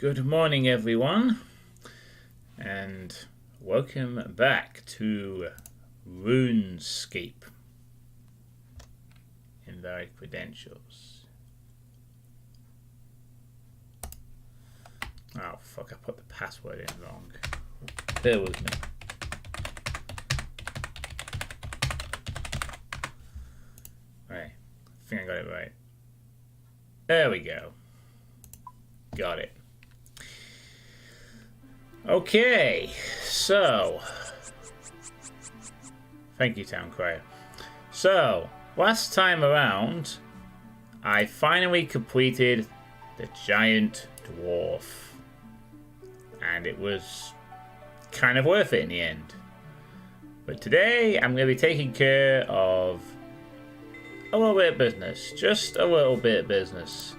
Good morning, everyone, and welcome back to Runescape. Invalid credentials. Oh fuck, I put the password in wrong. Bear with me. Right, I think I got it right. There we go. Got it. Okay, so thank you, Town Crier. So, last time around, I finally completed the giant dwarf, and it was kind of worth it in the end. But today, I'm going to be taking care of a little bit of business, just a little bit of business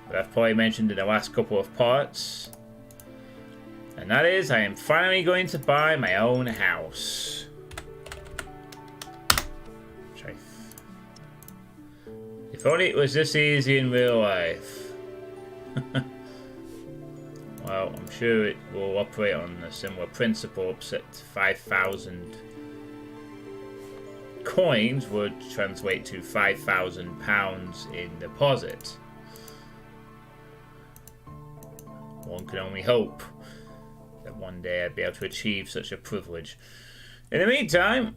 that I've probably mentioned in the last couple of parts. And that is, I am finally going to buy my own house. If only it was this easy in real life. Well, I'm sure it will operate on a similar principle, except 5,000 coins would translate to £5,000 in deposit. One can only hope that one day I'd be able to achieve such a privilege. In the meantime,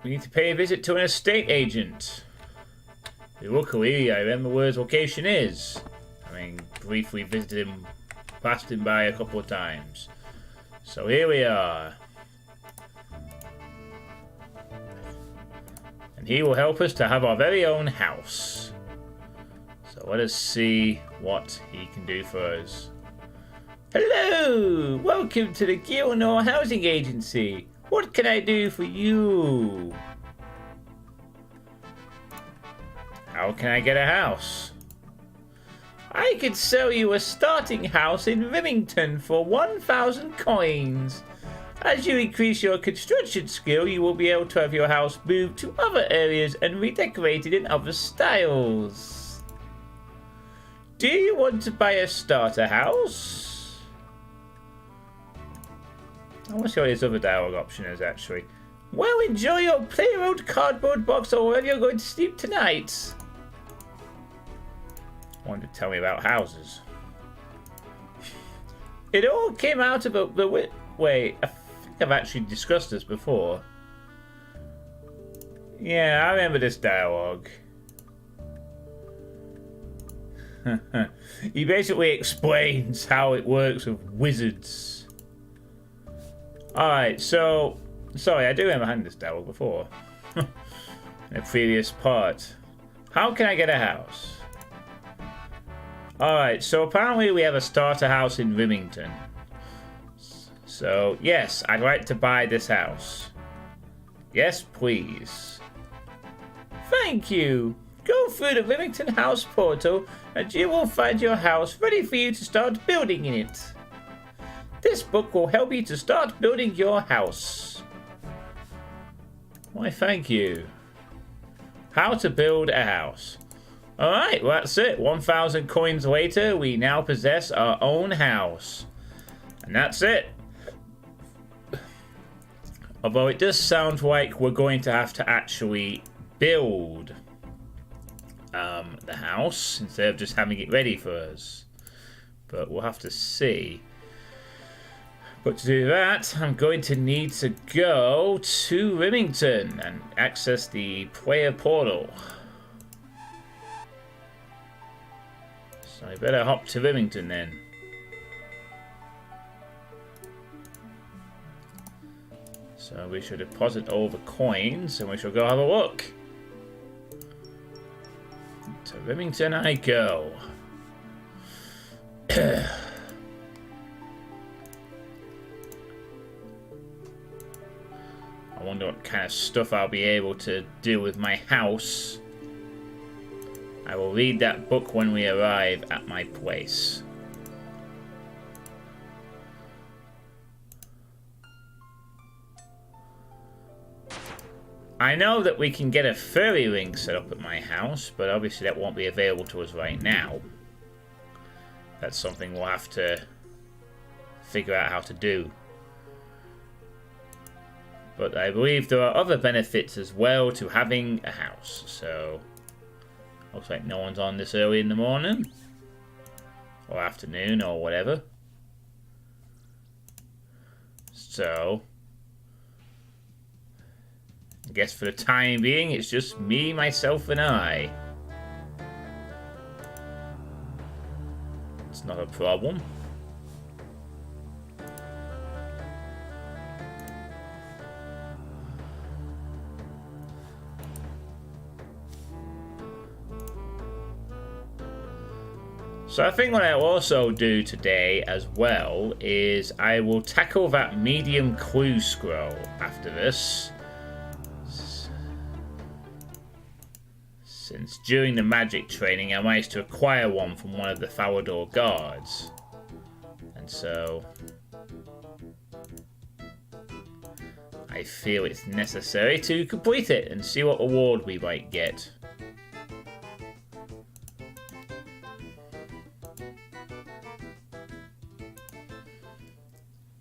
we need to pay a visit to an estate agent. Luckily, I remember where his location is. Having briefly visited him, passed him by a couple of times. So here we are. And he will help us to have our very own house. So let us see what he can do for us. Hello! Welcome to the Gilnor Housing Agency. What can I do for you? How can I get a house? I could sell you a starting house in Remington for 1,000 coins. As you increase your construction skill, you will be able to have your house moved to other areas and redecorated in other styles. Do you want to buy a starter house? I want to see what his other dialogue option is, actually. Well, enjoy your playroom cardboard box or wherever you're going to sleep tonight. Wanted to tell me about houses. It all came out about the wait, I think I've actually discussed this before. Yeah, I remember this dialogue. He basically explains how it works with wizards. Alright, so... Sorry, I do remember having this dialogue before. In a previous part. How can I get a house? Alright, so apparently we have a starter house in Remington. So, yes, I'd like to buy this house. Yes, please. Thank you. Go through the Remington House portal and you will find your house ready for you to start building in it. This book will help you to start building your house. Why, thank you. How to build a house. Alright, well that's it. 1,000 coins later, we now possess our own house. And that's it. Although it does sound like we're going to have to actually build the house instead of just having it ready for us. But we'll have to see. But to do that, I'm going to need to go to Remington and access the player portal. So I better hop to Remington then. So we should deposit all the coins and we shall go have a look. To Remington I go. I wonder what kind of stuff I'll be able to do with my house. I will read that book when we arrive at my place. I know that we can get a fairy ring set up at my house, but obviously that won't be available to us right now. that's something we'll have to figure out how to do. But I believe there are other benefits as well to having a house. So, looks like no one's on this early in the morning. Or afternoon, or whatever. So, I guess for the time being, it's just me, myself, and I. It's not a problem. So I think what I'll also do today as well is I will tackle that medium clue scroll after this. Since during the magic training I managed to acquire one from one of the Falador guards. And so I feel it's necessary to complete it and see what award we might get.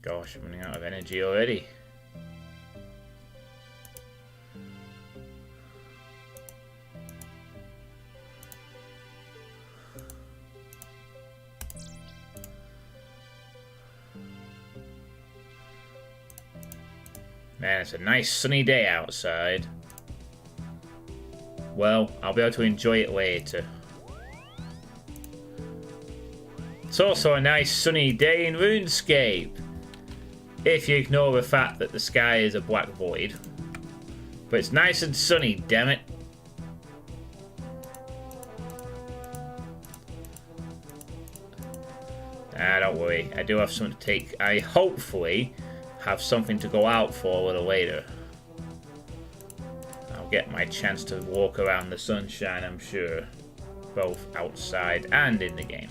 Gosh, I'm running out of energy already. Man, it's a nice sunny day outside. Well, I'll be able to enjoy it later. It's also a nice sunny day in Runescape. If you ignore the fact that the sky is a black void. But it's nice and sunny, damn it. Don't worry. I do have something to take. I hopefully have something to go out for a little later. I'll get my chance to walk around the sunshine, I'm sure. Both outside and in the game.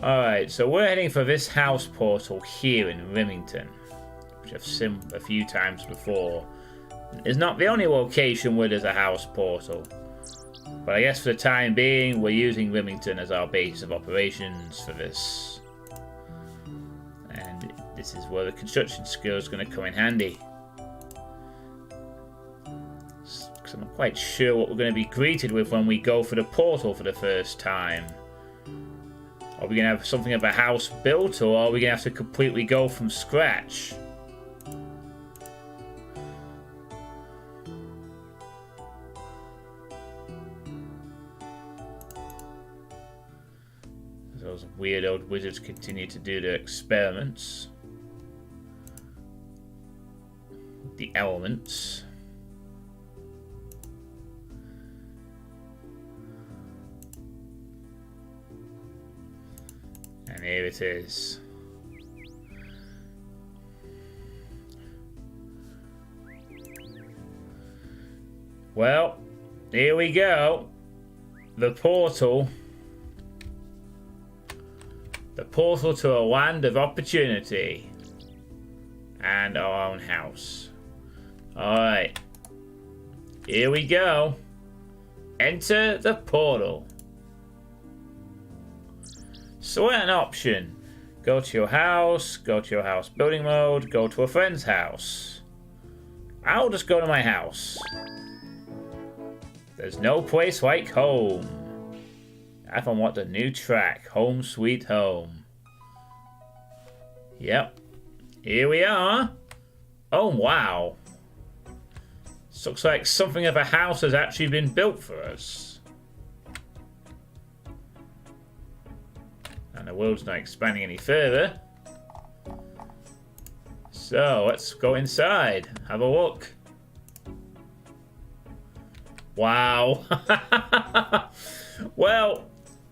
Alright, so we're heading for this house portal here in Remington, which I've seen a few times before. It's not the only location where there's a house portal, but I guess for the time being we're using Remington as our base of operations for this. And this is where the construction skill is going to come in handy. Because I'm not quite sure what we're going to be greeted with when we go for the portal for the first time. Are we going to have something of a house built, or are we going to have to completely go from scratch? Those weird old wizards continue to do their experiments. The elements. And here it is. Well, here we go. The portal. The portal to a land of opportunity. And our own house. Alright. Here we go. Enter the portal. Select an option. Go to your house building mode, go to a friend's house. I'll just go to my house. There's no place like home. I want the new track, Home Sweet Home. Yep. Here we are. Oh, wow. This looks like something of a house has actually been built for us. And the world's not expanding any further. So, let's go inside. Have a look. Wow. Well,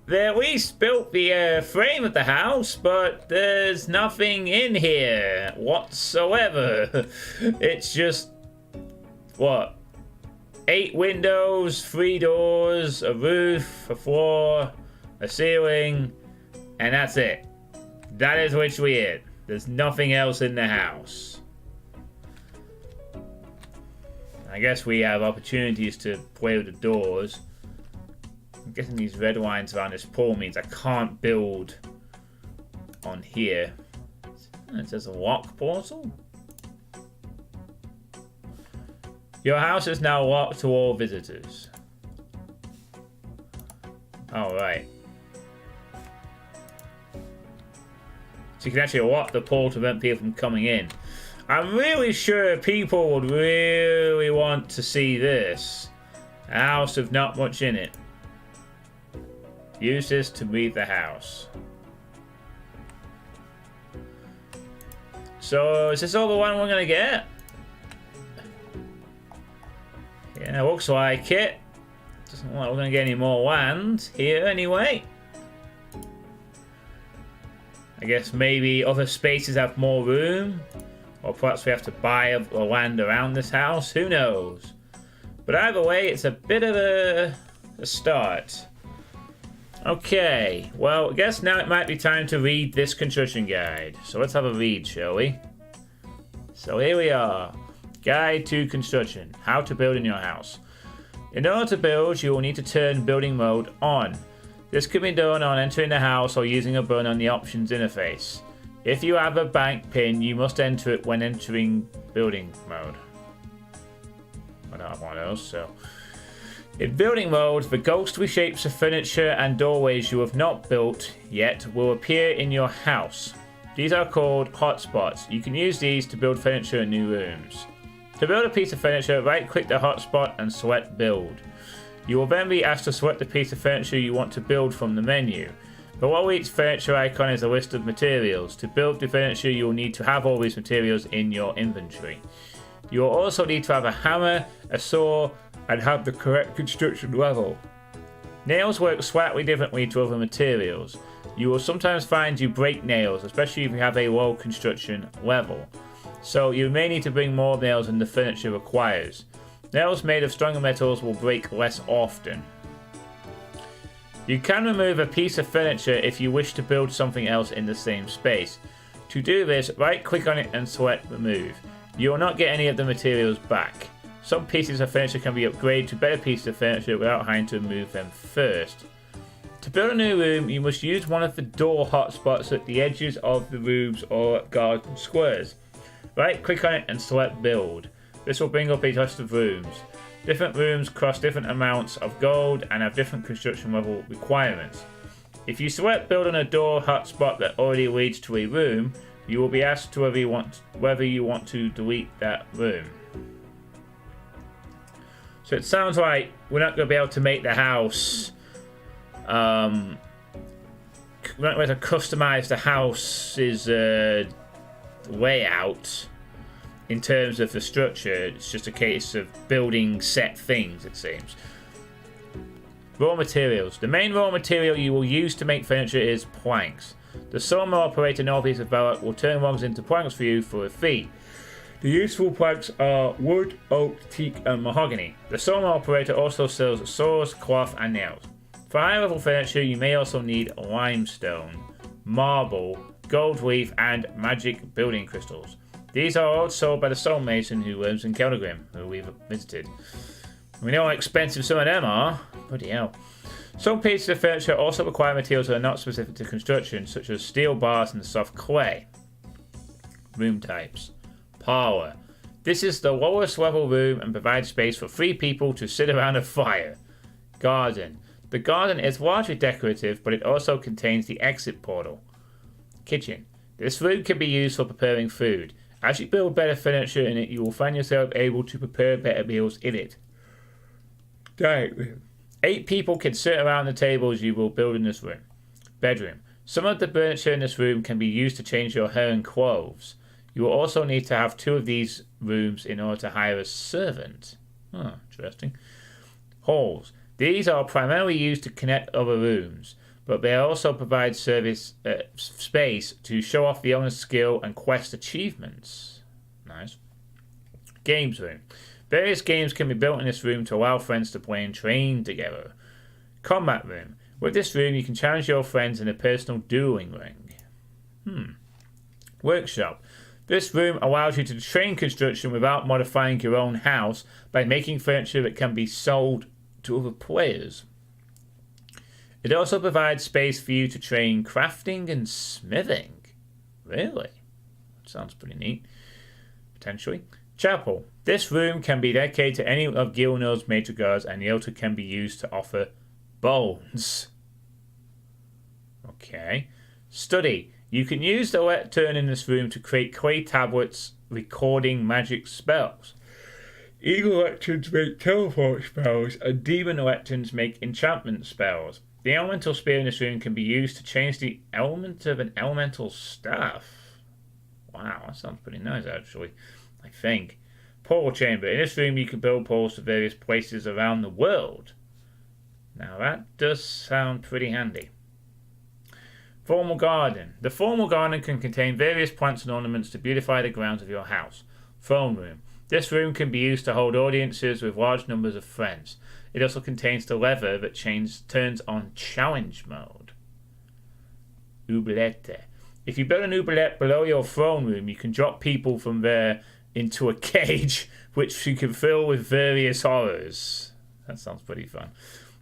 they at least built the frame of the house, but there's nothing in here whatsoever. It's just, what? 8 windows, 3 doors, a roof, a floor, a ceiling, and that's it. That is literally it. There's nothing else in the house. I guess we have opportunities to play with the doors. I'm guessing these red lines around this pole means I can't build on here. It says a lock portal. Your house is now locked to all visitors. Alright. So you can actually lock the portal to prevent people from coming in. I'm really sure people would really want to see this. A house with not much in it. Use this to leave the house. So, is this all the one we're gonna get? Yeah, looks like it. Doesn't look like we're gonna get any more land here anyway. I guess maybe other spaces have more room. Or perhaps we have to buy the land around this house. Who knows? But either way, it's a bit of a start. Okay, well, I guess now it might be time to read this construction guide. So let's have a read, shall we? So here we are. Guide to construction. How to build in your house. In order to build, you will need to turn building mode on. This can be done on entering the house or using a button on the options interface. If you have a bank pin, you must enter it when entering building mode. I don't have one of those, so. In building mode, the ghostly shapes of furniture and doorways you have not built yet will appear in your house. These are called hotspots. You can use these to build furniture in new rooms. To build a piece of furniture, right-click the hotspot and select Build. You will then be asked to select the piece of furniture you want to build from the menu. Below each furniture icon is a list of materials. To build the furniture, you will need to have all these materials in your inventory. You will also need to have a hammer, a saw, and have the correct construction level. Nails work slightly differently to other materials. You will sometimes find you break nails, especially if you have a low construction level. So you may need to bring more nails than the furniture requires. Nails made of stronger metals will break less often. You can remove a piece of furniture if you wish to build something else in the same space. To do this, right-click on it and select Remove. You will not get any of the materials back. Some pieces of furniture can be upgraded to better pieces of furniture without having to remove them first. To build a new room, you must use one of the door hotspots at the edges of the rooms or garden squares. Right-click on it and select Build. This will bring up a list of rooms. Different rooms cost different amounts of gold and have different construction level requirements. If you select Build on a door hotspot that already leads to a room, you will be asked to whether you want to delete that room. So it sounds like we're not going to be able to make the house. We're not going to customize the house's layout. In terms of the structure, it's just a case of building set things, it seems. Raw materials. The main raw material you will use to make furniture is planks. The sawmill operator northeast of Barak will turn logs into planks for you for a fee. The useful planks are wood, oak, teak, and mahogany. The sawmill operator also sells saws, cloth, and nails. For high-level furniture, you may also need limestone, marble, gold leaf, and magic building crystals. These are all sold by the stonemason who lives in Keldagrim, who we've visited. We know how expensive some of them are. Bloody hell. Some pieces of furniture also require materials that are not specific to construction, such as steel bars and soft clay. Room types. Parlour. This is the lowest level room and provides space for 3 people to sit around a fire. Garden. The garden is largely decorative, but it also contains the exit portal. Kitchen. This room can be used for preparing food. As you build better furniture in it, you will find yourself able to prepare better meals in it. Dining room. 8 people can sit around the tables you will build in this room. Bedroom. Some of the furniture in this room can be used to change your hair and clothes. You will also need to have 2 of these rooms in order to hire a servant. Interesting. Halls. These are primarily used to connect other rooms, but they also provide space to show off the owner's skill and quest achievements. Nice. Games room. Various games can be built in this room to allow friends to play and train together. Combat room. With this room, you can challenge your friends in a personal dueling ring. Workshop. This room allows you to train construction without modifying your own house by making furniture that can be sold to other players. It also provides space for you to train crafting and smithing. Really? Sounds pretty neat. Potentially. Chapel. This room can be dedicated to any of Gilnor's Madrigals, and the altar can be used to offer bones. Okay. Study. You can use the lectern in this room to create clay tablets recording magic spells. Eagle lecterns make teleport spells, and demon lecterns make enchantment spells. The elemental spear in this room can be used to change the element of an elemental staff. Wow, that sounds pretty nice, actually. I think. Portal chamber. In this room, you can build portals to various places around the world. Now, that does sound pretty handy. Formal garden. The formal garden can contain various plants and ornaments to beautify the grounds of your house. Throne room. This room can be used to hold audiences with large numbers of friends. It also contains the lever that turns on challenge mode. Oubliette. If you build an oubliette below your throne room, you can drop people from there into a cage, which you can fill with various horrors. That sounds pretty fun.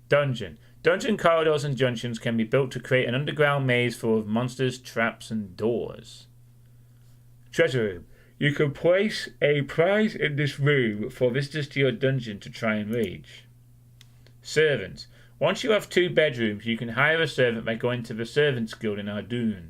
Dungeon. Dungeon corridors and dungeons can be built to create an underground maze full of monsters, traps, and doors. Treasure room. You can place a prize in this room for visitors to your dungeon to try and reach. Servants. Once you have 2 bedrooms, you can hire a servant by going to the Servants Guild in Ardoon.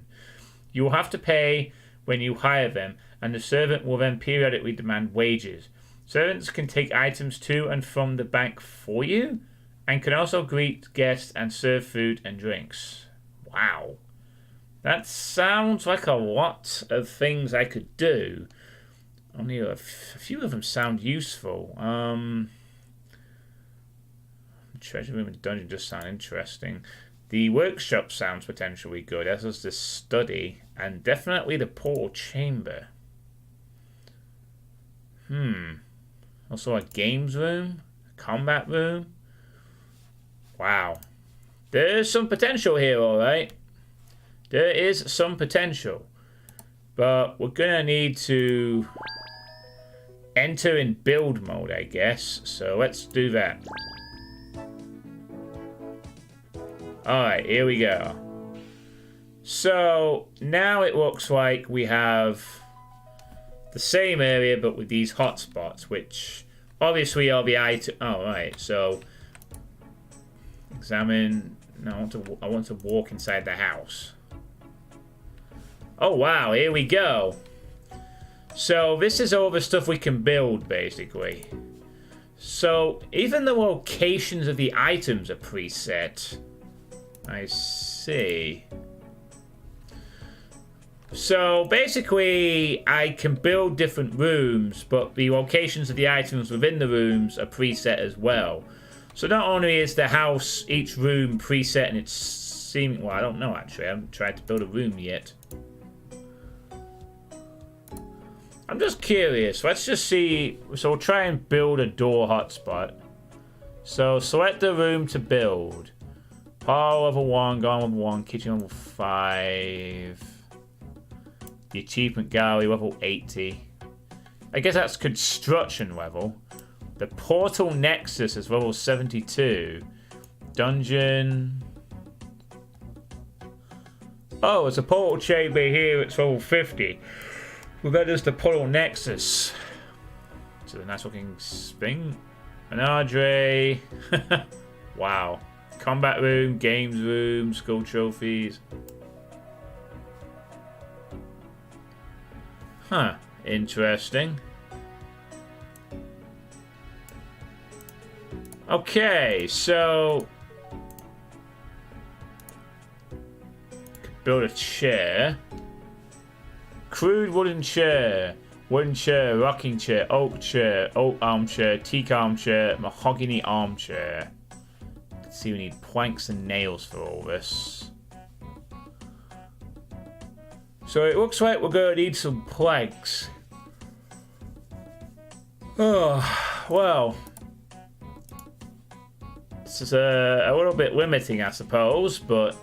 You will have to pay when you hire them, and the servant will then periodically demand wages. Servants can take items to and from the bank for you, and can also greet guests and serve food and drinks. Wow. That sounds like a lot of things I could do. Only a few of them sound useful. Treasure room and dungeon just sound interesting. The workshop sounds potentially good, as does the study, and definitely the portal chamber. Also a games room, a combat room. Wow. There's some potential here, alright. There is some potential. But we're gonna need to enter in build mode, I guess. So let's do that. Alright, here we go. So now it looks like we have the same area but with these hotspots, which obviously are the item. Oh, right, so examine. No, I want to walk inside the house. Oh wow, here we go. So this is all the stuff we can build, basically. So even the locations of the items are preset. I see. So basically I can build different rooms, but the locations of the items within the rooms are preset as well. So not only is the house, each room preset and it's seeming, well, I don't know actually, I haven't tried to build a room yet. I'm just curious, let's just see. So we'll try and build a door hotspot. So select the room to build. Parlor level 1, garden level 1, kitchen level 5. The achievement gallery level 80. I guess that's construction level. The portal nexus is level 72. Dungeon. Oh, there's a portal chamber here, it's level 50. Well, that is the portal nexus. To the nice looking spring. An Ardre. Wow. Combat room, games room, skull trophies. Huh. Interesting. Okay, so build a chair. Crude wooden chair, rocking chair, oak armchair, teak armchair, mahogany armchair. Let's see, we need planks and nails for all this. So it looks like we're going to need some planks. Oh, well. This is a little bit limiting, I suppose, but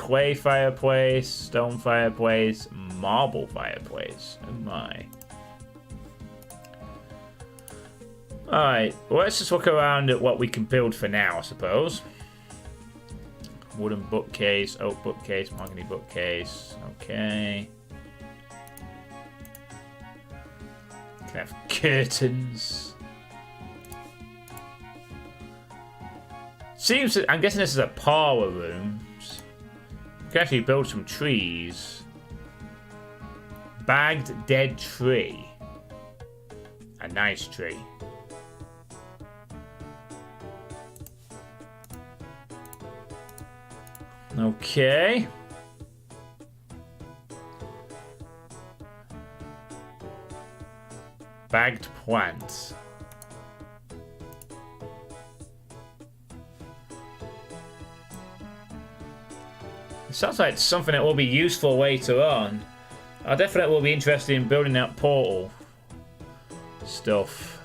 clay fireplace, stone fireplace, marble fireplace. Oh my. Alright, well, let's just look around at what we can build for now, I suppose. Wooden bookcase, oak bookcase, mahogany bookcase. Okay. Can have curtains. Seems that, I'm guessing this is a parlor room. We can actually build some trees. Bagged dead tree. A nice tree. Okay. Bagged plants. It sounds like something that will be useful later on. I definitely will be interested in building that portal stuff.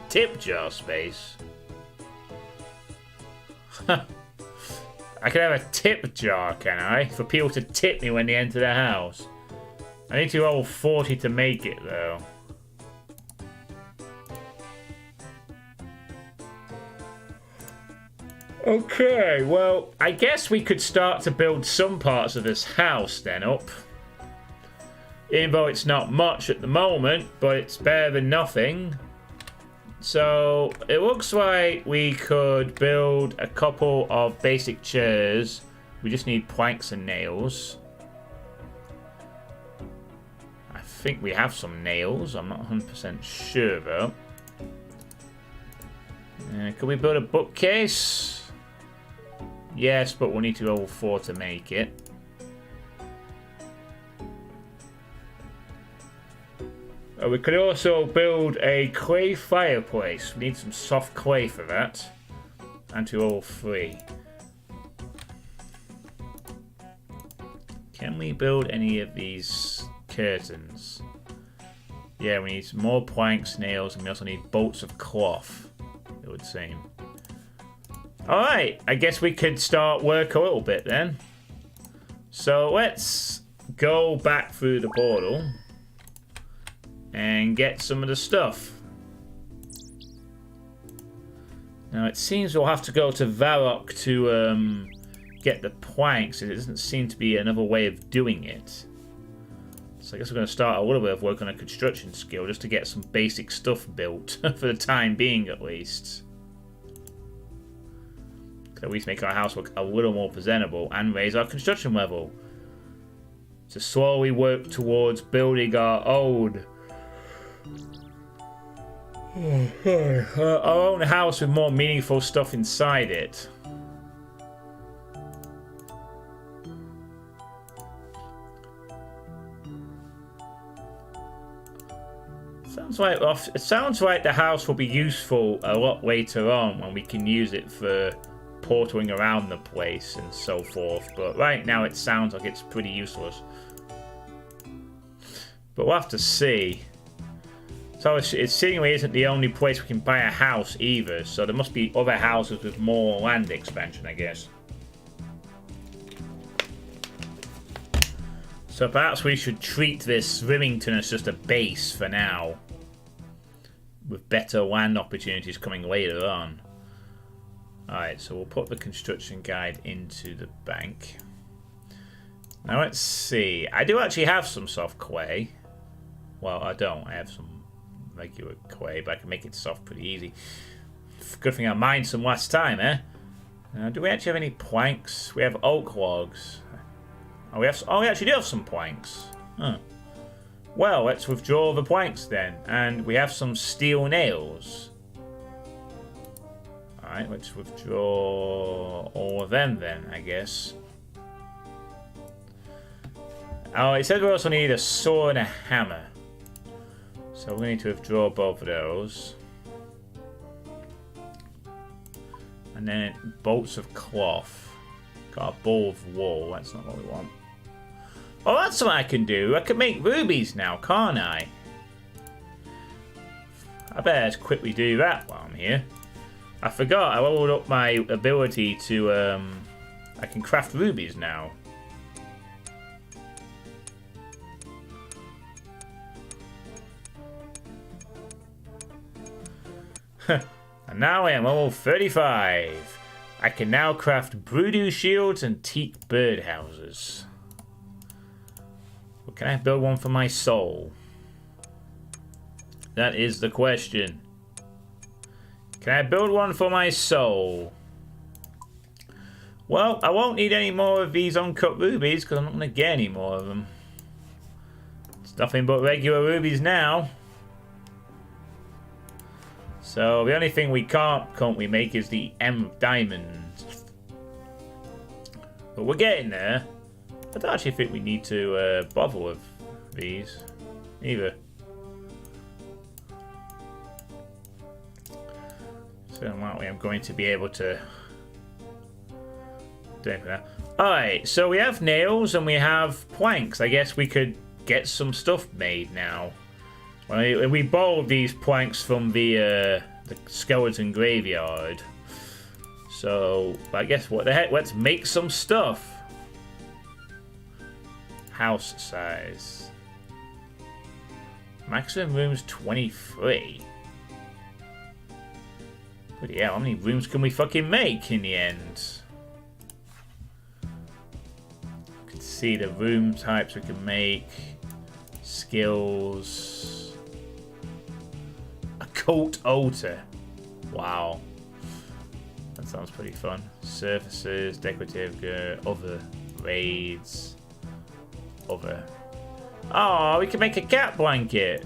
Tip jar space. I can have a tip jar, can I? For people to tip me when they enter the house. I need to roll 40 to make it, though. Okay, well, I guess we could start to build some parts of this house then up. Even though it's not much at the moment, but it's better than nothing. So, it looks like we could build a couple of basic chairs. We just need planks and nails. I think we have some nails. I'm not 100% sure, though. Could we build a bookcase? Yes, but we'll need to roll 4 to make it. We could also build a clay fireplace. We need some soft clay for that. And to roll 3. Can we build any of these curtains? Yeah, we need some more planks, nails, and we also need bolts of cloth, it would seem. Alright, I guess we could start work a little bit then. So let's go back through the portal and get some of the stuff. Now it seems we'll have to go to Varrock to get the planks. It doesn't seem to be another way of doing it. So I guess we're going to start a little bit of work on a construction skill just to get some basic stuff built for the time being at least. Could at least make our house look a little more presentable and raise our construction level. To slowly work towards building our own house with more meaningful stuff inside it. It sounds like the house will be useful a lot later on when we can use it for portaling around the place and so forth. But right now it sounds like it's pretty useless. But we'll have to see. So it seemingly isn't the only place we can buy a house either. So there must be other houses with more land expansion, I guess. So perhaps we should treat this Remington as just a base for now, with better land opportunities coming later on. Alright, so we'll put the construction guide into the bank. Now let's see. I do actually have some soft clay. Well, I don't. I have some regular clay, but I can make it soft pretty easy. Good thing I mined some last time, eh? Do we actually have any planks? We have oak logs. Oh, we actually do have some planks. Huh. Well, let's withdraw the planks then. And we have some steel nails. Alright, let's withdraw all of them then, I guess. Oh, it says we also need a saw and a hammer. So we need to withdraw both of those. And then bolts of cloth. Got a ball of wool. That's not what we want. Oh, that's what I can do. I can make rubies now, can't I? I better quickly do that while I'm here. I forgot, I leveled up my ability to, I can craft rubies now. And now I am level 35. I can now craft Broodoo shields and teak birdhouses. But can I build one for my soul? That is the question. Can I build one for my soul? Well, I won't need any more of these uncut rubies because I'm not going to get any more of them. It's nothing but regular rubies now. So the only thing we can't make is the diamonds. But we're getting there. I don't actually think we need to bother with these either. So I'm going to be able to do anything that. Alright, so we have nails and we have planks. I guess we could get some stuff made now. We borrowed these planks from the skeleton graveyard. So, I guess what the heck, let's make some stuff. House size. Maximum rooms 23. But yeah, how many rooms can we fucking make in the end? You can see the room types we can make. Skills. Occult altar. Wow. That sounds pretty fun. Surfaces, decorative, other raids. Other. Oh, we can make a cat blanket.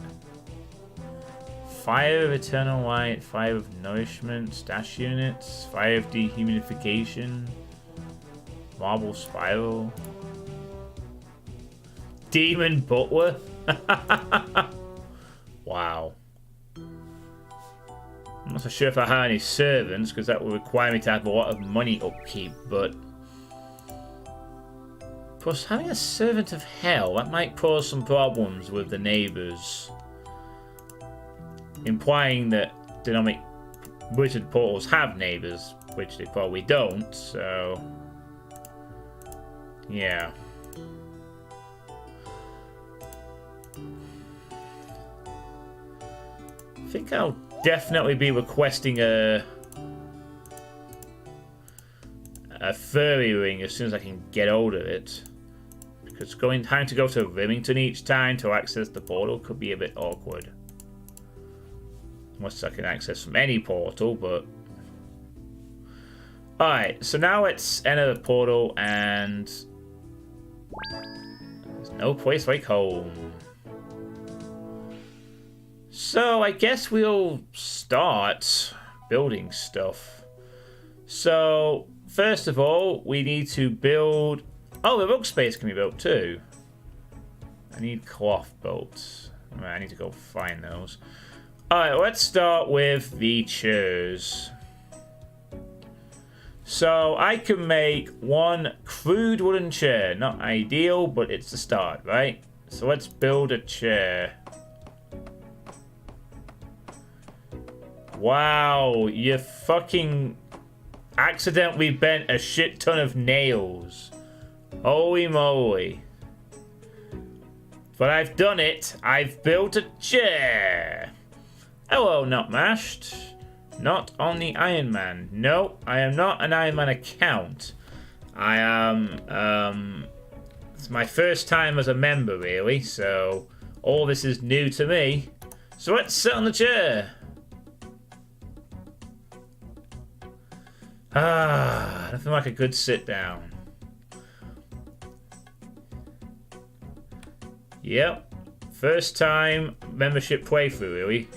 Fire of eternal light, fire of nourishment, stash units, fire of dehumidification, marble spiral, demon butler. Wow. I'm not so sure if I have any servants because that would require me to have a lot of money upkeep, but plus having a servant of hell, that might cause some problems with the neighbours. Implying that dynamic wizard portals have neighbours, which they probably don't, so yeah. I think I'll definitely be requesting a furry ring as soon as I can get hold of it. Because time to go to Remington each time to access the portal could be a bit awkward. Unless I can access from any portal, but... Alright, so now let's enter the portal and... There's no place like home. So I guess we'll start building stuff. So, first of all, we need to build... Oh, the rug space can be built too. I need cloth bolts. I need to go find those. Alright, let's start with the chairs. So, I can make one crude wooden chair. Not ideal, but it's the start, right? So let's build a chair. Wow, you fucking accidentally bent a shit ton of nails. Holy moly. But I've done it. I've built a chair. Hello, not mashed. Not on the Iron Man. No, I am not an Iron Man account. I am, it's my first time as a member, really, so all this is new to me. So let's sit on the chair. Ah, nothing like a good sit down. Yep, first time membership playthrough, really.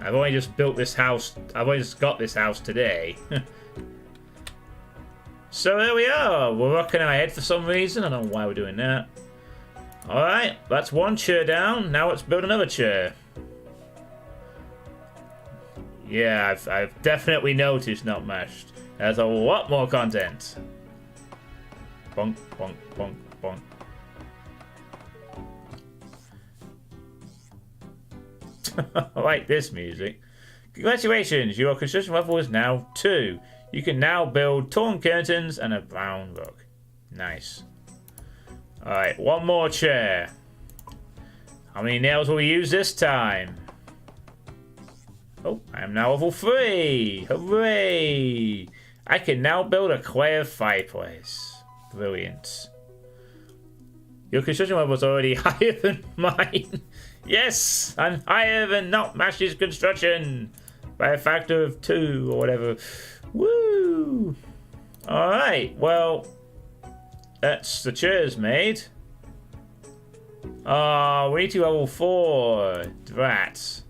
I've only just built this house. I've only just got this house today. So there we are. We're rocking our head for some reason. I don't know why we're doing that. Alright, that's one chair down. Now let's build another chair. Yeah, I've definitely noticed not mashed. There's a lot more content. Bonk, bonk, bonk, bonk. I like this music. Congratulations, your construction level is now 2. You can now build torn curtains and a brown rug. Nice. Alright, one more chair. How many nails will we use this time? Oh, I am now level 3. Hooray! I can now build a clay fireplace. Brilliant. Your construction level is already higher than mine. Yes, I'm higher than Not Mash's construction by a factor of 2 or whatever. Woo! Alright, well, that's the chairs made. Oh, we need to level 4. Drat.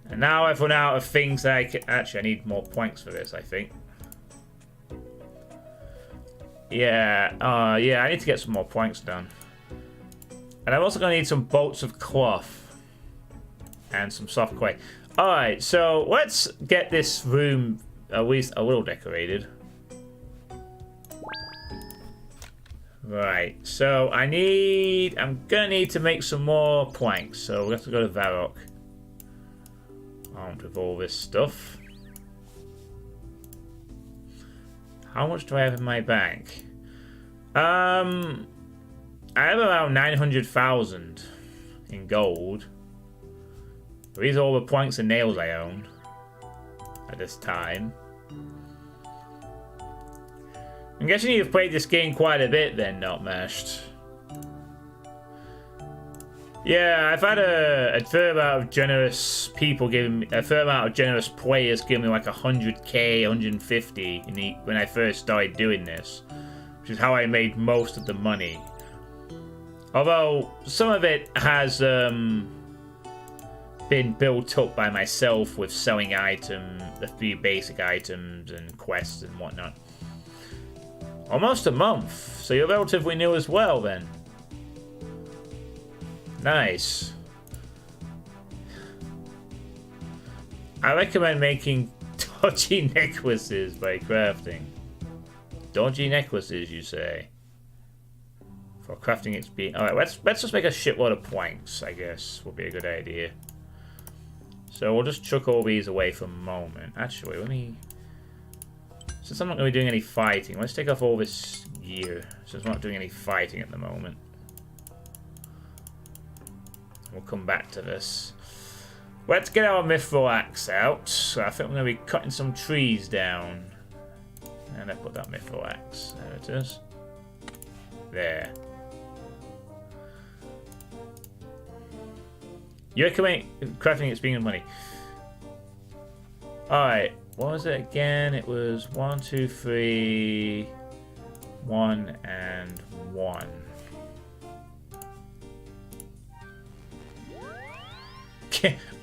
And now I've run out of things that I can... Actually, I need more points for this, I think. Yeah, yeah, I need to get some more points done. And I'm also going to need some bolts of cloth. And some soft clay. Alright, so let's get this room at least a little decorated. Right, so I'm going to need to make some more planks. So we have to go to Varrock. Armed with all this stuff. How much do I have in my bank? I have around 900,000 in gold. These are all the planks and nails I own at this time. I'm guessing you've played this game quite a bit then, Not Mashed. Yeah, I've had a fair amount of generous people giving me, a fair amount of generous players giving me like 100k, 150 when I first started doing this, which is how I made most of the money. Although some of it has been built up by myself with selling items, a few basic items and quests and whatnot. Almost a month, so you're relatively new as well then. Nice. I recommend making dodgy necklaces by crafting. Dodgy necklaces, you say? For crafting experience. Alright, let's just make a shitload of planks, I guess, would be a good idea. So we'll just chuck all these away for a moment. Actually, let me... Since I'm not going to be doing any fighting, let's take off all this gear. Since I'm not doing any fighting at the moment. We'll come back to this. Let's get our mithril axe out. So I think we're going to be cutting some trees down. And I put that mithril axe. There it is. There. You recommend crafting experience money. Alright. What was it again? It was 1, 2, 3, 1, and 1.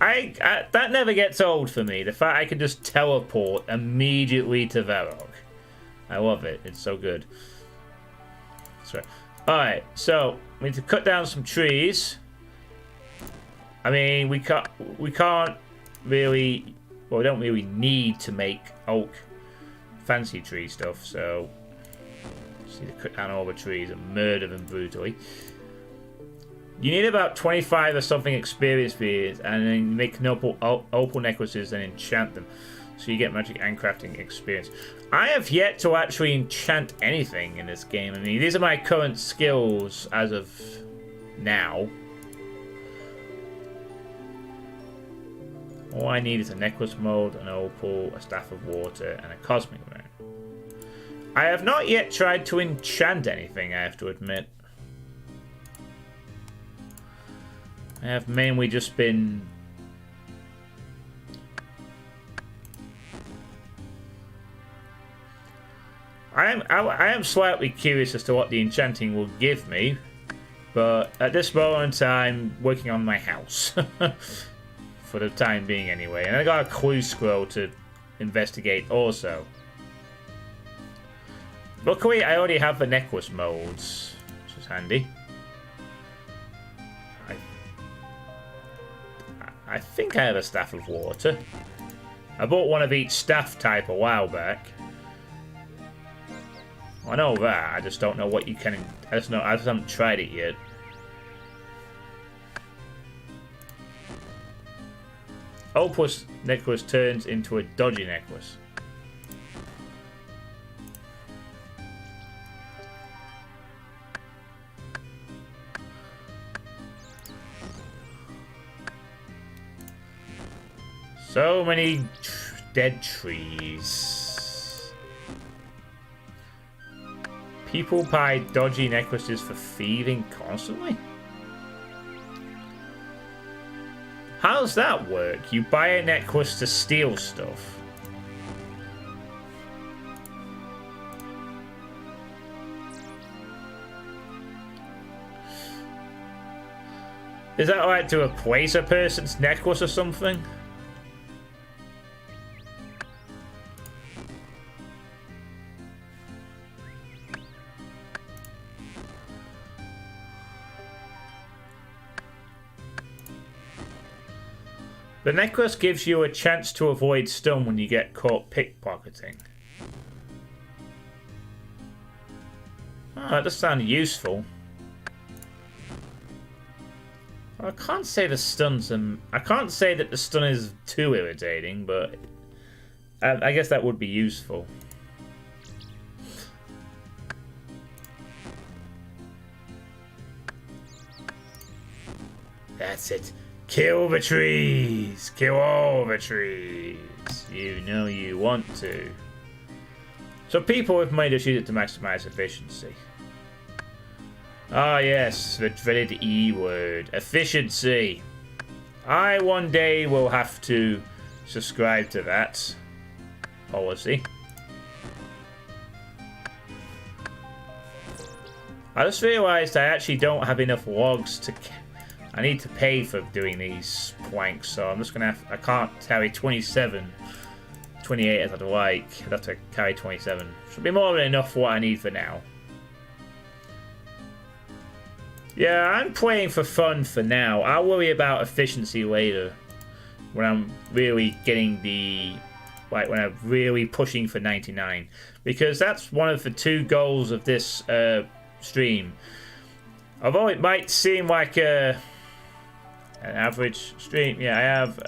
That never gets old for me. The fact I can just teleport immediately to Varrock. I love it. It's so good. Alright, so we need to cut down some trees. I mean, we can't really... Well, we don't really need to make oak fancy tree stuff, so just need to cut down all the trees and murder them brutally. You need about 25 or something experience for it, and then make opal necklaces and enchant them, so you get magic and crafting experience. I have yet to actually enchant anything in this game. I mean, these are my current skills as of now. All I need is a necklace mold, an opal, a staff of water, and a cosmic rune. I have not yet tried to enchant anything, I have to admit. I have mainly just been... I am slightly curious as to what the enchanting will give me, but at this moment I'm working on my house. For the time being anyway. And I got a clue scroll to investigate also. Luckily I already have the necklace molds, which is handy. I think I have a staff of water. I bought one of each staff type a while back. I know that, I just don't know what you can... I just haven't tried it yet. Opus necklace turns into a dodgy necklace. So many dead trees. People buy dodgy necklaces for thieving constantly? How does that work? You buy a necklace to steal stuff. Is that like to replace a person's necklace or something? The necklace gives you a chance to avoid stun when you get caught pickpocketing. Oh, that does sound useful. I can't say the stuns I can't say that the stun is too irritating, but I guess that would be useful. That's it. Kill the trees! Kill all the trees! You know you want to. So people have made us use it to maximize efficiency. Ah yes, the dreaded E word. Efficiency. I one day will have to subscribe to that policy. I just realised I actually don't have enough logs to... I need to pay for doing these planks, so I'm just gonna have... I can't carry 28 as I'd like. I'd have to carry 27. Should be more than enough for what I need for now. Yeah, I'm playing for fun for now. I'll worry about efficiency later. When I'm really getting the... Like, when I'm really pushing for 99. Because that's one of the two goals of this stream. Although it might seem like an average stream. Yeah, I have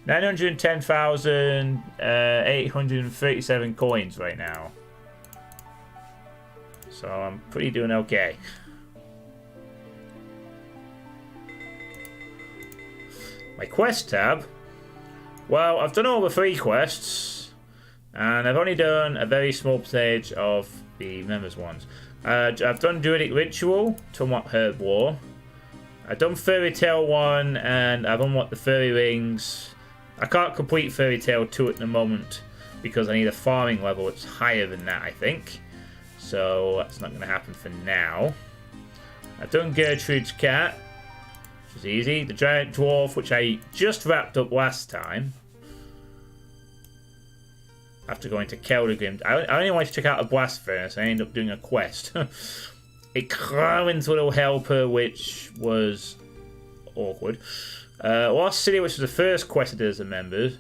910,837 coins right now. So I'm pretty doing okay. My quest tab. Well, I've done all the 3 quests, and I've only done a very small percentage of the members ones. I've done Druidic Ritual to unlock Herb War. I've done Fairy Tale 1, and I've unlocked the Fairy Rings. I can't complete Fairy Tale 2 at the moment because I need a farming level that's higher than that, I think. So that's not going to happen for now. I've done Gertrude's Cat, which is easy. The Giant Dwarf, which I just wrapped up last time. After going to Keldegrim, I only wanted to check out a blast furnace. I ended up doing a quest. A Clarence Little Helper, which was awkward. Lost City, which was the first quest I did as a member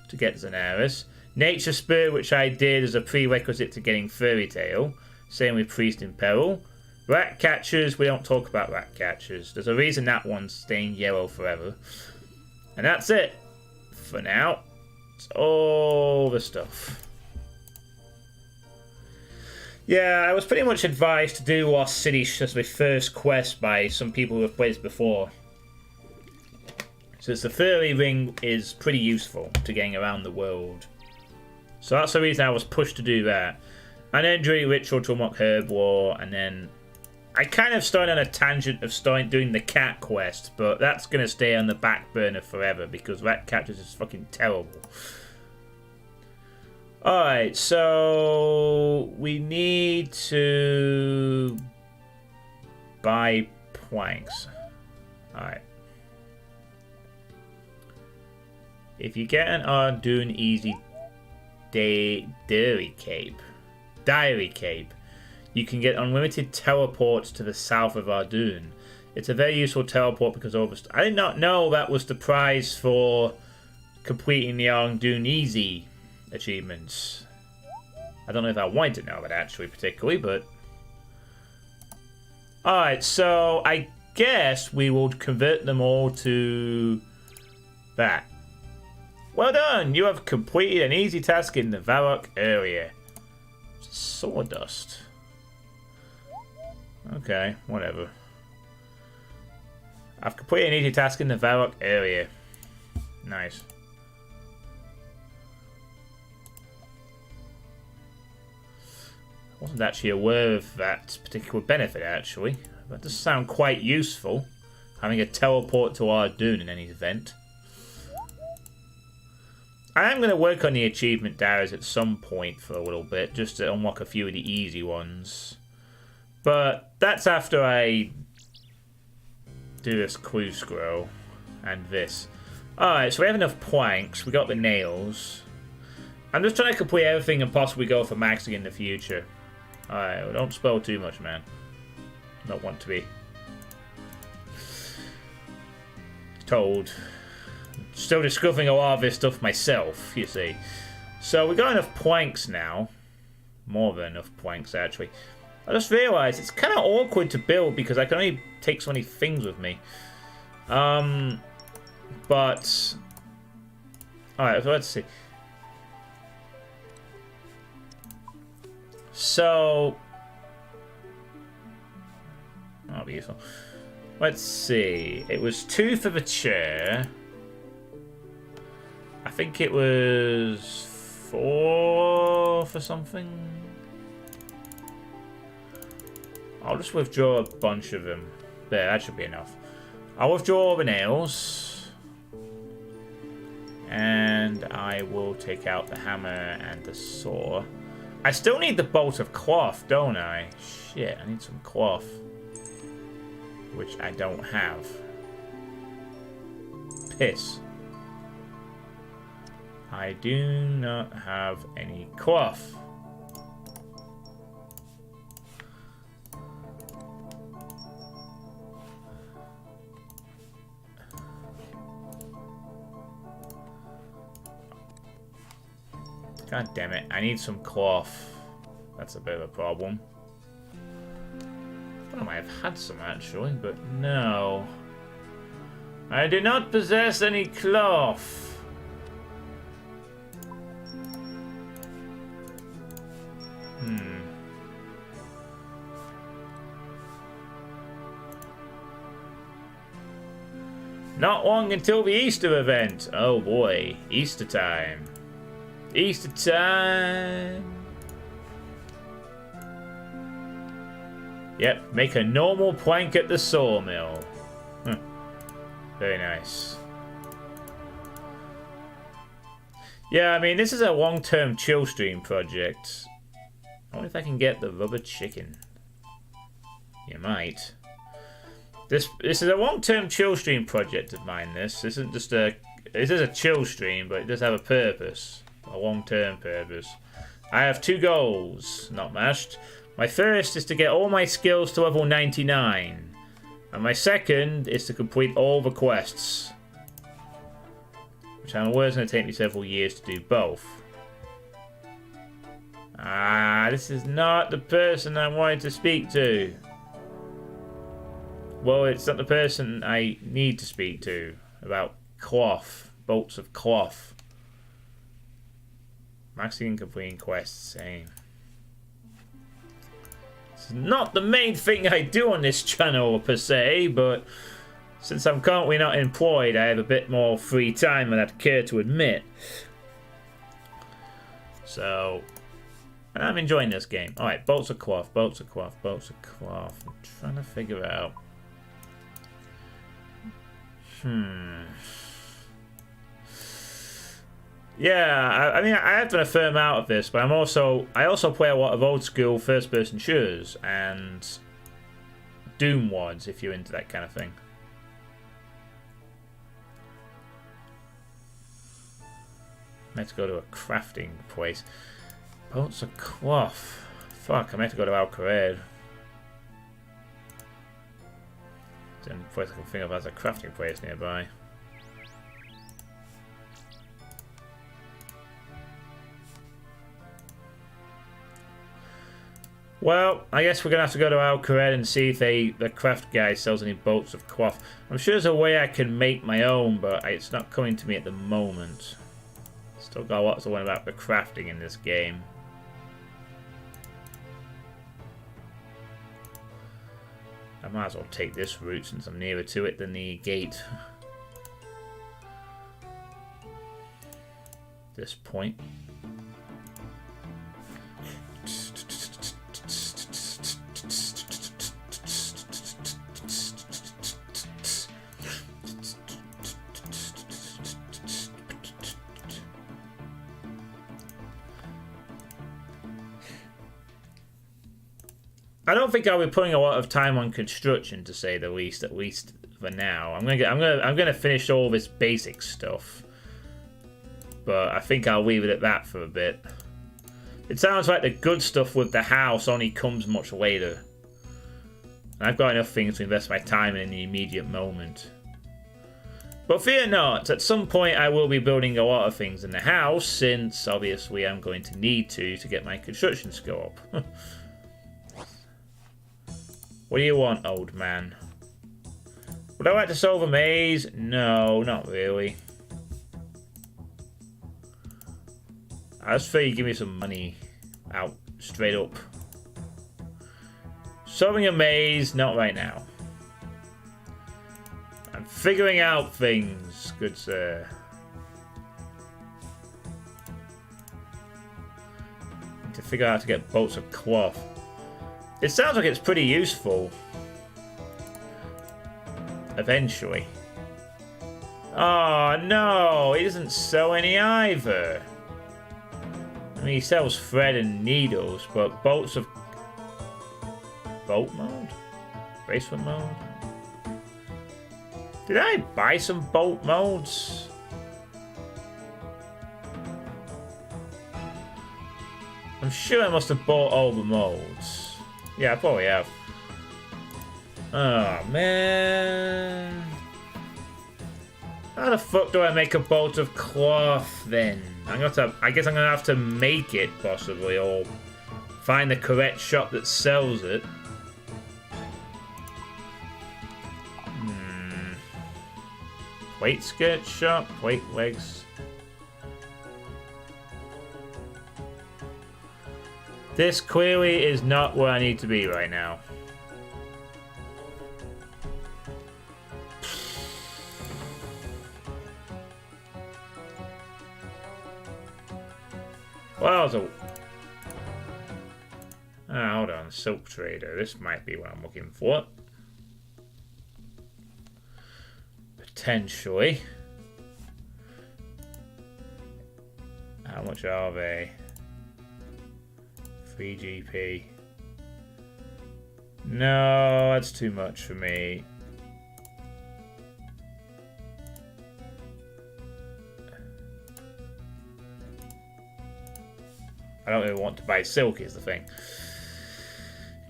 to get Zanaris. Nature Spirit, which I did as a prerequisite to getting Fairy Tale. Same with Priest in Peril. Rat Catchers, we don't talk about Rat Catchers. There's a reason that one's staying yellow forever. And that's it for now. It's all the stuff. Yeah, I was pretty much advised to do Lost City as my first quest by some people who have played it before. Since the Fairy Ring is pretty useful to getting around the world. So that's the reason I was pushed to do that. And then Druidic Ritual to unlock Herb War, and then I kind of started on a tangent of doing the cat quest, but that's going to stay on the back burner forever because Rat Catchers is fucking terrible. Alright, so we need to buy planks. Alright. If you get an Ardoon Easy Diary Cape, you can get unlimited teleports to the south of Ardoon. It's a very useful teleport because I did not know that was the prize for completing the Ardoon Easy achievements. I don't know if I wanted to know that actually particularly, but alright, so I guess we will convert them all to that. Well done! You have completed an easy task in the Varrock area. Sawdust. Okay, whatever. I've completed an easy task in the Varrock area. Nice. I wasn't actually aware of that particular benefit, actually. That does sound quite useful. Having a teleport to Ardoon in any event. I am going to work on the achievement diaries at some point for a little bit, just to unlock a few of the easy ones. But that's after I do this clue scroll and this. Alright, so we have enough planks. We got the nails. I'm just trying to complete everything and possibly go for maxing in the future. Alright, well, don't spoil too much, man. Not want to be told. Still discovering a lot of this stuff myself, you see. So we got enough planks now. More than enough planks, actually. I just realised it's kind of awkward to build because I can only take so many things with me. But... Alright, so let's see. So... Oh, beautiful. Let's see. It was 2 for the chair. I think it was 4 for something. I'll just withdraw a bunch of them. There, that should be enough. I'll withdraw all the nails. And I will take out the hammer and the saw. I still need the bolt of cloth, don't I? Shit, I need some cloth. Which I don't have. Piss. I do not have any cloth. God damn it, I need some cloth. That's a bit of a problem. I might have had some actually, but no. I do not possess any cloth. Not long until the Easter event. Oh boy, Easter time. Easter time. Yep, make a normal plank at the sawmill. Very nice. Yeah, I mean, this is a long-term chill stream project. I wonder if I can get the rubber chicken. You might. This is a long-term chill stream project of mine. This isn't just a. This is a chill stream, but it does have a purpose, a long-term purpose. I have 2 goals, not mashed. My first is to get all my skills to level 99, and my second is to complete all the quests, which I'm aware is going to take me several years to do both. Ah, this is not the person I wanted to speak to. Well, it's not the person I need to speak to about cloth, bolts of cloth. Maxing and completing quests, same. It's not the main thing I do on this channel per se, but since I'm currently not employed, I have a bit more free time than I'd care to admit. So, and I'm enjoying this game. Alright, bolts of cloth, bolts of cloth, bolts of cloth. I'm trying to figure out. Yeah, I mean, I have done a fair amount of this, but I also play a lot of old school first person shooters and Doom WODs if you're into that kind of thing. Let's go to a crafting place. Bolts of cloth. Fuck, I might have to go to Alcared. The only place I can think of as a crafting place nearby. Well, I guess we're going to have to go to Alcared and see if the craft guy sells any bolts of cloth. I'm sure there's a way I can make my own, but it's not coming to me at the moment. Still got lots to learn about the crafting in this game. I might as well take this route since I'm nearer to it than the gate. This point. I don't think I'll be putting a lot of time on construction, to say the least. At least for now, I'm gonna finish all this basic stuff, but I think I'll leave it at that for a bit. It sounds like the good stuff with the house only comes much later, and I've got enough things to invest my time in the immediate moment. But fear not, at some point I will be building a lot of things in the house, since obviously I'm going to need to get my construction skill up. What do you want, old man? Would I like to solve a maze? No, not really. I just feel you give me some money out straight up. Solving a maze, not right now. I'm figuring out things, good sir. Need to figure out how to get bolts of cloth. It sounds like it's pretty useful. Eventually. Oh no, he doesn't sell any either. I mean, he sells thread and needles, but bolts of... Bolt mode? Bracelet mode? Did I buy some bolt modes? I'm sure I must have bought all the modes. Yeah, I probably have. Oh, man. How the fuck do I make a bolt of cloth, then? I guess I'm gonna have to make it, possibly, or find the correct shop that sells it. Plate skirt shop? Plate legs? This clearly is not where I need to be right now. Well, hold on. Silk trader. This might be what I'm looking for. Potentially. How much are they? 3 GP. No, that's too much for me. I don't really want to buy silk, is the thing.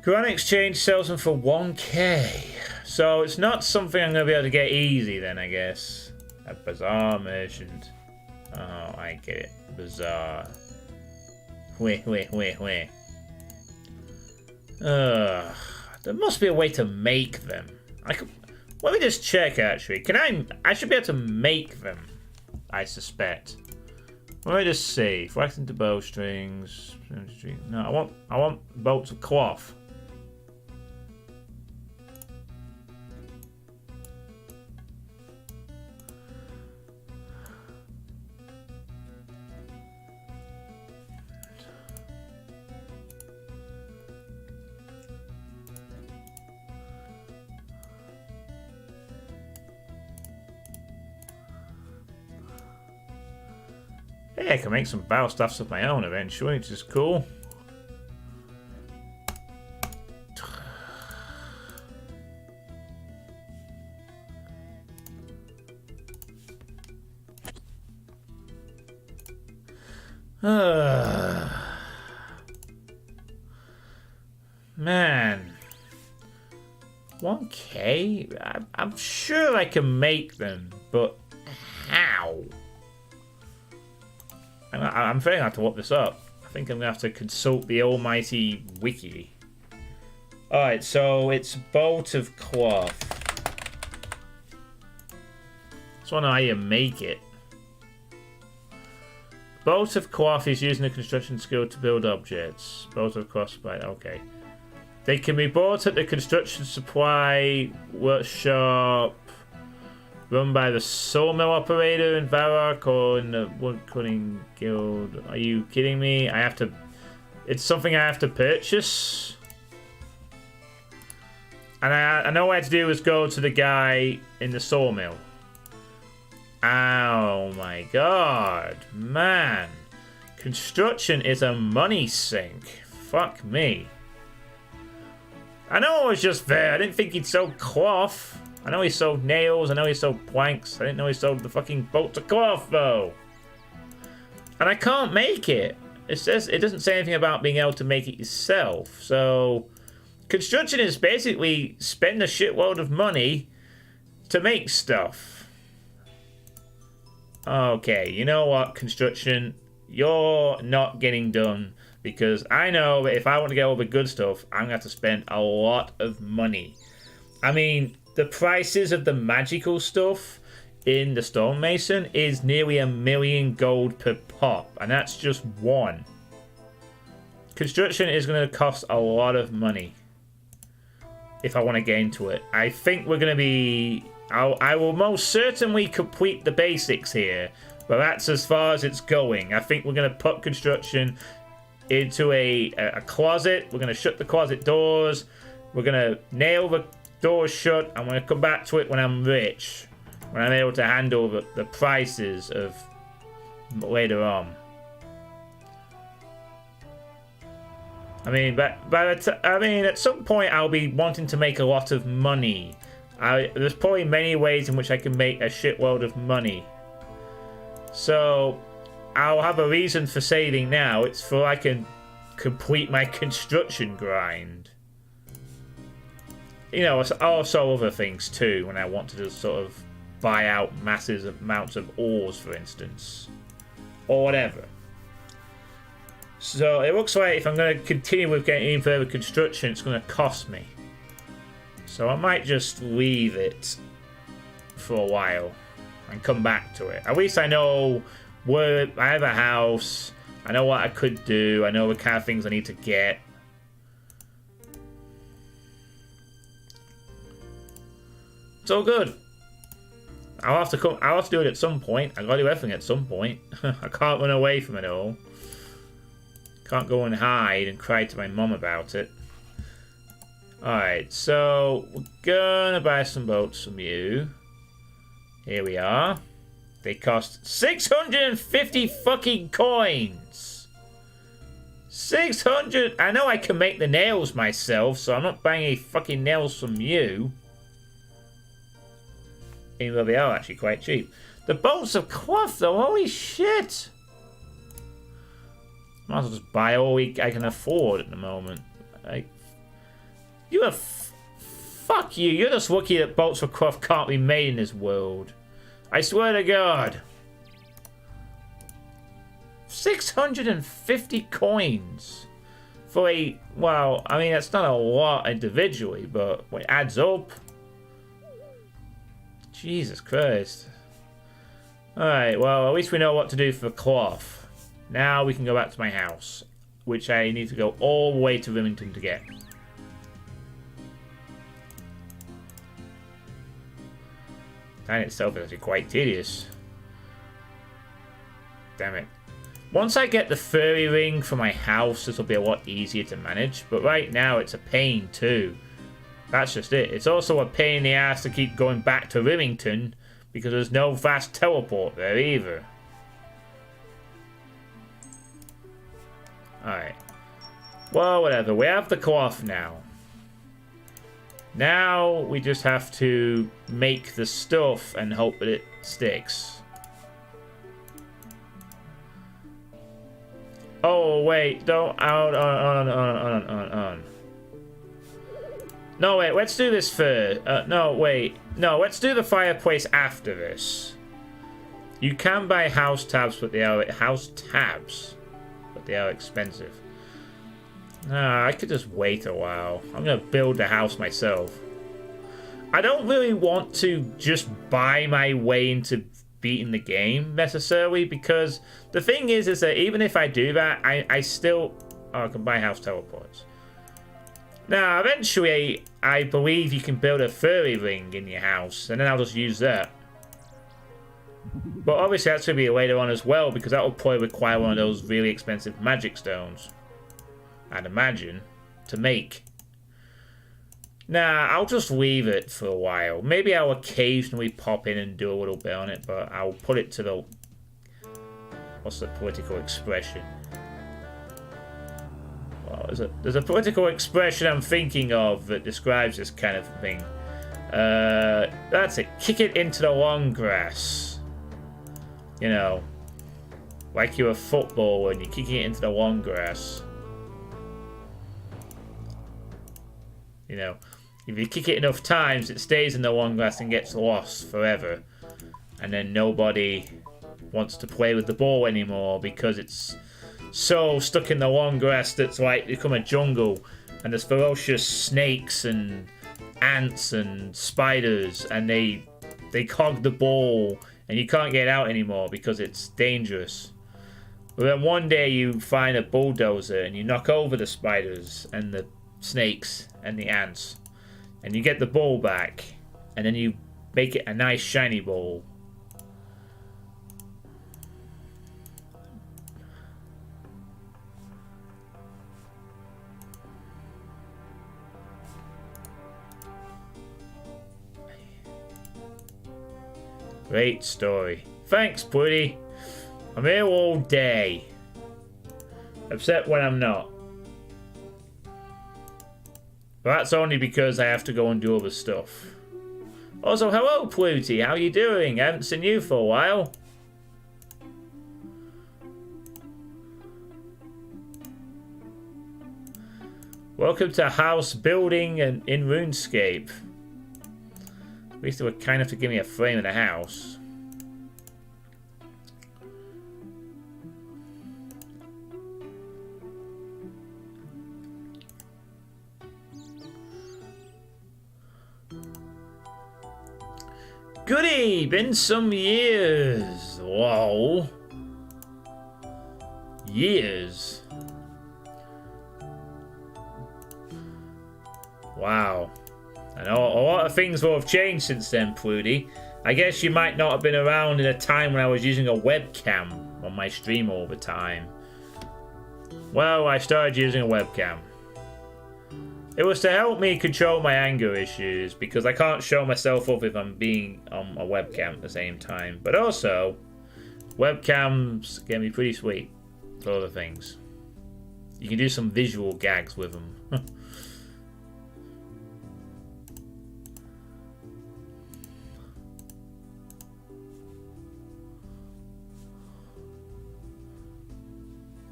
Grand Exchange sells them for 1k. So it's not something I'm going to be able to get easy then, I guess. A bazaar merchant. Oh, I get it. Bazaar. Wait. There must be a way to make them. Let me just check, actually. I should be able to make them, I suspect. Let me just see. Flax into bowstrings. No, I want bolts of cloth. Hey, I can make some bow stuffs of my own eventually, which is cool. Man. 1k? I'm sure I can make them, but how? I'm afraid I have to look this up. I think I'm going to have to consult the almighty wiki. Alright, so it's bolt of cloth. Just want to know how you make it. bolt of cloth is using the construction skill to build objects. Bolt of crossbite, okay. They can be bought at the construction supply workshop run by the sawmill operator in Varrock or in the woodcutting guild. Are you kidding me? I have to... It's something I have to purchase. And I know what I had to do is go to the guy in the sawmill. Oh my god. Man. Construction is a money sink. Fuck me. I know it was just there. I didn't think he'd sold cloth. I know he sold nails. I know he sold planks. I didn't know he sold the fucking bolts of cloth, though. And I can't make it. It doesn't say anything about being able to make it yourself. So, construction is basically spend a shitload of money to make stuff. Okay, you know what, construction? You're not getting done. Because I know that if I want to get all the good stuff, I'm going to have to spend a lot of money. I mean, the prices of the magical stuff in the stonemason is nearly 1 million gold per pop. And that's just one. Construction is going to cost a lot of money. If I want to get into it. I think we're going to be... I will most certainly complete the basics here. But that's as far as it's going. I think we're going to put construction into a closet. We're going to shut the closet doors. We're going to nail the doors shut. I'm going to come back to it when I'm rich. When I'm able to handle the prices of later on. I mean, at some point I'll be wanting to make a lot of money. There's probably many ways in which I can make a shitload of money. So I'll have a reason for saving now. It's for I can complete my construction grind. You know, also other things too, when I want to just sort of buy out massive amounts of ores, for instance. Or whatever. So it looks like if I'm going to continue with getting any further construction, it's going to cost me. So I might just leave it for a while and come back to it. At least I know where I have a house. I know what I could do. I know the kind of things I need to get. It's all good. I'll have to do it at some point. I gotta do everything at some point. I can't run away from it all. Can't go and hide and cry to my mum about it. Alright, so we're gonna buy some boats from you. Here we are. They cost 650 fucking coins. 600. I know I can make the nails myself, so I'm not buying any fucking nails from you. Even though they are actually quite cheap. The bolts of cloth, though, holy shit. Might as well just buy all I can afford at the moment. Fuck you. You're just lucky that bolts of cloth can't be made in this world. I swear to God. 650 coins. For a... Well, I mean, that's not a lot individually, but it adds up. Jesus Christ. Alright, well, at least we know what to do for cloth. Now we can go back to my house, which I need to go all the way to Remington to get. That in itself is actually quite tedious. Damn it. Once I get the furry ring for my house, this will be a lot easier to manage. But right now, it's a pain too. That's just it. It's also a pain in the ass to keep going back to Remington because there's no fast teleport there either. Alright. Well, whatever. We have the cloth now. Now we just have to make the stuff and hope that it sticks. Oh, wait. Don't... on. No, wait. Let's do this first. No, wait. No, let's do the fireplace after this. You can buy house tabs, but they are... House tabs? But they are expensive. Nah, I could just wait a while. I'm going to build the house myself. I don't really want to just buy my way into beating the game necessarily, because the thing is that even if I do that, I still... Oh, I can buy house teleports. Now, eventually, I believe you can build a fairy ring in your house, and then I'll just use that. But obviously that's going to be later on as well, because that will probably require one of those really expensive magic stones, I'd imagine, to make. Nah, I'll just leave it for a while. Maybe I'll occasionally pop in and do a little bit on it, but I'll put it to the... What's the political expression? Well, there's a political expression I'm thinking of that describes this kind of thing. That's it. Kick it into the long grass. You know, like you're a footballer and you're kicking it into the long grass. You know, if you kick it enough times, it stays in the long grass and gets lost forever. And then nobody wants to play with the ball anymore because it's so stuck in the long grass that's like become a jungle. And there's ferocious snakes and ants and spiders, and they clog the ball. And you can't get out anymore because it's dangerous. But then one day you find a bulldozer and you knock over the spiders and the snakes and the ants. And you get the ball back. And then you make it a nice shiny ball. Great story. Thanks, Putty. I'm here all day. Except when I'm not. But that's only because I have to go and do other stuff. Also, hello, Pluty. How you doing? I haven't seen you for a while. Welcome to house building and in Runescape. At least they were kind enough to give me a frame in the house. Goody! Been some years. Whoa. Years. Wow. I know a lot of things will have changed since then, Prudy. I guess you might not have been around in a time when I was using a webcam on my stream all the time. Well, I started using a webcam. It was to help me control my anger issues, because I can't show myself off if I'm being on a webcam at the same time. But also, webcams can be pretty sweet for other things. You can do some visual gags with them.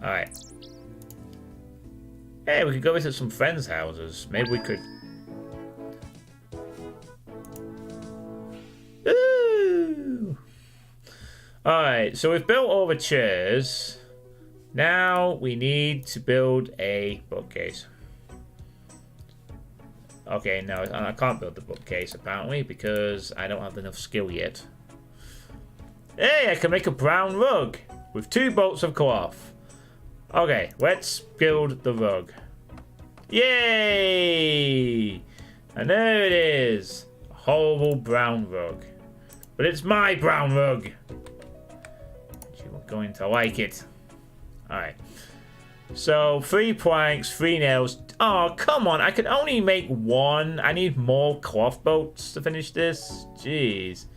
Alright. Hey, we could go visit some friends' houses. Maybe we could... Ooh! Alright, so we've built all the chairs. Now we need to build a bookcase. Okay, no, I can't build the bookcase apparently because I don't have enough skill yet. Hey, I can make a brown rug with 2 bolts of cloth. Okay, let's build the rug. Yay! And there it is. A horrible brown rug. But it's my brown rug. You're going to like it. Alright. So, 3 planks, 3 nails. Oh, come on. I can only make 1. I need more cloth bolts to finish this. Jeez.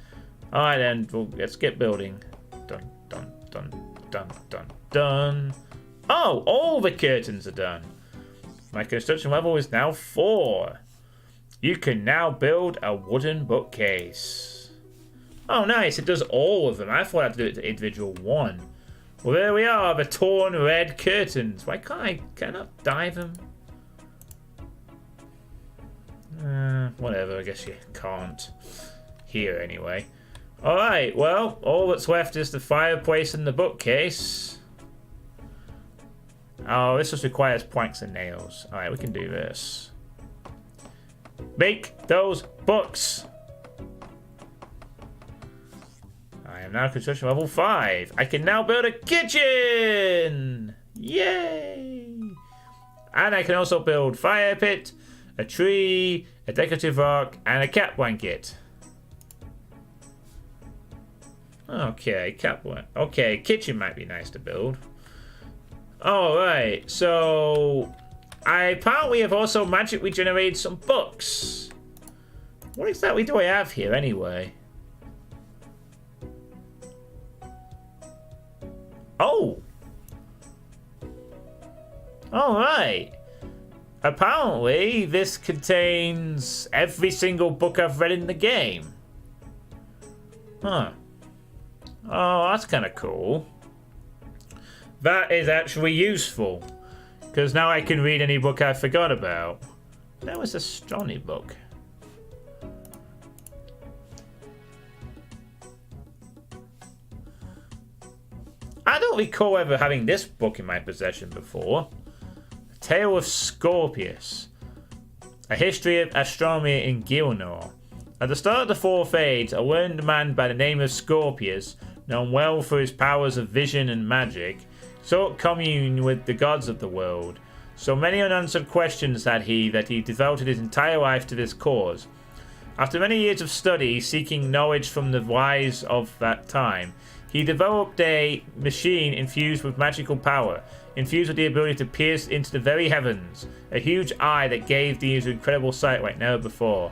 Alright then, let's get building. Dun, dun, dun, dun, dun, dun. Oh, all the curtains are done. My construction level is now 4. You can now build a wooden bookcase. Oh, nice. It does all of them. I thought I had to do it to individual 1. Well, there we are. The torn red curtains. Why can't I dye them? Whatever. I guess you can't. Here, anyway. Alright, well, all that's left is the fireplace and the bookcase. Oh, this just requires planks and nails. Alright, we can do this. Make those books! I I'm now construction level 5. I can now build a kitchen! Yay! And I can also build fire pit, a tree, a decorative rock, and a cat blanket. Okay, cat blanket. Okay, kitchen might be nice to build. Alright, so I apparently have also magically generated some books. What exactly do I have here anyway? Oh! Alright. Apparently, this contains every single book I've read in the game. Huh. Oh, that's kind of cool. That is actually useful. Because now I can read any book I forgot about. That was a astronomy book. I don't recall ever having this book in my possession before. A Tale of Scorpius. A History of Astronomy in Gilnor. At the start of the Fourth Age, a learned man by the name of Scorpius, known well for his powers of vision and magic, sought commune with the gods of the world. So many unanswered questions had he that he devoted his entire life to this cause. After many years of study, seeking knowledge from the wise of that time, he developed a machine infused with magical power, infused with the ability to pierce into the very heavens, a huge eye that gave the user incredible sight like never before.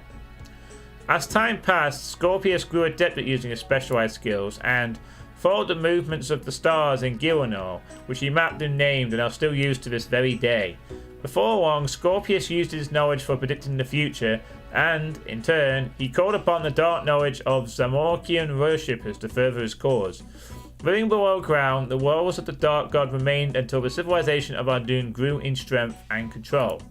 As time passed, Scorpius grew adept at using his specialized skills and followed the movements of the stars in Gilnor, which he mapped and named and are still used to this very day. Before long, Scorpius used his knowledge for predicting the future, and, in turn, he called upon the dark knowledge of Zamorkian worshippers to further his cause. Living below ground, the worlds of the Dark God remained until the civilization of Ardun grew in strength and control.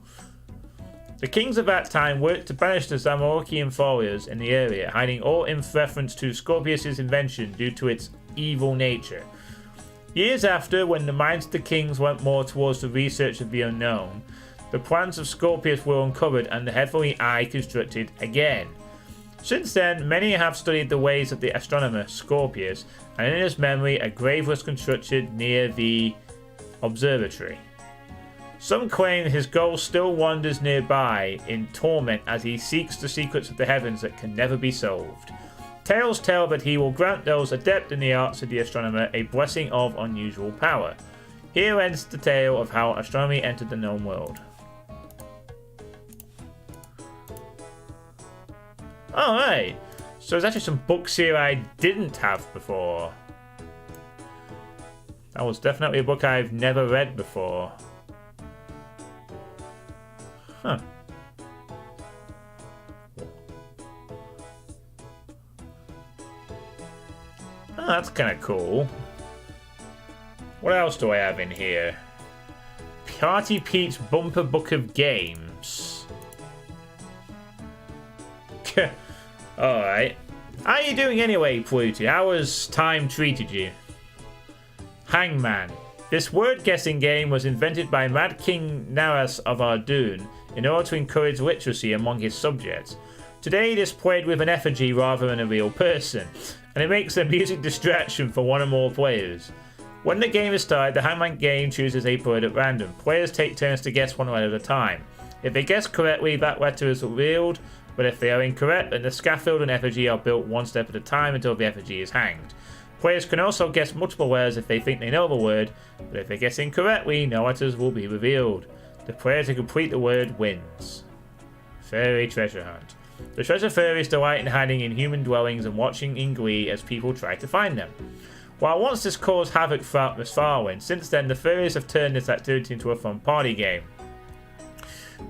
The kings of that time worked to banish the Zamorkian followers in the area, hiding all reference to Scorpius' invention due to its evil nature. Years after, when the minds of the kings went more towards the research of the unknown, the plans of Scorpius were uncovered and the heavenly eye constructed again. Since then, many have studied the ways of the astronomer Scorpius, and in his memory a grave was constructed near the observatory. Some claim that his ghost still wanders nearby in torment as he seeks the secrets of the heavens that can never be solved. Tales tell that he will grant those adept in the arts of the astronomer a blessing of unusual power. Here ends the tale of how astronomy entered the known world. Alright, so there's actually some books here I didn't have before. That was definitely a book I've never read before. Huh. Oh, that's kind of cool. What else do I have in here? Party Pete's Bumper Book of Games. Alright. How are you doing anyway, Pluto? How has time treated you? Hangman. This word-guessing game was invented by Mad King Naras of Ardun in order to encourage literacy among his subjects. Today it is played with an effigy rather than a real person, and it makes a music distraction for one or more players. When the game is started, the Hangman game chooses a word at random. Players take turns to guess one letter at a time. If they guess correctly, that letter is revealed, but if they are incorrect, then the scaffold and effigy are built one step at a time until the effigy is hanged. Players can also guess multiple letters if they think they know the word, but if they guess incorrectly, no letters will be revealed. The player to complete the word wins. Fairy Treasure Hunt. The treasure fairies delight in hiding in human dwellings and watching in glee as people try to find them. While once this caused havoc throughout Farwind, since then the fairies have turned this activity into a fun party game.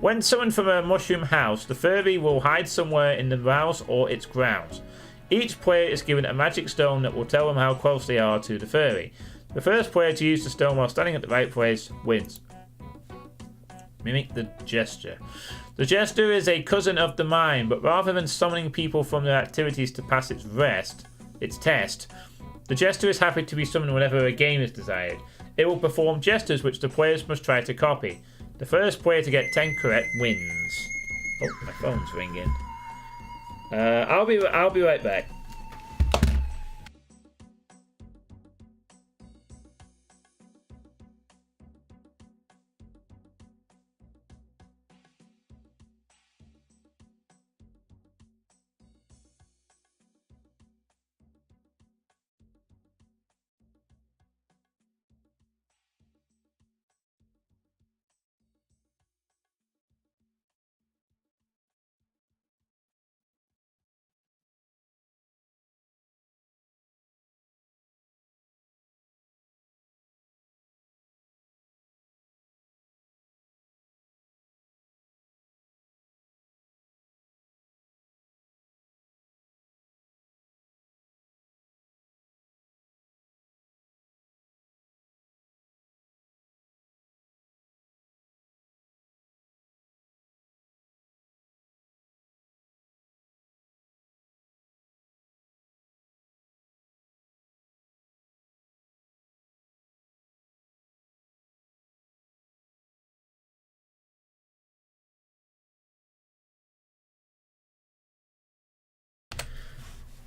When summoned from a mushroom house, the fairy will hide somewhere in the house or its grounds. Each player is given a magic stone that will tell them how close they are to the fairy. The first player to use the stone while standing at the right place wins. Mimic the Gesture. The Jester is a cousin of the mime, but rather than summoning people from their activities to pass its test, the Jester is happy to be summoned whenever a game is desired. It will perform gestures which the players must try to copy. The first player to get 10 correct wins. Oh, my phone's ringing. I'll be right back.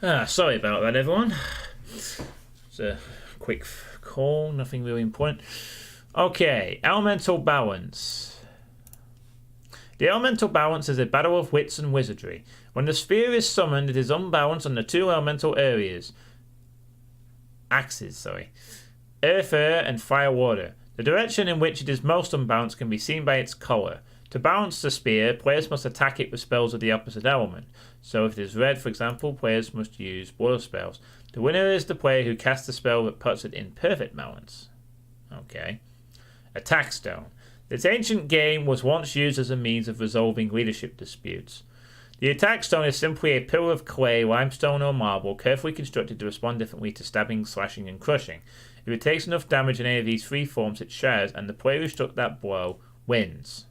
Sorry about that, everyone. It's a quick call, nothing really important. Okay, elemental balance. The elemental balance is a battle of wits and wizardry. When the sphere is summoned, it is unbalanced on the two elemental axes, earth, air, and fire, water. The direction in which it is most unbalanced can be seen by its colour. To balance the sphere, players must attack it with spells of the opposite element. So if it is red, for example, players must use water spells. The winner is the player who casts the spell that puts it in perfect balance. Okay. Attack stone. This ancient game was once used as a means of resolving leadership disputes. The attack stone is simply a pillar of clay, limestone, or marble, carefully constructed to respond differently to stabbing, slashing, and crushing. If it takes enough damage in any of these three forms, it shatters, and the player who struck that blow wins.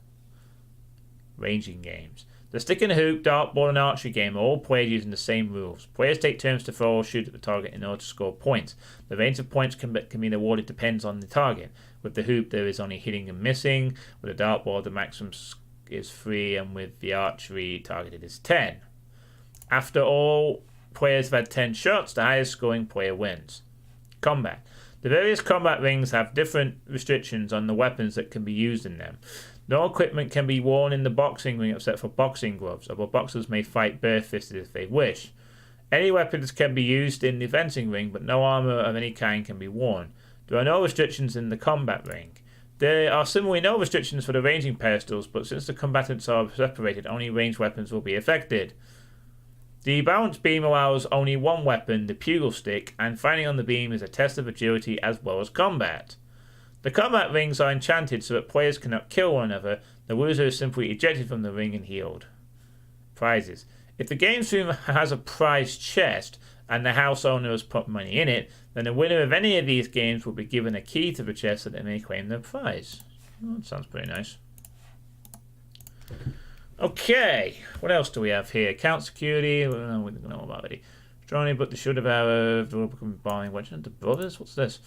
Ranging games. The stick and hoop, dartboard, and archery game are all played using the same rules. Players take turns to throw or shoot at the target in order to score points. The range of points can be awarded depends on the target. With the hoop, there is only hitting and missing. With the dartboard, the maximum is 3, and with the archery, targeted is 10. After all players have had 10 shots, the highest scoring player wins. Combat. The various combat rings have different restrictions on the weapons that can be used in them. No equipment can be worn in the boxing ring except for boxing gloves, although boxers may fight barefisted if they wish. Any weapons can be used in the fencing ring, but no armour of any kind can be worn. There are no restrictions in the combat ring. There are similarly no restrictions for the ranging pedestals, but since the combatants are separated, only ranged weapons will be affected. The balance beam allows only one weapon, the pugil stick, and fighting on the beam is a test of agility as well as combat. The combat rings are enchanted so that players cannot kill one another. The loser is simply ejected from the ring and healed. Prizes. If the games room has a prize chest and the house owner has put money in it, then the winner of any of these games will be given a key to the chest so that they may claim their prize. Well, that sounds pretty nice. Okay, what else do we have here? Count security. We don't know about it. Strongly, but the should have arrowed. Buying Legend of the Brothers. What's this?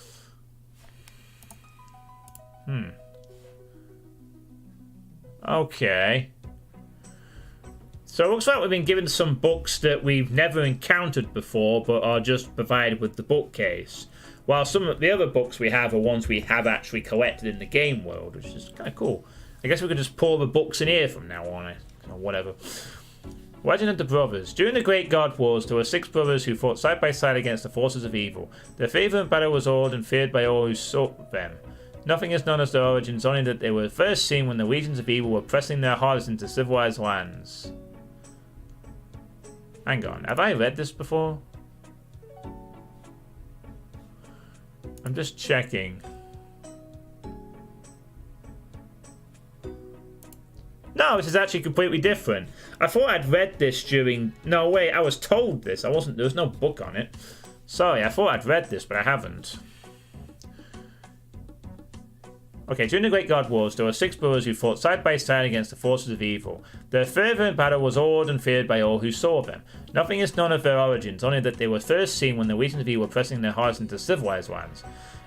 Okay. So it looks like we've been given some books that we've never encountered before, but are just provided with the bookcase. While some of the other books we have are ones we have actually collected in the game world, which is kind of cool. I guess we could just pour the books in here from now on, or whatever. Legend of the Brothers. During the Great God Wars, there were 6 brothers who fought side by side against the forces of evil. Their favour in battle was awed and feared by all who saw them. Nothing is known as their origins, only that they were first seen when the legions of evil were pressing their hardest into civilized lands. Hang on, have I read this before? I'm just checking. No, this is actually completely different. I thought I'd read this during... No, wait, I was told this. There was no book on it. Sorry, I thought I'd read this, but I haven't. Okay, during the Great God Wars, there were 6 brothers who fought side by side against the forces of evil. Their fervour in battle was awed and feared by all who saw them. Nothing is known of their origins, only that they were first seen when the legions of evil were pressing their hearts into civilized lands.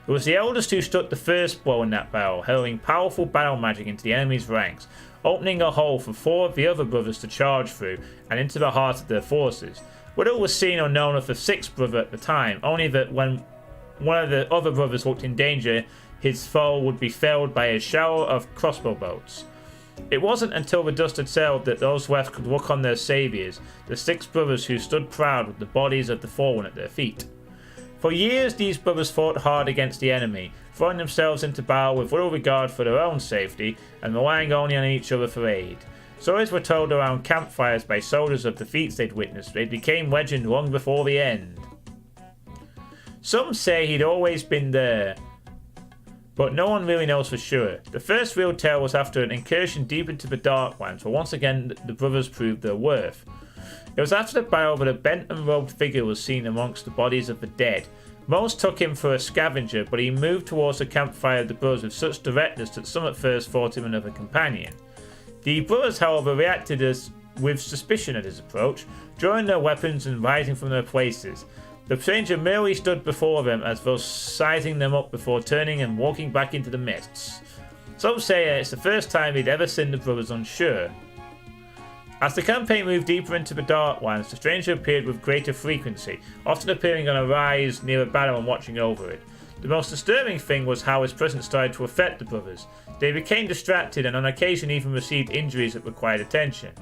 It was the eldest who struck the first blow in that battle, hurling powerful battle magic into the enemy's ranks, opening a hole for 4 of the other brothers to charge through and into the heart of their forces. Little was seen or known of the 6th brother at the time, only that when one of the other brothers looked in danger, his foe would be felled by a shower of crossbow bolts. It wasn't until the dust had settled that those left could look on their saviours, the 6 brothers who stood proud with the bodies of the fallen at their feet. For years these brothers fought hard against the enemy, throwing themselves into battle with little regard for their own safety and relying only on each other for aid. Stories were told around campfires by soldiers of the feats they'd witnessed. They became legend long before the end. Some say he'd always been there, but no one really knows for sure. The first real tale was after an incursion deep into the Darklands, where once again the brothers proved their worth. It was after the battle that a bent and robed figure was seen amongst the bodies of the dead. Most took him for a scavenger, but he moved towards the campfire of the brothers with such directness that some at first thought him another companion. The brothers, however, reacted with suspicion at his approach, drawing their weapons and rising from their places. The stranger merely stood before them as though sizing them up before turning and walking back into the mists. Some say it's the first time he'd ever seen the brothers unsure. As the campaign moved deeper into the Darklands, the stranger appeared with greater frequency, often appearing on a rise near a battle and watching over it. The most disturbing thing was how his presence started to affect the brothers. They became distracted and on occasion even received injuries that required attention.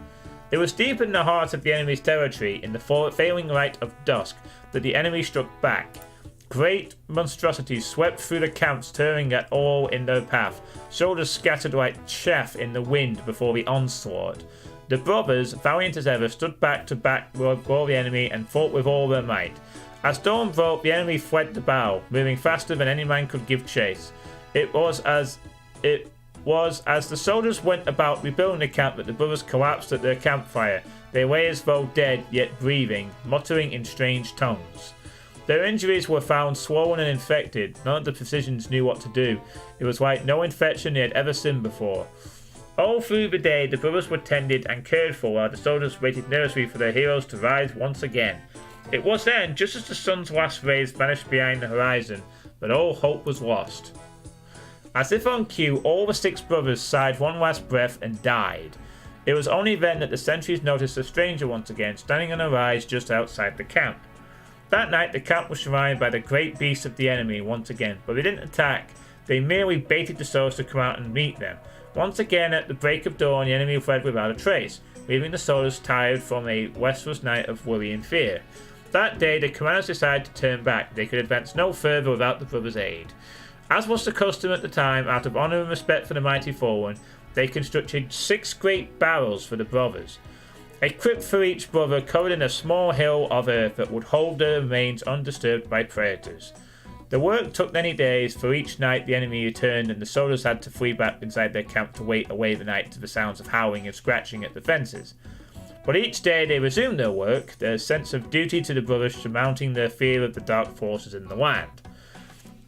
It was deep in the heart of the enemy's territory, in the failing light of dusk, that the enemy struck back. Great monstrosities swept through the camps, tearing at all in their path. Soldiers scattered like chaff in the wind before the onslaught. The brothers, valiant as ever, stood back to back before the enemy and fought with all their might. As dawn broke, the enemy fled the battle, moving faster than any man could give chase. It was as the soldiers went about rebuilding the camp that the brothers collapsed at their campfire. They lay as though dead, yet breathing, muttering in strange tongues. Their injuries were found swollen and infected. None of the physicians knew what to do. It was like no infection they had ever seen before. All through the day, the brothers were tended and cared for while the soldiers waited nervously for their heroes to rise once again. It was then, just as the sun's last rays vanished behind the horizon, that all hope was lost. As if on cue, all the 6 brothers sighed one last breath and died. It was only then that the sentries noticed a stranger once again, standing on a rise just outside the camp. That night, the camp was surrounded by the great beasts of the enemy once again, but they didn't attack. They merely baited the soldiers to come out and meet them. Once again, at the break of dawn, the enemy fled without a trace, leaving the soldiers tired from a restless night of worry and fear. That day, the commanders decided to turn back. They could advance no further without the brothers' aid. As was the custom at the time, out of honour and respect for the mighty fallen, they constructed 6 great barrels for the brothers. A crypt for each brother covered in a small hill of earth that would hold their remains undisturbed by predators. The work took many days, for each night the enemy returned and the soldiers had to flee back inside their camp to wait away the night to the sounds of howling and scratching at the fences. But each day they resumed their work, their sense of duty to the brothers surmounting their fear of the dark forces in the land.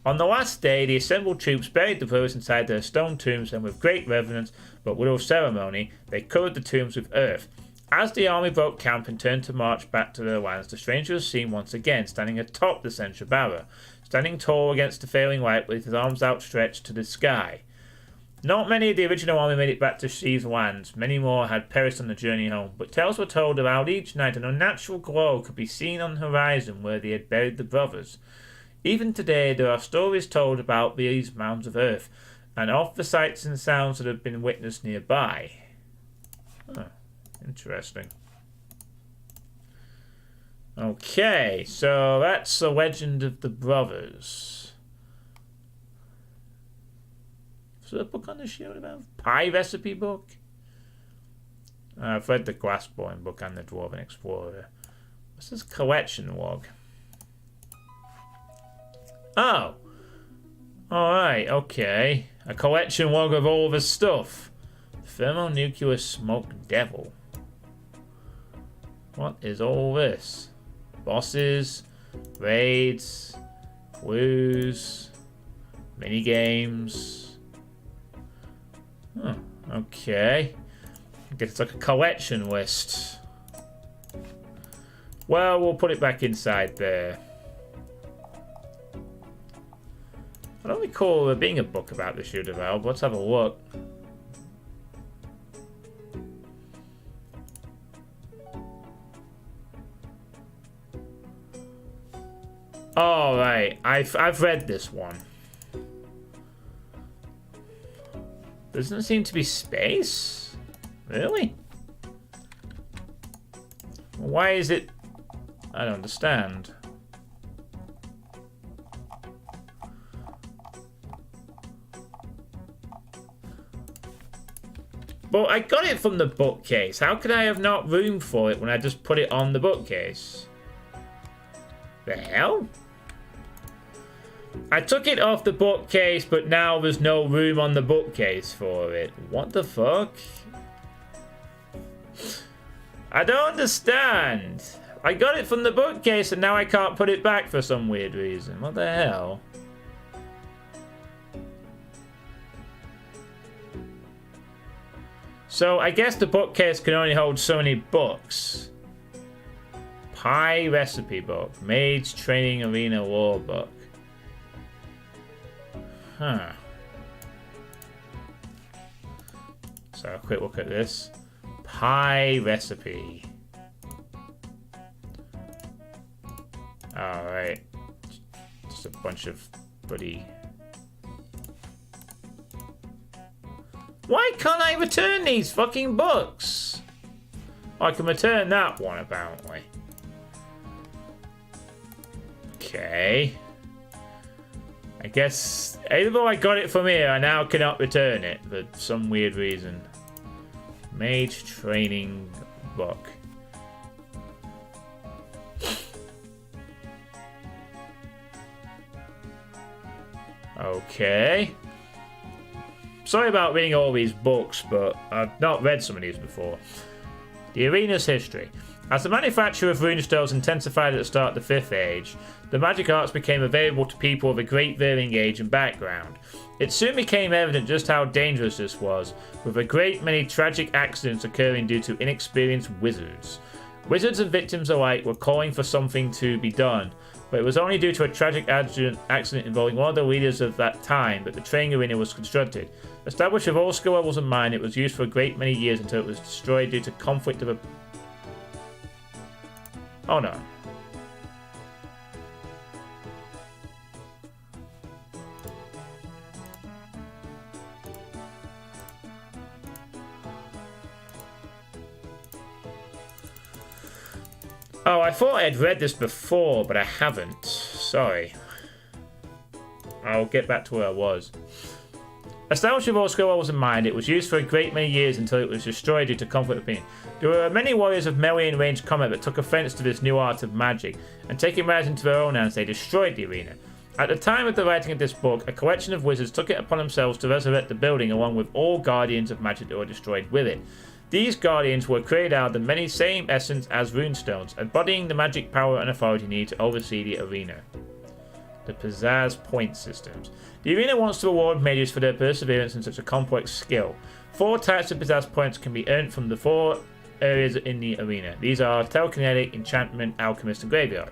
On the last day, the assembled troops buried the brothers inside their stone tombs, and with great reverence, but without ceremony, they covered the tombs with earth. As the army broke camp and turned to march back to their lands, the stranger was seen once again, standing atop the central barrow, standing tall against the failing light with his arms outstretched to the sky. Not many of the original army made it back to Sheev's lands. Many more had perished on the journey home, but tales were told about each night an unnatural glow could be seen on the horizon where they had buried the brothers. Even today there are stories told about these mounds of earth, and of the sights and sounds that have been witnessed nearby. Interesting. Okay, so that's the legend of the brothers. Is there a book on the shield about? Pie recipe book? I've read the Glassborn book and the Dwarven Explorer. What's this collection log? Oh! Alright, okay. A collection log of all the stuff. Thermonuclear Smoke Devil. What is all this? Bosses, raids, clues, minigames. Okay. I guess it's like a collection list. Well, we'll put it back inside there. I don't recall there being a book about the Shield of Elb. Let's have a look. Oh, right. I've read this one. Doesn't seem to be space? Really? Why is it... I don't understand. Well, I got it from the bookcase. How could I have not room for it when I just put it on the bookcase? The hell? I took it off the bookcase, but now there's no room on the bookcase for it. What the fuck? I don't understand. I got it from the bookcase and now I can't put it back for some weird reason. What the hell? So I guess the bookcase can only hold so many books. Pie recipe book. Mage training arena war book. Huh. So a quick look at this. High recipe. Alright. Just a bunch of bloody... Why can't I return these fucking books? I can return that one, apparently. Okay. I guess, even though I got it from here, I now cannot return it for some weird reason. Mage training book. Okay. Sorry about reading all these books, but I've not read some of these before. The arena's history. As the manufacture of runestones intensified at the start of the 5th Age, the magic arts became available to people of a great varying age and background. It soon became evident just how dangerous this was, with a great many tragic accidents occurring due to inexperienced wizards. Wizards and victims alike were calling for something to be done, but it was only due to a tragic accident involving one of the leaders of that time that the training arena was constructed. Established with all skill levels in mind, it was used for a great many years until it was destroyed due to conflict of a... Oh no. Oh, I thought I had read this before, but I haven't. Sorry. I'll get back to where I was. Established with all skill levels in mind, it was used for a great many years until it was destroyed due to conflict of opinion. There were many warriors of melee and ranged combat that took offense to this new art of magic, and taking matters into their own hands, they destroyed the arena. At the time of the writing of this book, a collection of wizards took it upon themselves to resurrect the building along with all guardians of magic that were destroyed with it. These guardians were created out of the many same essence as runestones, embodying the magic power and authority needed to oversee the arena. The pizzazz point systems. The arena wants to reward mages for their perseverance in such a complex skill. 4 types of pizzazz points can be earned from the 4 areas in the arena. These are telekinetic, enchantment, alchemist, and graveyard.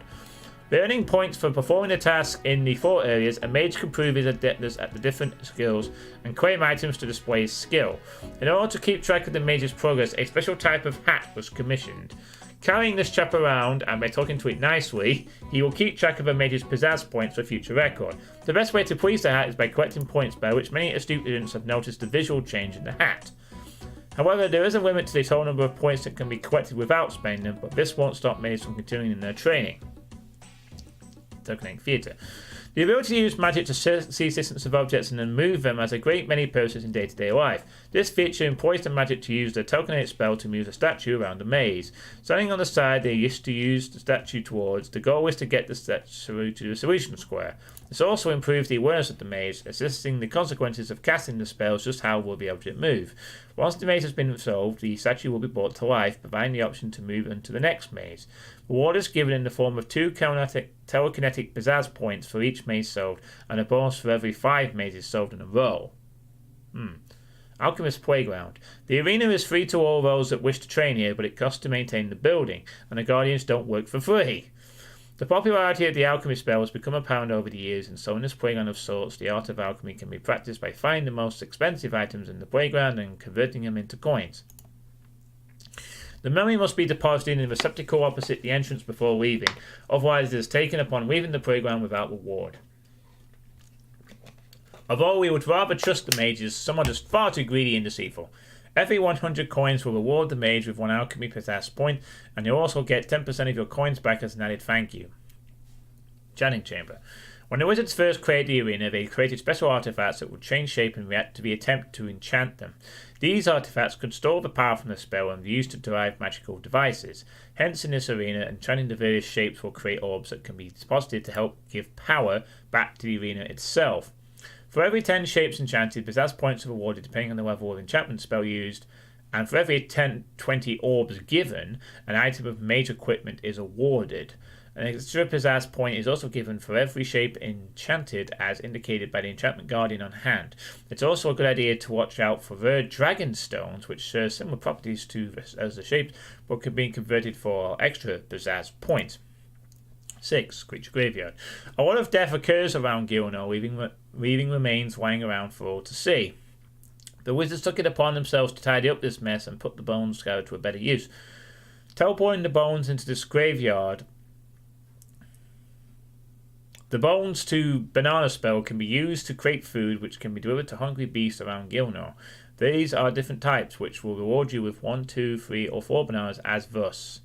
By earning points for performing the task in the 4 areas, a mage can prove his adeptness at the different skills and claim items to display his skill. In order to keep track of the mage's progress, a special type of hat was commissioned. Carrying this chap around, and by talking to it nicely, he will keep track of a mage's pizzazz points for future record. The best way to please the hat is by collecting points, by which many astute students have noticed the visual change in the hat. However, there is a limit to the total number of points that can be collected without spending them, but this won't stop mages from continuing in their training. Telekinetic theatre. The ability to use magic to see distance of objects and then move them has a great many purposes in day-to-day life. This feature employs the magic to use the telekinetic spell to move a statue around a maze. Standing on the side they used to use the statue towards, the goal is to get the statue to the solution square. This also improves the awareness of the maze, assisting the consequences of casting the spells, just how will the object move. Once the maze has been solved, the statue will be brought to life, providing the option to move into the next maze. Reward is given in the form of 2 telekinetic pizzazz points for each maze solved, and a bonus for every 5 mazes solved in a row. Alchemist Playground. The arena is free to all those that wish to train here, but it costs to maintain the building, and the Guardians don't work for free. The popularity of the alchemy spell has become apparent over the years, and so in this playground of sorts, the art of alchemy can be practiced by finding the most expensive items in the playground and converting them into coins. The memory must be deposited in the receptacle opposite the entrance before leaving, otherwise it is taken upon leaving the playground without reward. Although we would rather trust the mages, some are just far too greedy and deceitful. Every 100 coins will reward the mage with 1 alchemy pizzazz point, and you'll also get 10% of your coins back as an added thank you. Chanting Chamber. When the wizards first created the arena, they created special artifacts that would change shape and react to the attempt to enchant them. These artifacts could store the power from the spell and be used to derive magical devices. Hence, in this arena, enchanting the various shapes will create orbs that can be deposited to help give power back to the arena itself. For every 10 shapes enchanted, pizzazz points are awarded depending on the level of enchantment spell used, and for every 20 orbs given, an item of mage equipment is awarded. An extra pizzazz point is also given for every shape enchanted as indicated by the enchantment guardian on hand. It's also a good idea to watch out for rare dragon stones, which share similar properties as the shapes, but can be converted for extra pizzazz points. 6. Creature Graveyard. A lot of death occurs around Gilno, leaving remains lying around for all to see. The wizards took it upon themselves to tidy up this mess and put the bones scattered to a better use. Teleporting the bones into this graveyard. The bones to banana spell can be used to create food which can be delivered to hungry beasts around Gilnor. These are different types which will reward you with 1, 2, 3 or 4 bananas as thus.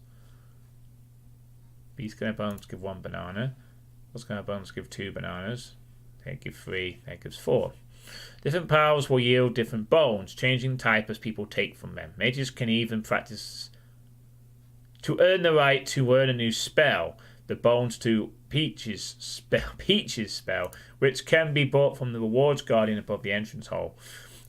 These kind of bones give 1 banana. Those kind of bones give 2 bananas. They give 3. That gives 4. Different powers will yield different bones, changing type as people take from them. Mages can even practice to earn the right to learn a new spell. The bones to Peach's spell, which can be bought from the rewards guardian above the entrance hole.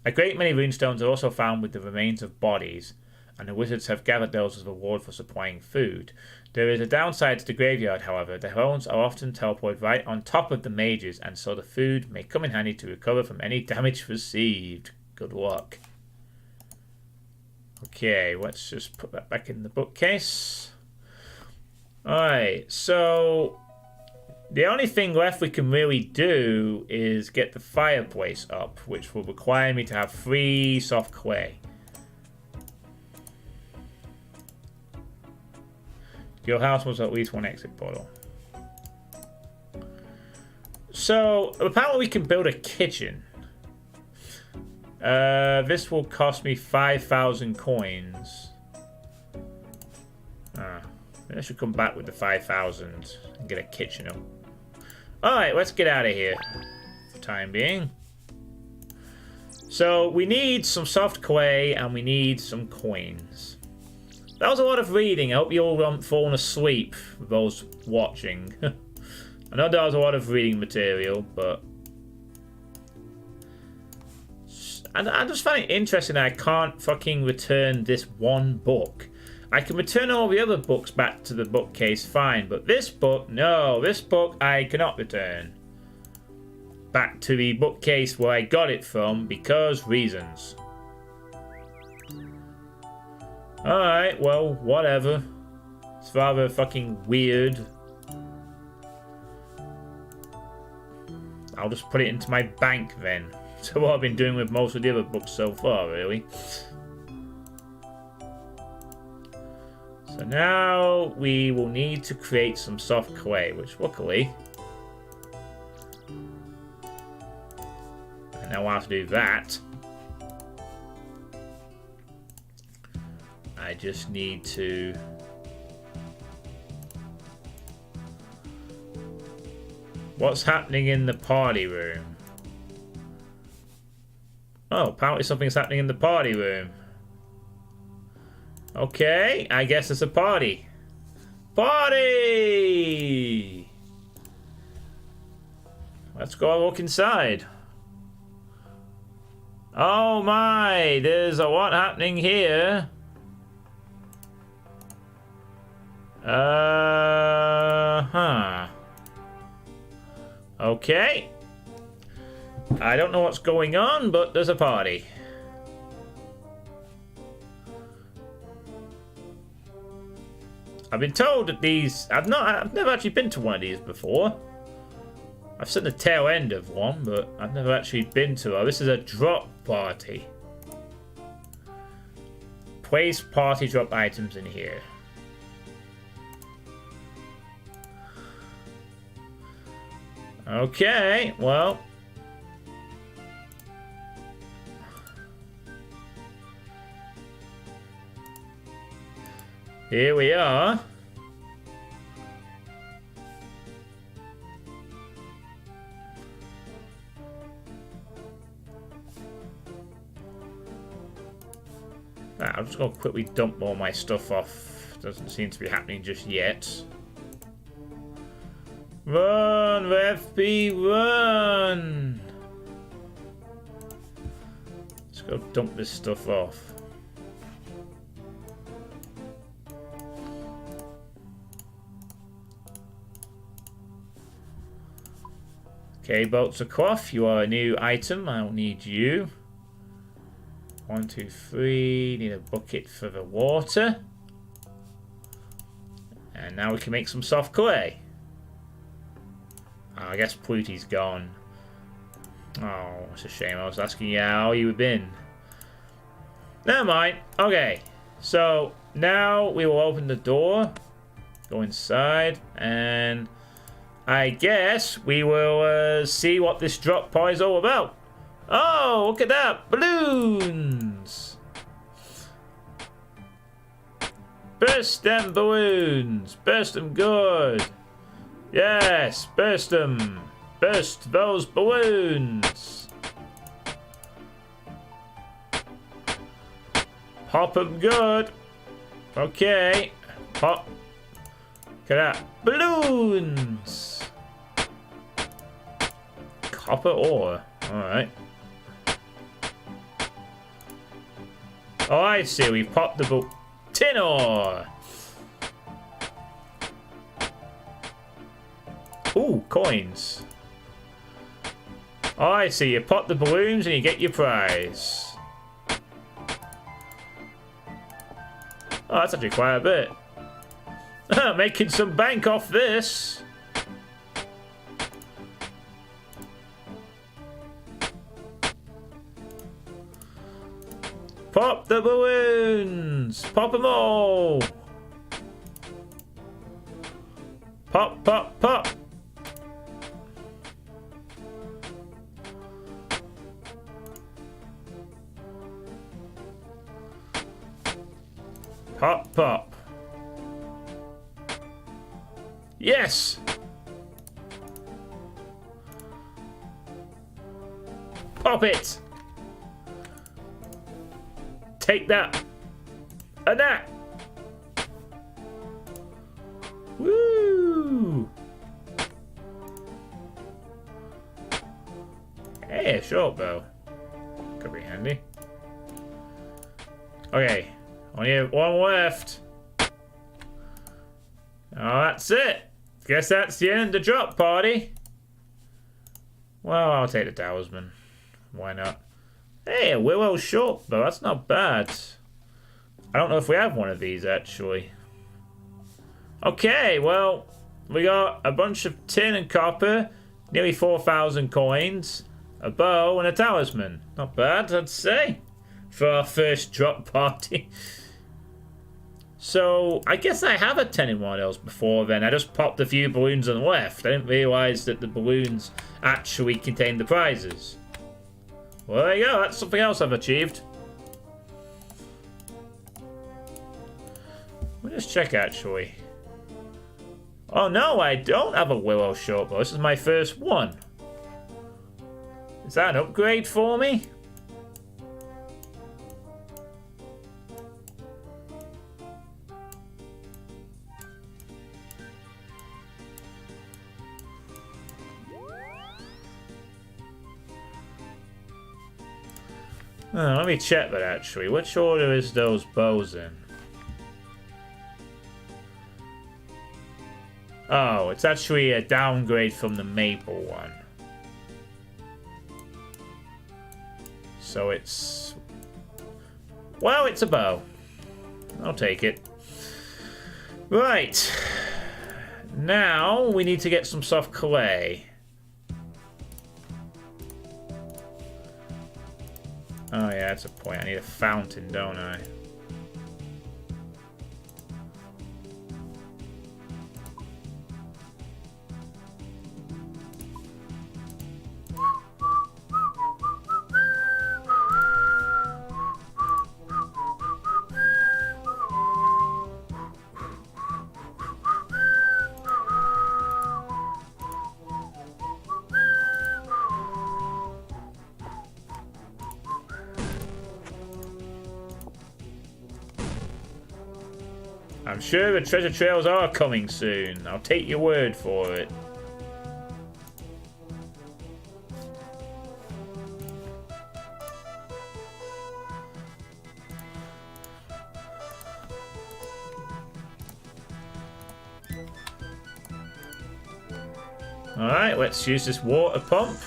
A great many runestones are also found with the remains of bodies, and the wizards have gathered those as a reward for supplying food. There is a downside to the graveyard, however. The bones are often teleported right on top of the mages, and so the food may come in handy to recover from any damage received. Good luck. Okay, let's just put that back in the bookcase. Alright, so the only thing left we can really do is get the fireplace up, which will require me to have 3 soft clay. Your house was at least 1 exit portal. So, apparently we can build a kitchen. This will cost me 5,000 coins. I should come back with the 5,000 and get a kitchen up. Alright, let's get out of here for the time being. So, we need some soft clay and we need some coins. That was a lot of reading. I hope you all haven't fallen asleep, those watching. I know that was a lot of reading material, but I just find it interesting that I can't fucking return this one book. I can return all the other books back to the bookcase fine, but this book, no, this book I cannot return back to the bookcase where I got it from because reasons. Alright, well, whatever. It's rather fucking weird. I'll just put it into my bank then. So what I've been doing with most of the other books so far, really. So now we will need to create some soft clay, which luckily I know how to do that. I just need to what's happening in the party room? Oh, apparently something's happening in the party room. Okay, I guess it's a party. Party! Let's go look inside. Oh my, there's a lot happening here. Okay. I don't know what's going on, but there's a party. I've been told that these... I've never actually been to one of these before. I've seen the tail end of one, but I've never actually been to one. This is a drop party. Place party drop items in here. Okay, well... Here we are. I'm just going to quickly dump all my stuff off. Doesn't seem to be happening just yet. Run, FP, run! Let's go dump this stuff off. Okay, bolts of cloth, you are a new item. I'll need you. 1, 2, 3. Need a bucket for the water. And now we can make some soft clay. Oh, I guess Pluty's gone. Oh, it's a shame. I was asking you how you've been. Never mind. Okay. So now we will open the door. Go inside. And I guess we will see what this drop pod is all about. Oh, look at that. Balloons. Burst them balloons. Burst them good. Yes, burst them. Burst those balloons. Pop them good. Okay. Pop. Look at that. Balloons. Copper ore. Alright. Oh, I see. We've popped the tin ore. Ooh, coins. Oh, I see. You pop the balloons and you get your prize. Oh, that's actually quite a bit. Making some bank off this. Pop the balloons. Pop them all. Pop, pop, pop. Pop, pop. Yes! Pop it! Take that! And that! Woo! Hey, a short bow. Could be handy. Okay. Only have one left. Oh, that's it. Guess that's the end of the drop party. Well, I'll take the talisman. Why not? Hey, a willow short bow. That's not bad. I don't know if we have one of these, actually. Okay, well, we got a bunch of tin and copper, nearly 4,000 coins, a bow, and a talisman. Not bad, I'd say, for our first drop party. So, I guess I have attended one of those before then. I just popped a few balloons and left. I didn't realise that the balloons actually contained the prizes. Well, there you go. That's something else I've achieved. Let me just check, actually. Oh, no, I don't have a willow shortbow. This is my first one. Is that an upgrade for me? Oh, let me check that, actually. Which order is those bows in? Oh, it's actually a downgrade from the maple one. So it's... well, it's a bow. I'll take it. Right. Now, we need to get some soft clay. Oh yeah, that's a point. I need a fountain, don't I? I'm sure the treasure trails are coming soon. I'll take your word for it. Alright, let's use this water pump.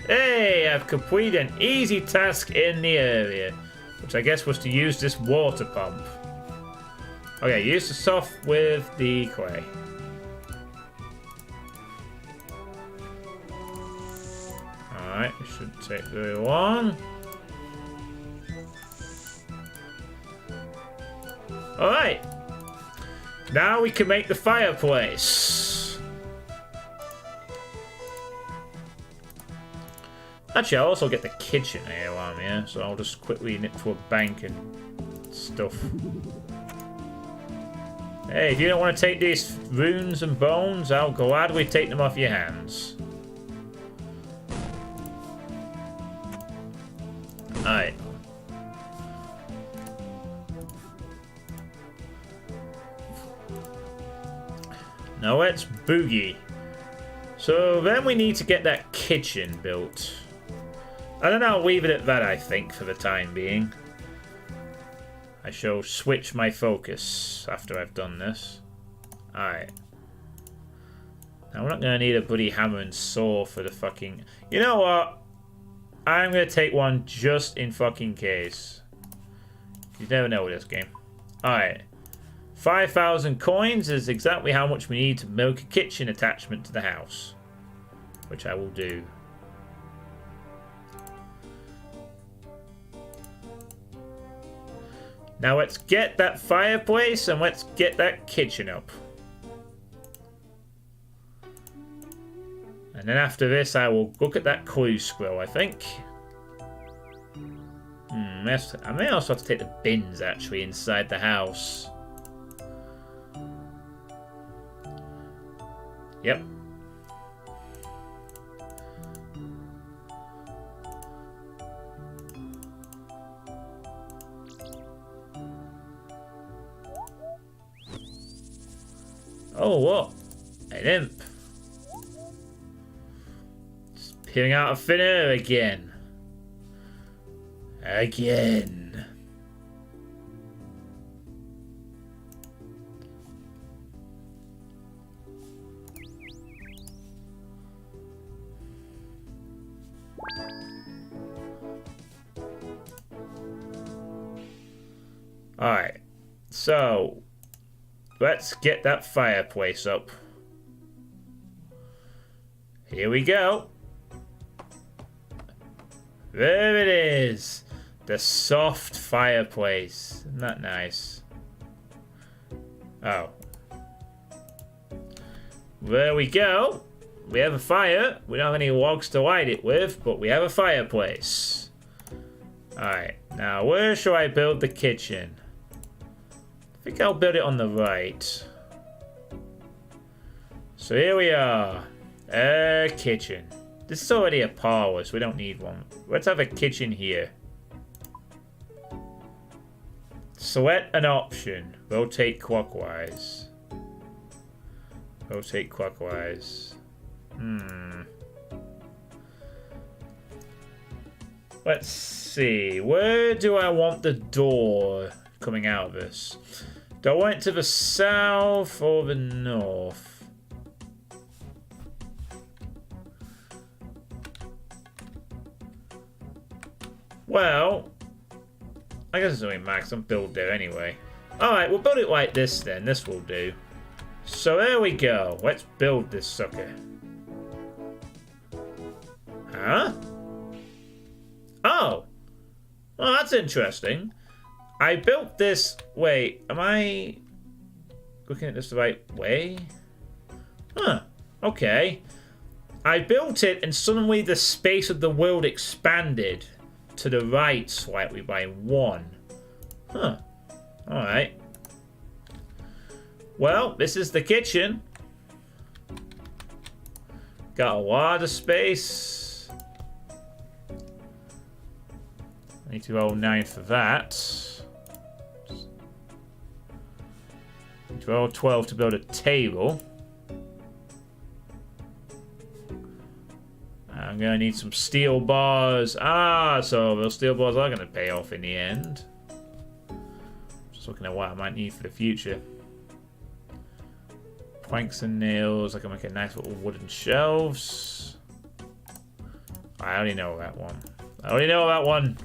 Hey, I've completed an easy task in the area, which I guess was to use this water pump. Okay, use the soft with the clay. Alright, it shouldn't take very long. Alright. Now we can make the fireplace. Actually, I'll also get the kitchen here while I'm here, so I'll just quickly nip to a bank and stuff. Hey, if you don't want to take these runes and bones, I'll gladly take them off your hands. Alright. Now let's boogie. So then we need to get that kitchen built. I don't know, I'll leave it at that, I think, for the time being. I shall switch my focus after I've done this. Alright. Now we're not going to need a bloody hammer and saw for the fucking... You know what? I'm going to take one just in fucking case. You never know with this game. Alright. 5,000 coins is exactly how much we need to milk a kitchen attachment to the house. Which I will do. Now let's get that fireplace and let's get that kitchen up. And then after this I will look at that clue scroll, I think. I may also have to take the bins actually inside the house. Yep. Oh, what? An imp. Just peering out of thin air again. Again. Alright. So... let's get that fireplace up. Here we go. There it is. The soft fireplace. Isn't that nice? Oh. There we go. We have a fire. We don't have any logs to light it with, but we have a fireplace. Alright. Now, where shall I build the kitchen? I think I'll build it on the right. So here we are. A kitchen. This is already a parlor, so we don't need one. Let's have a kitchen here. Select an option. Rotate clockwise. Rotate clockwise. Let's see. Where do I want the door coming out of this? Do I want it to the south or the north? Well, I guess it's only maximum build there anyway. Alright, we'll build it like this then. This will do. So there we go. Let's build this sucker. Huh? Oh! Well, that's interesting. I built this... Wait, am I looking at this the right way? Huh. Okay. I built it and suddenly the space of the world expanded to the right slightly by 1. Huh. Alright. Well, this is the kitchen. Got a lot of space. I need to roll 9 for that. Need to roll 12 to build a table. I'm going to need some steel bars. Ah, so those steel bars are going to pay off in the end. Just looking at what I might need for the future. Planks and nails. I can make a nice little wooden shelves. I already know that one. I already know that one.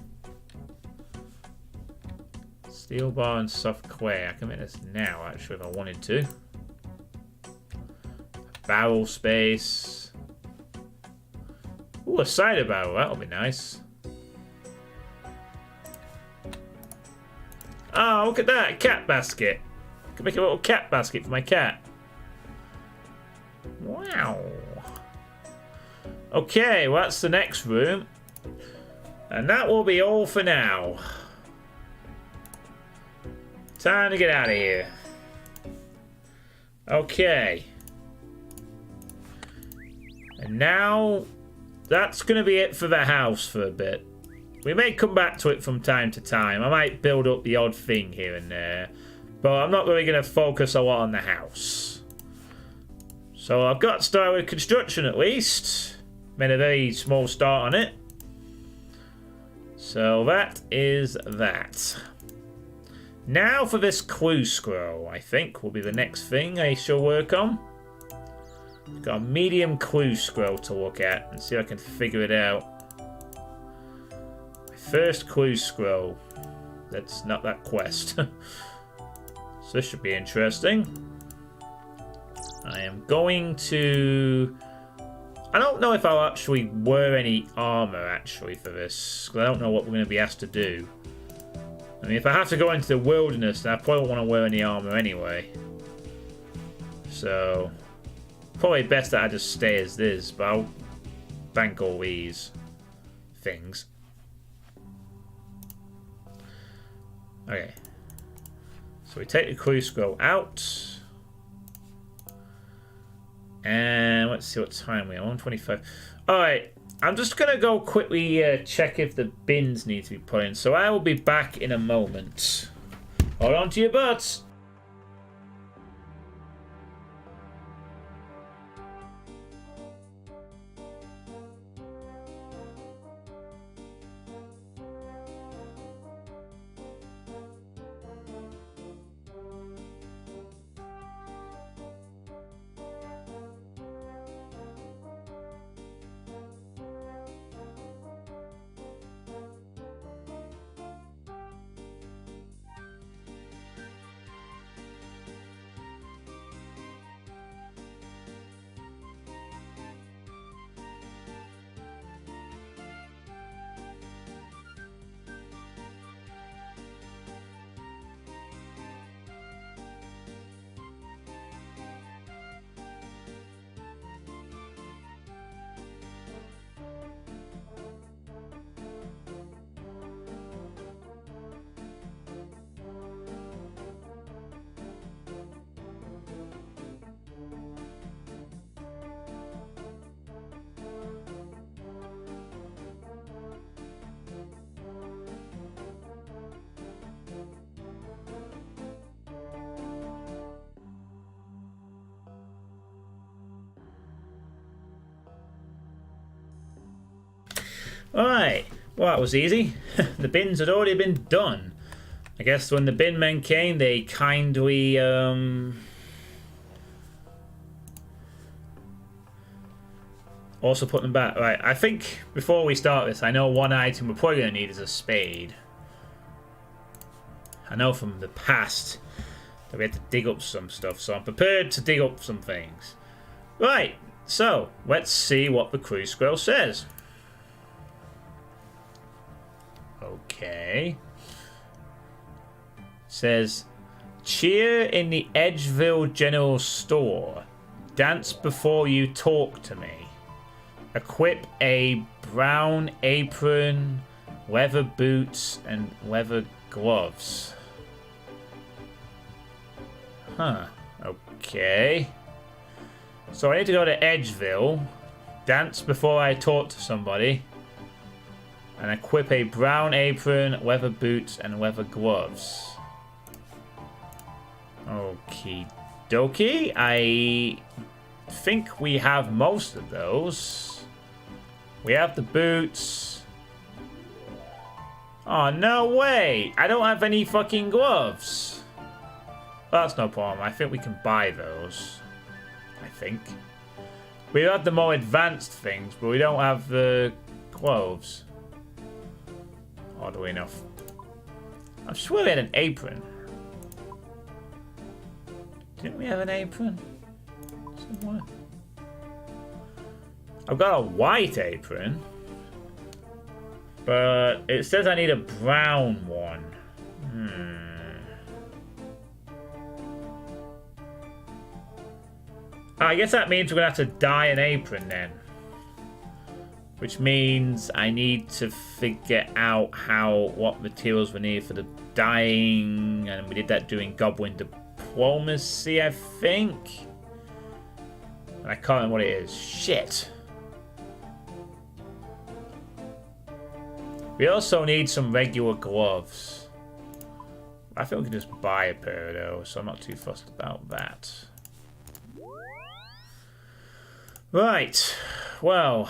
Steel bar and soft clay. I can make this now, actually, if I wanted to. Barrel space. Ooh, a cider barrel. That'll be nice. Oh, look at that. Cat basket. I can make a little cat basket for my cat. Wow. Okay, well, that's the next room. And that will be all for now. Time to get out of here. Okay. And now, that's going to be it for the house for a bit. We may come back to it from time to time. I might build up the odd thing here and there. But I'm not really going to focus a lot on the house. So I've got started with construction at least. Made a very small start on it. So that is that. Now for this clue scroll, I think will be the next thing I shall work on. Got a medium clue scroll to look at and see if I can figure it out. My first clue scroll. That's not that quest. So this should be interesting. I am going to... I don't know if I'll actually wear any armor actually for this. Because I don't know what we're going to be asked to do. I mean, if I have to go into the wilderness, then I probably won't want to wear any armor anyway. So... probably best that I just stay as this, but I'll bank all these things. Okay. So we take the clue scroll out. And let's see what time we are. 1:25. Alright. I'm just going to go quickly check if the bins need to be put in. So I will be back in a moment. Hold on to your butts. Alright, well that was easy. The bins had already been done. I guess when the bin men came, they kindly also put them back. Right, I think before we start this, I know one item we're probably going to need is a spade. I know from the past that we had to dig up some stuff, so I'm prepared to dig up some things. Right, so let's see what the clue scroll says. Okay. It says, cheer in the Edgeville General Store. Dance before you talk to me. Equip a brown apron, leather boots, and leather gloves. Huh. Okay. So I need to go to Edgeville, dance before I talk to somebody, and equip a brown apron, leather boots, and leather gloves. Okie dokie. I think we have most of those. We have the boots. Oh, no way. I don't have any fucking gloves. Well, that's no problem. I think we can buy those. I think. We have the more advanced things, but we don't have the gloves. Oddly enough. I'm sure we had an apron. Didn't we have an apron? Somewhere. I've got a white apron. But it says I need a brown one. I guess that means we're going to have to dye an apron then. Which means I need to figure out what materials we need for the dyeing. And we did that doing Goblin Diplomacy, I think. And I can't remember what it is. Shit. We also need some regular gloves. I think we can just buy a pair though, so I'm not too fussed about that. Right. Well.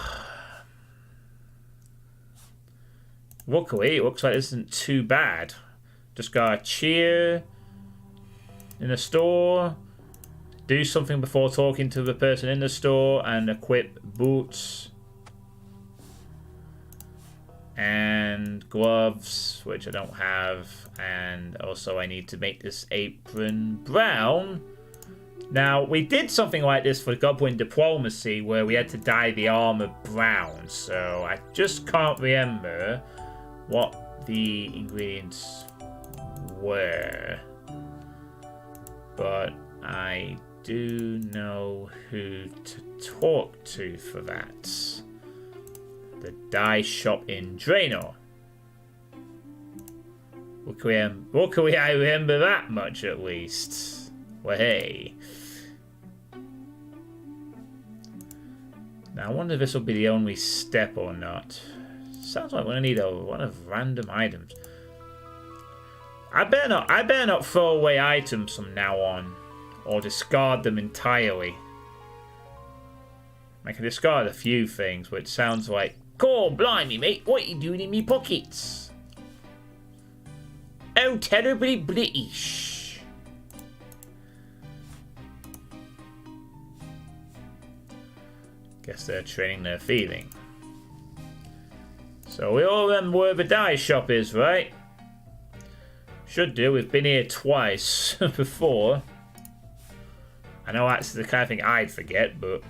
Luckily, it looks like this isn't too bad. Just gotta cheer in the store, do something before talking to the person in the store, and equip boots and gloves, which I don't have, and also I need to make this apron brown. Now, we did something like this for Goblin Diplomacy, where we had to dye the armor brown, so I just can't remember what the ingredients were, but I do know who to talk to for that. The dye shop in Draenor. Luckily I remember that much at least. Well, hey. Now I wonder if this will be the only step or not. Sounds like we're gonna need a lot of random items. I better not throw away items from now on, or discard them entirely. I can discard a few things, but it sounds like, "Cool, blimey, mate, what are you doing in me pockets?" Oh, terribly British. Guess they're training their feeling. So we all remember where the dye shop is, right? Should do. We've been here twice before. I know that's the kind of thing I'd forget, but...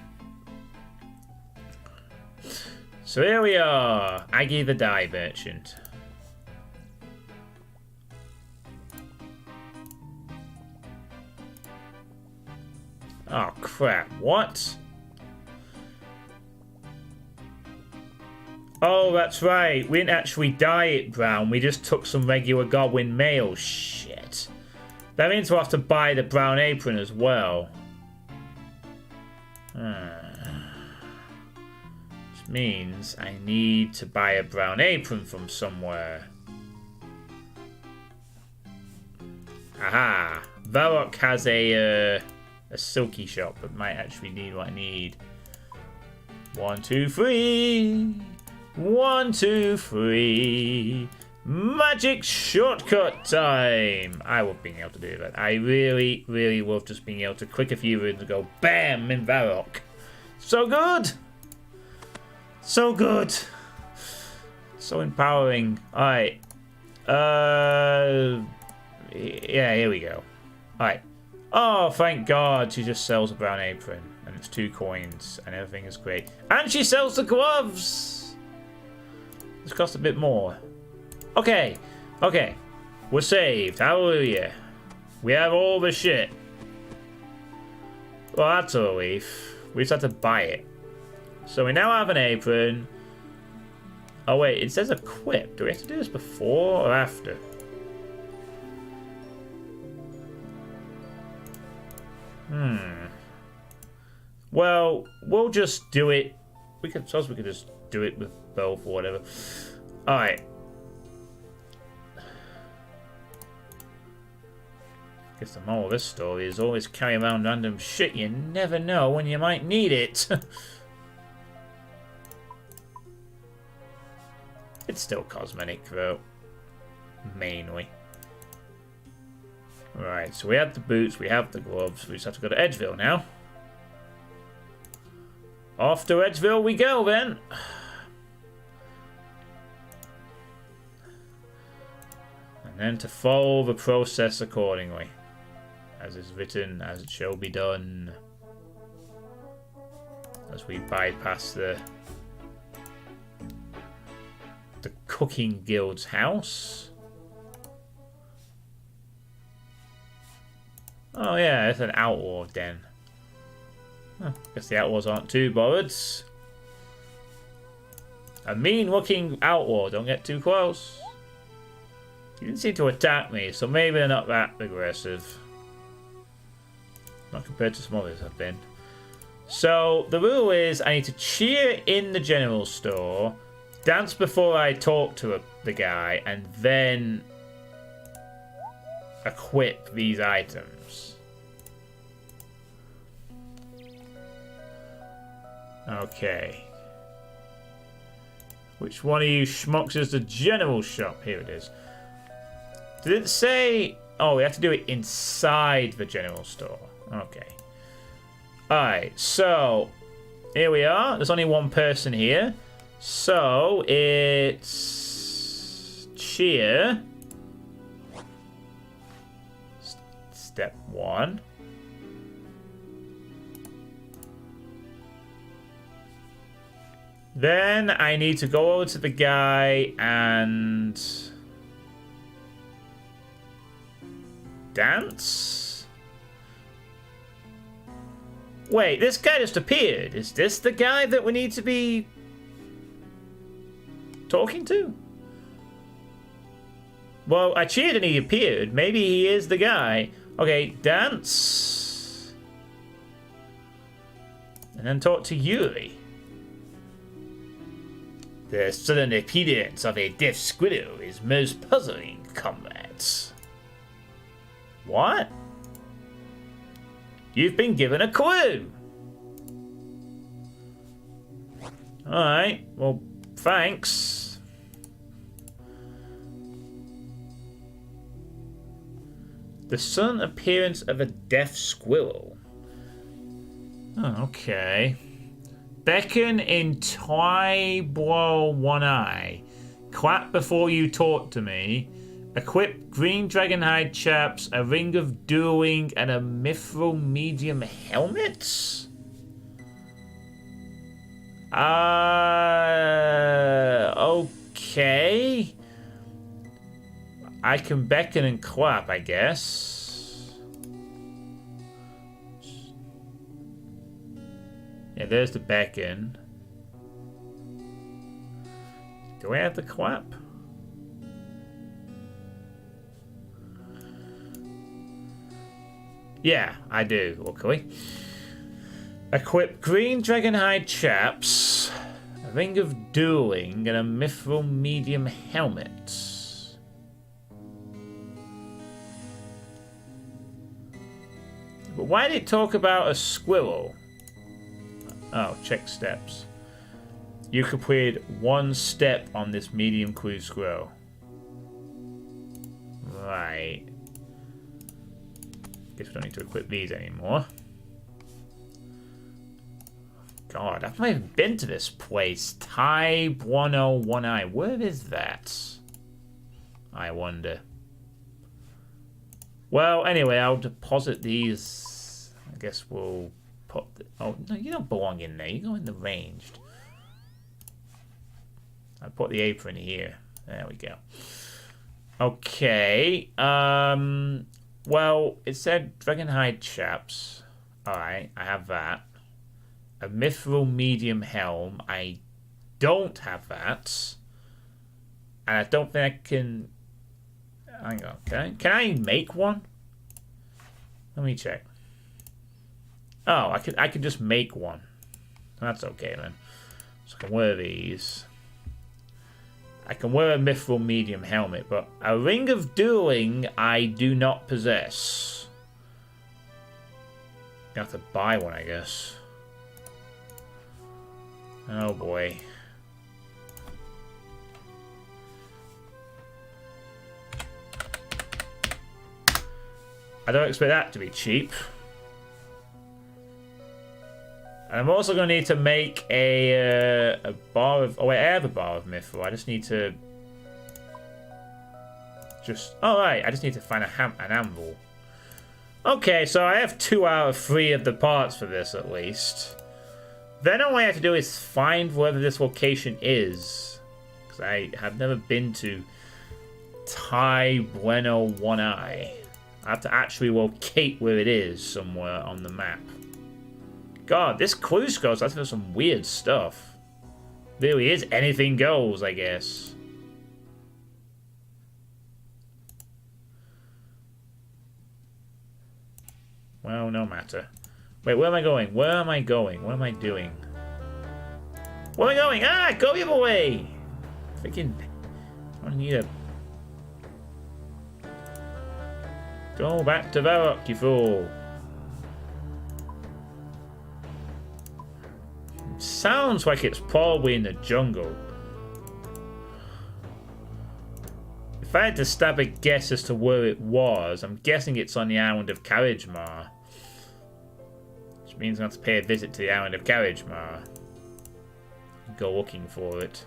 So here we are. Aggie the dye merchant. Oh, crap. What? Oh, that's right. We didn't actually dye it brown. We just took some regular Goblin mail. Shit. That means we'll have to buy the brown apron as well. Which means I need to buy a brown apron from somewhere. Aha. Varrock has a silky shop, but might actually need what I need. 1, 2, 3. 1, 2, 3. Magic shortcut time. I love being able to do that. I really, really love just being able to click a few rooms and go BAM in Varrock. So good. So good. So empowering. Alright. Yeah, here we go. Alright. Oh, thank God. She just sells a brown apron. And it's 2 coins. And everything is great. And she sells the gloves. This costs a bit more. Okay. Okay. We're saved. Hallelujah. We have all the shit. Well, that's a relief. We just have to buy it. So we now have an apron. Oh, wait. It says equip. Do we have to do this before or after? Well, we'll just do it. I suppose we could just do it with both or whatever. Alright. Guess the moral of this story is always carry around random shit. You never know when you might need it. It's still cosmetic though. Mainly. Right, so we have the boots, we have the gloves. We just have to go to Edgeville now. Off to Edgeville we go then. And then to follow the process accordingly. As is written, as it shall be done. As we bypass the cooking guild's house. Oh yeah, it's an outlaw den. Huh, guess the outlaws aren't too bothered. A mean-looking outlaw. Don't get too close. He didn't seem to attack me, so maybe they're not that aggressive. Not compared to some others have been. So, the rule is I need to cheer in the general store, dance before I talk to the guy, and then equip these items. Okay. Which one of you schmucks is the general shop? Here it is. Did it say... Oh, we have to do it inside the general store. Okay. Alright, so... Here we are. There's only one person here. So, it's... Cheer. Step 1. Then I need to go over to the guy and... dance? Wait, this guy just appeared. Is this the guy that we need to be talking to? Well, I cheered and he appeared. Maybe he is the guy. Okay, dance. And then talk to Yuri. The sudden appearance of a deaf squirrel is most puzzling, comrades. What? You've been given a clue. Alright, well, thanks. The sudden appearance of a deaf squirrel. Oh, okay. Beckon in tie blow one eye. Clap before you talk to me. Equip green dragonhide chaps, a ring of dueling, and a mithril medium helmet? Okay. I can beckon and clap, I guess. Yeah, there's the beckon. Do I have the clap? Yeah, I do, luckily. Equip green dragonhide chaps, a ring of dueling, and a mithril medium helmet. But why did it talk about a squirrel? Oh, check steps. You completed one step on this medium clue scroll. Right. Guess we don't need to equip these anymore. God, I've not even been to this place. Type 1019. Where is that? I wonder. Well, anyway, I'll deposit these. I guess we'll put... Oh, no, you don't belong in there. You go in the ranged. I'll put the apron here. There we go. Okay. Well, it said dragonhide chaps. Alright, I have that. A mithril medium helm. I don't have that. And I don't think I can... Hang on. Can I make one? Let me check. Oh, I could just make one. That's okay then. So I can wear these. I can wear a mithril medium helmet, but a ring of dueling I do not possess. You have to buy one, I guess. Oh boy. I don't expect that to be cheap. And I'm also going to need to make a bar of... Oh wait, I have a bar of mithril. I just need to... Oh right, I just need to find an anvil. Okay, so I have 2 out of 3 of the parts for this at least. Then all I have to do is find wherever this location is. Because I have never been to Tai Bueno One Eye. I have to actually locate where it is somewhere on the map. God, this clue scroll starts for some weird stuff. Really is anything goes, I guess. Well, no matter. Wait, where am I going? Where am I going? What am I doing? Where am I going? Ah, go the other way! Freaking... I need a... Go back to Varrock, you fool. Sounds like it's probably in the jungle. If I had to stab a guess as to where it was, I'm guessing it's on the island of Carrigemar. Which means I have to pay a visit to the island of Carrigemar. Go looking for it.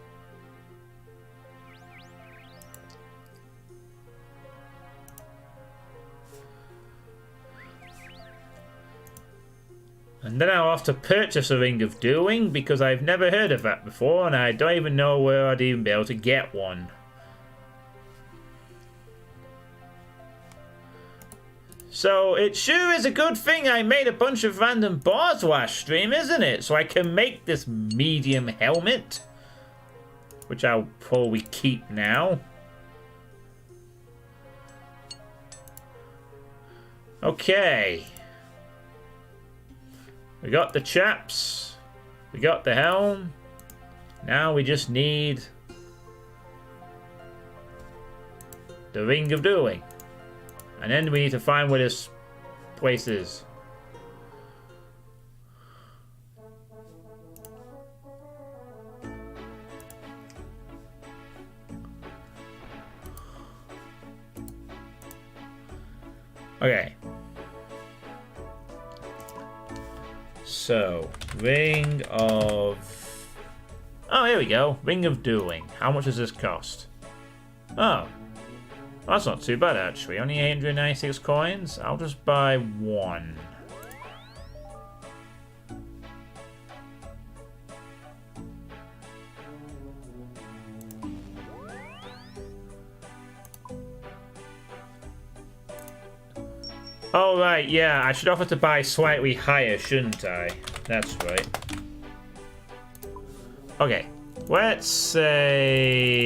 And then I'll have to purchase a Ring of Doing because I've never heard of that before and I don't even know where I'd even be able to get one. So it sure is a good thing I made a bunch of random bars last stream, isn't it? So I can make this medium helmet, which I'll probably keep now. Okay. We got the chaps. We got the helm. Now we just need the Ring of Doing. And then we need to find where this place is. Okay. So, Ring of... Oh, here we go. Ring of Doing. How much does this cost? Oh. That's not too bad, actually. Only 896 coins. I'll just buy one. Oh, right, yeah. I should offer to buy slightly higher, shouldn't I? That's right. Okay. Let's say...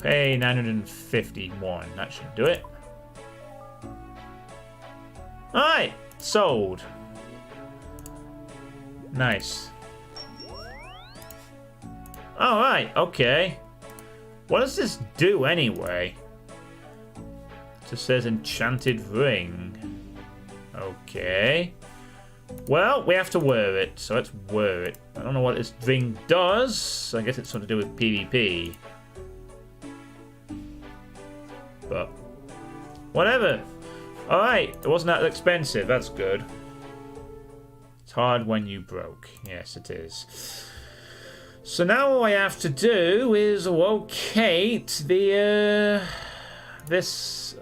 Pay 951. That should do it. Alright. Sold. Nice. Alright. Okay. What does this do anyway? It just says Enchanted Ring. Okay. Well, we have to wear it. So let's wear it. I don't know what this ring does. I guess it's something to do with PvP. But whatever. Alright, it wasn't that expensive. That's good. It's hard when you broke. Yes, it is. So now all I have to do is locate the this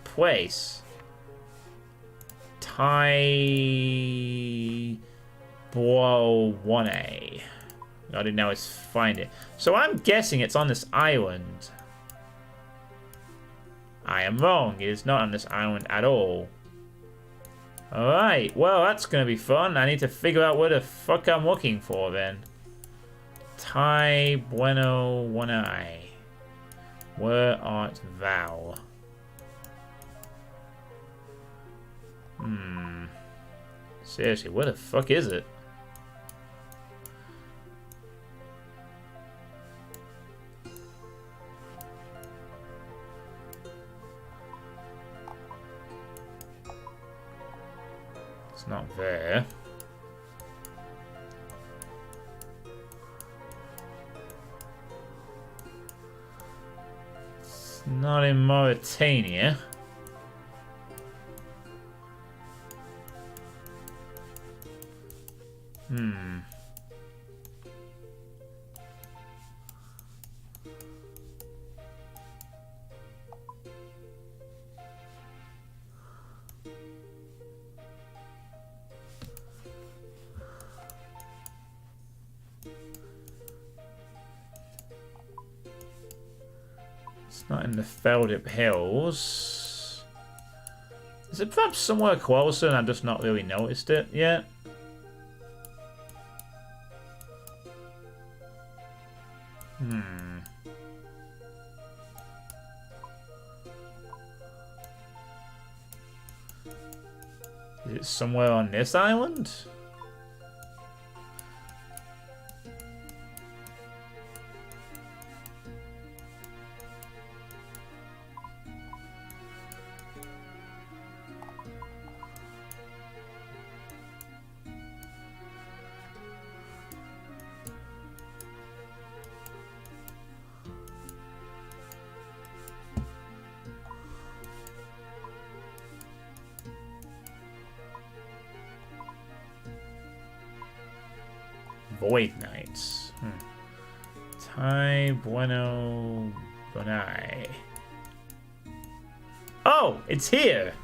place. Blow 1A. I didn't know it's find it. So I'm guessing it's on this island. I am wrong. It is not on this island at all. Alright, well, that's going to be fun. I need to figure out where the fuck I'm looking for then. Bueno 1I. Where art thou? Seriously, where the fuck is it? It's not there. It's not in Mauritania. It's not in the Feldip Hills. Is it perhaps somewhere closer and I've just not really noticed it yet? Is it somewhere on this island? Void Knights. Tai Bueno Bonai. Oh, it's here.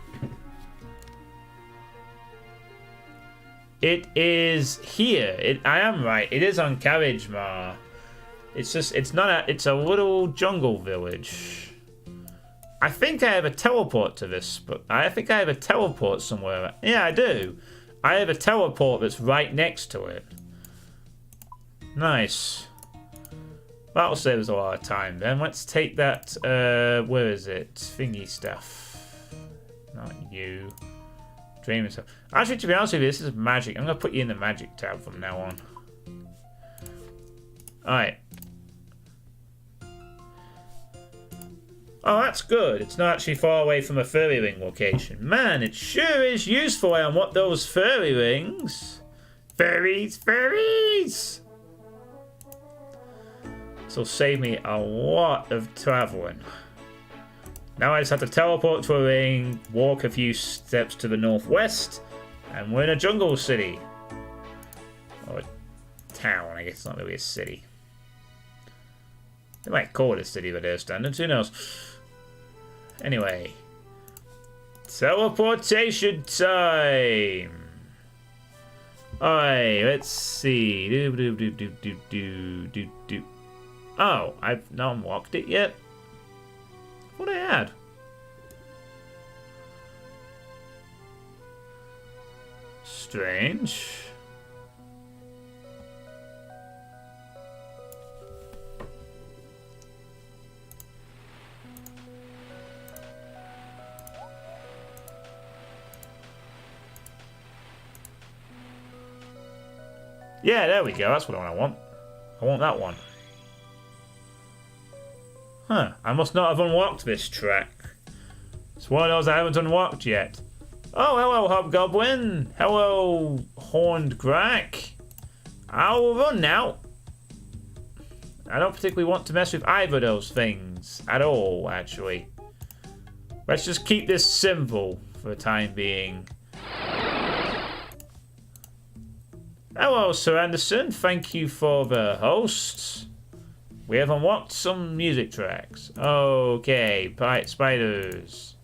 It is here. I am right. It is on Carriage Mar. It's just, it's not a, it's a little jungle village. I think I have a teleport to this, but I think I have a teleport somewhere. Yeah, I do. I have a teleport that's right next to it. Nice. That'll save us a lot of time then. Let's take that, where is it? Thingy stuff. Not you. Dreaming stuff. Actually, to be honest with you, this is magic. I'm going to put you in the magic tab from now on. Alright. Oh, that's good. It's not actually far away from a fairy ring location. Man, it sure is useful I unlock those fairy rings. Fairies, fairies! This will save me a lot of traveling. Now I just have to teleport to a ring, walk a few steps to the northwest, and we're in a jungle city. Or a town, I guess it's not really a city. They might call it a city by their standards, who knows? Anyway. Teleportation time! Alright, let's see. Oh, I've not unlocked it yet? What I had? Strange. Yeah, there we go. That's what I want. I want that one. Huh. I must not have unlocked this track. It's one of those I haven't unlocked yet. Oh, hello, Hobgoblin. Hello, Horned Grack. I'll run now. I don't particularly want to mess with either of those things at all, actually. Let's just keep this simple for the time being. Hello, Sir Anderson. Thank you for the host. We have unlocked some music tracks. Okay, spiders.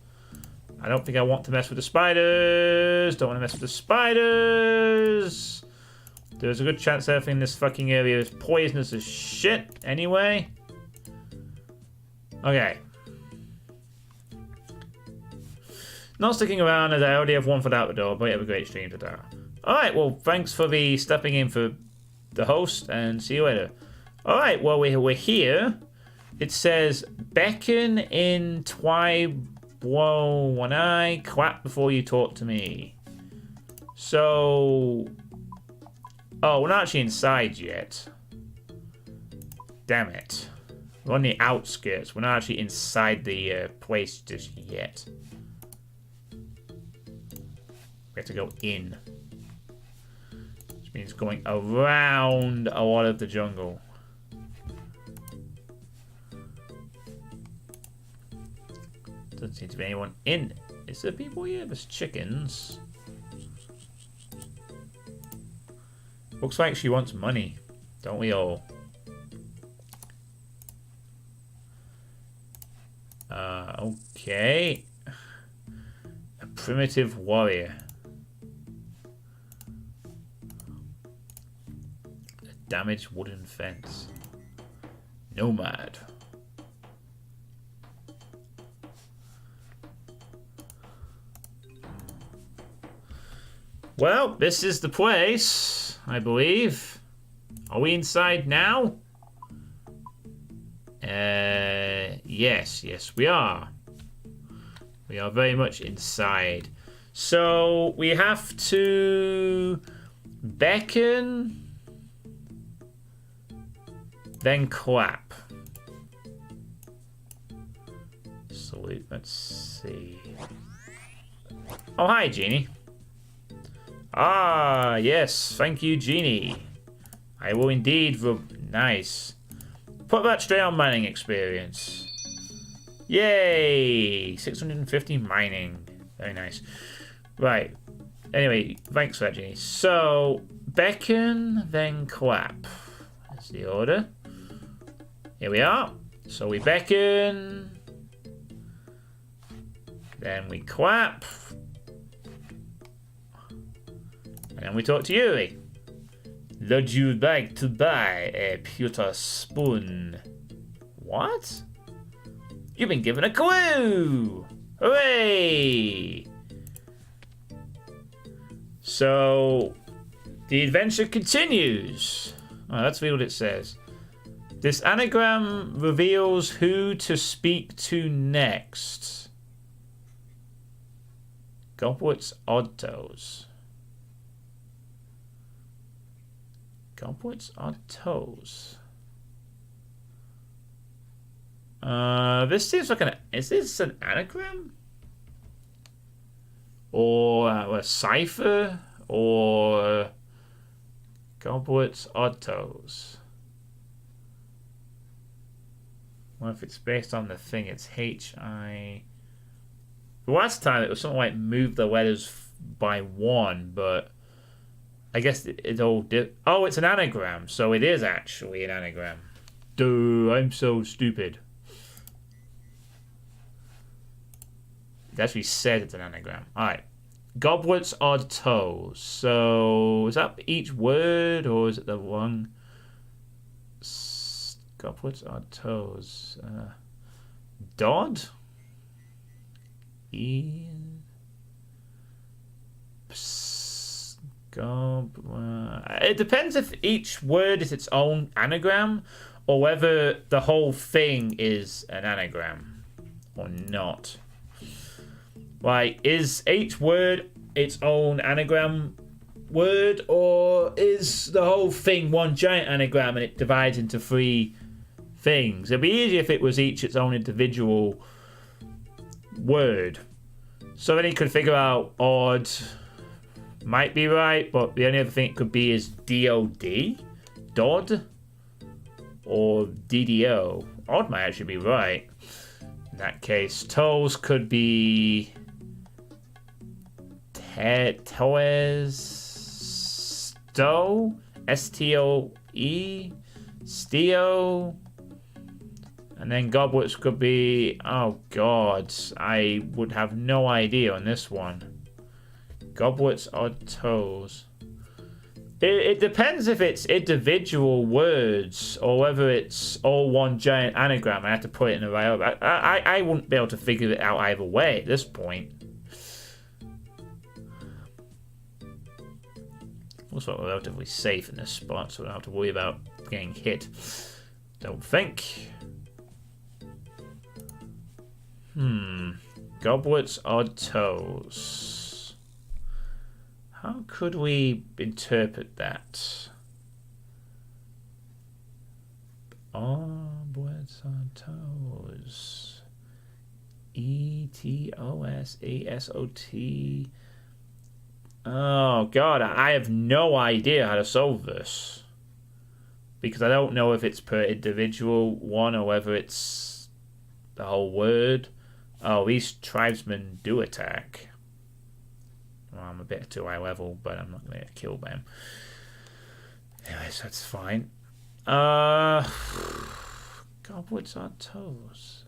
I don't think I want to mess with the spiders. Don't want to mess with the spiders. There's a good chance everything in this fucking area is poisonous as shit anyway. Okay. Not sticking around as I already have one foot out the door, but you have a great stream today. Alright, well, thanks for the stepping in for the host, and see you later. Alright, well, we're here. It says, beckon in Twy-Blow one eye, clap before you talk to me. So... Oh, we're not actually inside yet. Damn it. We're on the outskirts. We're not actually inside the place just yet. We have to go in. Which means going around a lot of the jungle. Doesn't seem to be anyone in. Is there people here? There's chickens. Looks like she wants money. Don't we all? Okay. A primitive warrior. A damaged wooden fence. Nomad. Well, this is the place, I believe. Are we inside now? Yes, we are. We are very much inside. So we have to beckon, then clap. Salute. Let's see. Oh, hi, Genie. Ah, yes. Thank you, Genie. I will indeed. Nice. Put that straight on mining experience. Yay! 650 mining. Very nice. Right. Anyway, thanks for that, Genie. So, beckon, then clap. That's the order. Here we are. So we beckon. Then we clap. And then we talk to Yuri. Would you like to buy a pewter spoon? What? You've been given a clue! Hooray! So, the adventure continues. Oh, let's read what it says. This anagram reveals who to speak to next. Goblet's Odd Toes. Goblet's Odd Toes. This seems like is this an anagram? Or a cipher? Or Goblet's Odd Toes? Well, if it's based on the thing, it's H-I... Last time it was something like move the letters by one, but I guess it all did. Oh, it's an anagram, so it is actually an anagram. Duh, I'm so stupid. It actually said it's an anagram. Alright. Goblet's Odd Toes. So, is that each word, or is it the one? Goblet's Odd Toes. Dodd? It depends if each word is its own anagram or whether the whole thing is an anagram or not. Like, is each word its own anagram word, or is the whole thing one giant anagram and it divides into three things? It'd be easier if it was each its own individual word. So then he could figure out odd might be right, but the only other thing it could be is DOD, Dodd, or DDO. Odd might actually be right. In that case, toes could be toes, sto, STOE, steo. And then goblets could be... Oh, God. I would have no idea on this one. Goblets Odd Toes. It depends if it's individual words or whether it's all one giant anagram. I have to put it in the right order. I wouldn't be able to figure it out either way at this point. Also, we're relatively safe in this spot, so we don't have to worry about getting hit. Don't think. Goblet's Odd Toes. How could we interpret that? Goblet's Odd Toes. ETOSASOT. Oh, God, I have no idea how to solve this. Because I don't know if it's per individual one or whether it's the whole word. Oh, these tribesmen do attack. Well, I'm a bit too high level, but I'm not going to get killed by him. Anyways, that's fine. Goblets Odd Toes.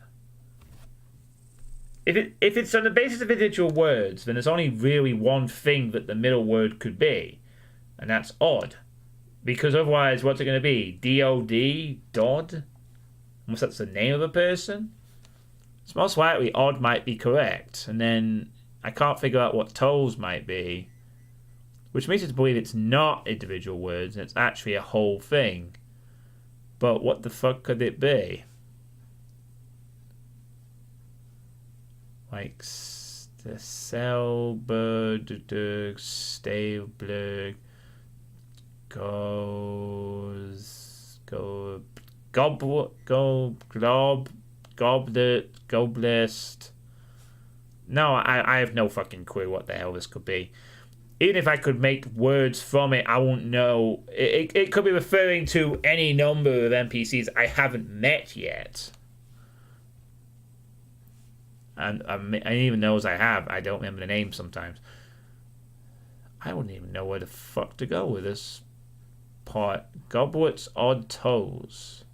If it's on the basis of individual words, then there's only really one thing that the middle word could be, and that's odd. Because otherwise, what's it going to be? D-O-D? Dodd? Unless that's the name of a person? It's most likely odd might be correct, and then I can't figure out what toes might be. Which makes us believe it's not individual words, and it's actually a whole thing. But what the fuck could it be? Like the Selbberg, Stabler, Goblist. No, I have no fucking clue what the hell this could be. Even if I could make words from it, I won't know. It could be referring to any number of NPCs I haven't met yet. And even those I have, I don't remember the names sometimes. I wouldn't even know where the fuck to go with this part. Goblet's Odd Toes.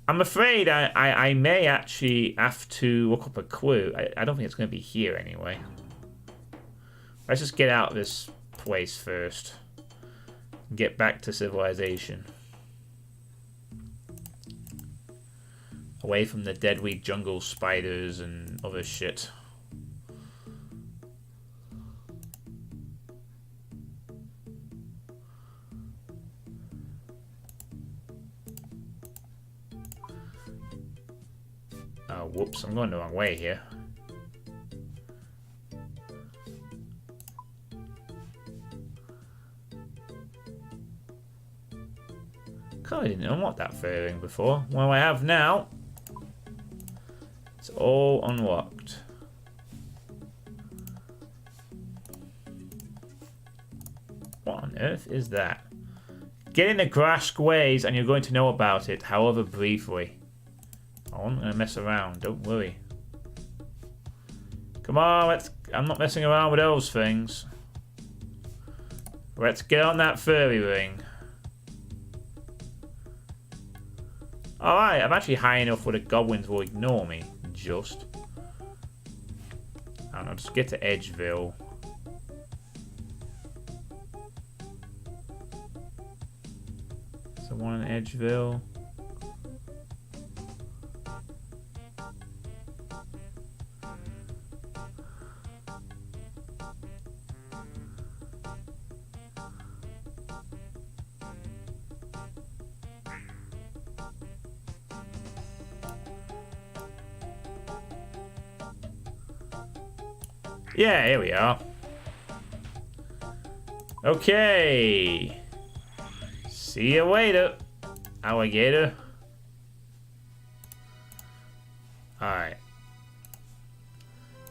I'm afraid I may actually have to look up a clue. I don't think it's going to be here anyway. Let's just get out of this place first. Get back to civilization. Away from the deadly jungle spiders and other shit. Oh, whoops, I'm going the wrong way here. God, I didn't unlock that fairing before. Well, I have now. It's all unlocked. What on earth is that? Get in the grass ways and you're going to know about it, however briefly. I'm going to mess around, don't worry. Come on, I'm not messing around with those things. Let's get on that furry ring. Alright, I'm actually high enough where the goblins will ignore me. Just. I don't know, just get to Edgeville. Is there one in Edgeville? Yeah, here we are. Okay. See you later, alligator. Alright.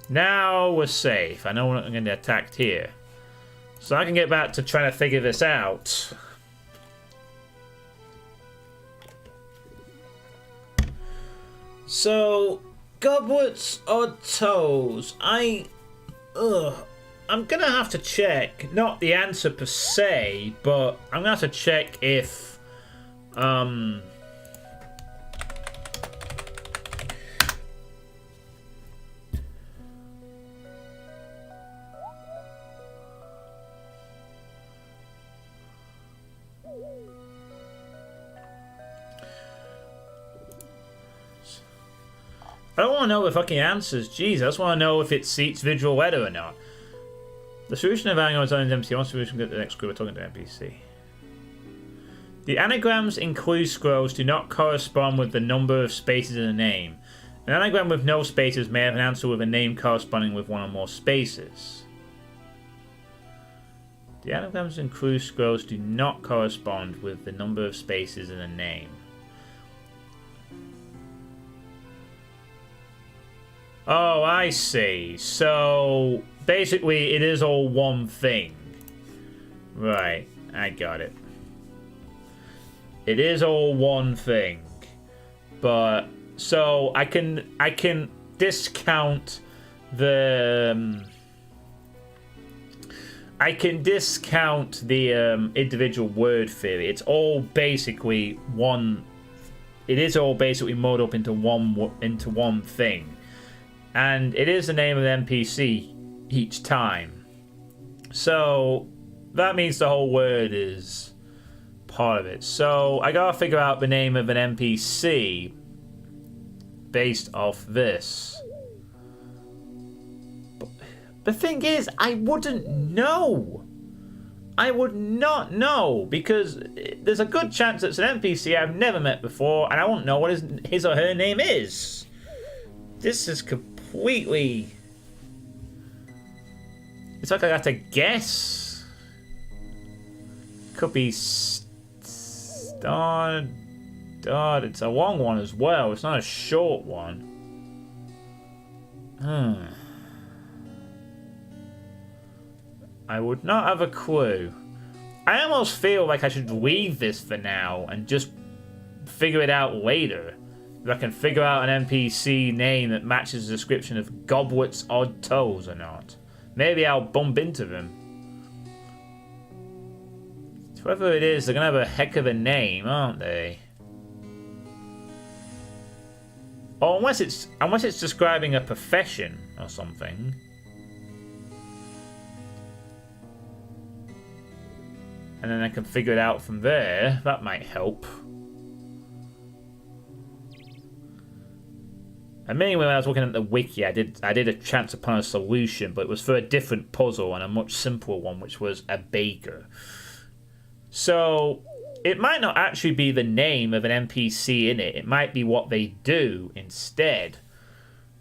Now we're safe. I know we're not going to get attacked here. So I can get back to trying to figure this out. So, Goblet's Odd Toes. I'm gonna have to check, not the answer per se, but I'm gonna have to check if I don't want to know the fucking answers. Jeez, I just want to know if it seats visual letter or not. The solution of anagrams on an NPC. One solution get the next group. We're talking to NPC. The anagrams in clue scrolls do not correspond with the number of spaces in a name. An anagram with no spaces may have an answer with a name corresponding with one or more spaces. The anagrams in clue scrolls do not correspond with the number of spaces in a name. Oh, I see. So, basically, it is all one thing. Right, I got it. It is all one thing. But, so, I can discount the... I can discount the individual word theory. It's all basically one... It is all basically mowed up into one thing. And it is the name of the NPC each time. So that means the whole word is part of it. So I gotta figure out the name of an NPC based off this. The thing is, I wouldn't know. I would not know, because there's a good chance it's an NPC I've never met before, and I won't know what his or her name is. This is completely... It's like I have to guess. Could be... Starred. It's a long one as well. It's not a short one. I would not have a clue. I almost feel like I should leave this for now and just figure it out later. If I can figure out an NPC name that matches the description of Goblet's Odd Toes or not. Maybe I'll bump into them. Whoever it is, they're gonna have a heck of a name, aren't they? Or unless it's describing a profession or something. And then I can figure it out from there. That might help. And mainly when I was looking at the wiki, I did a chance upon a solution, but it was for a different puzzle and a much simpler one, which was a baker. So it might not actually be the name of an NPC in it. It might be what they do instead,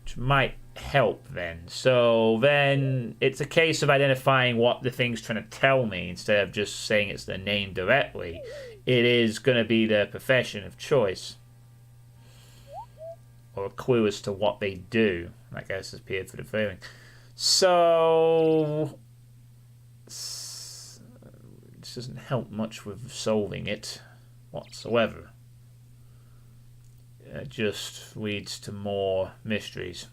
which might help then. So then it's a case of identifying what the thing's trying to tell me instead of just saying it's the name directly. It is going to be their profession of choice, or a clue as to what they do. I guess has appeared for the failing. So this doesn't help much with solving it whatsoever. It just leads to more mysteries.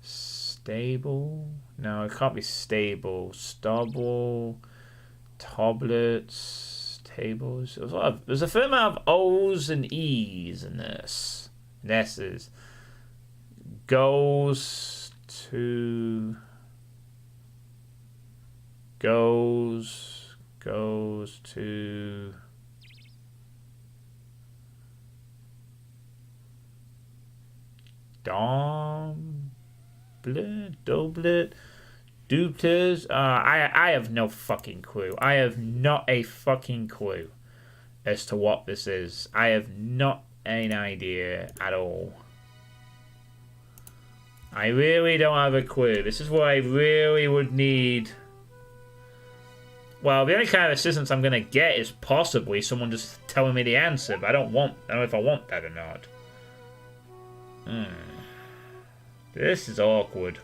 Stable? No, it can't be stable. Stubble, tablets, tables. There's a fair amount of O's and E's in this. And S's. Goes to... Goes to... Doblet, Dupters. I have no fucking clue. I have not a fucking clue as to what this is. I have not an idea at all. I really don't have a clue. This is what I really would need. Well, the only kind of assistance I'm gonna get is possibly someone just telling me the answer, but I don't know if I want that or not. This is awkward.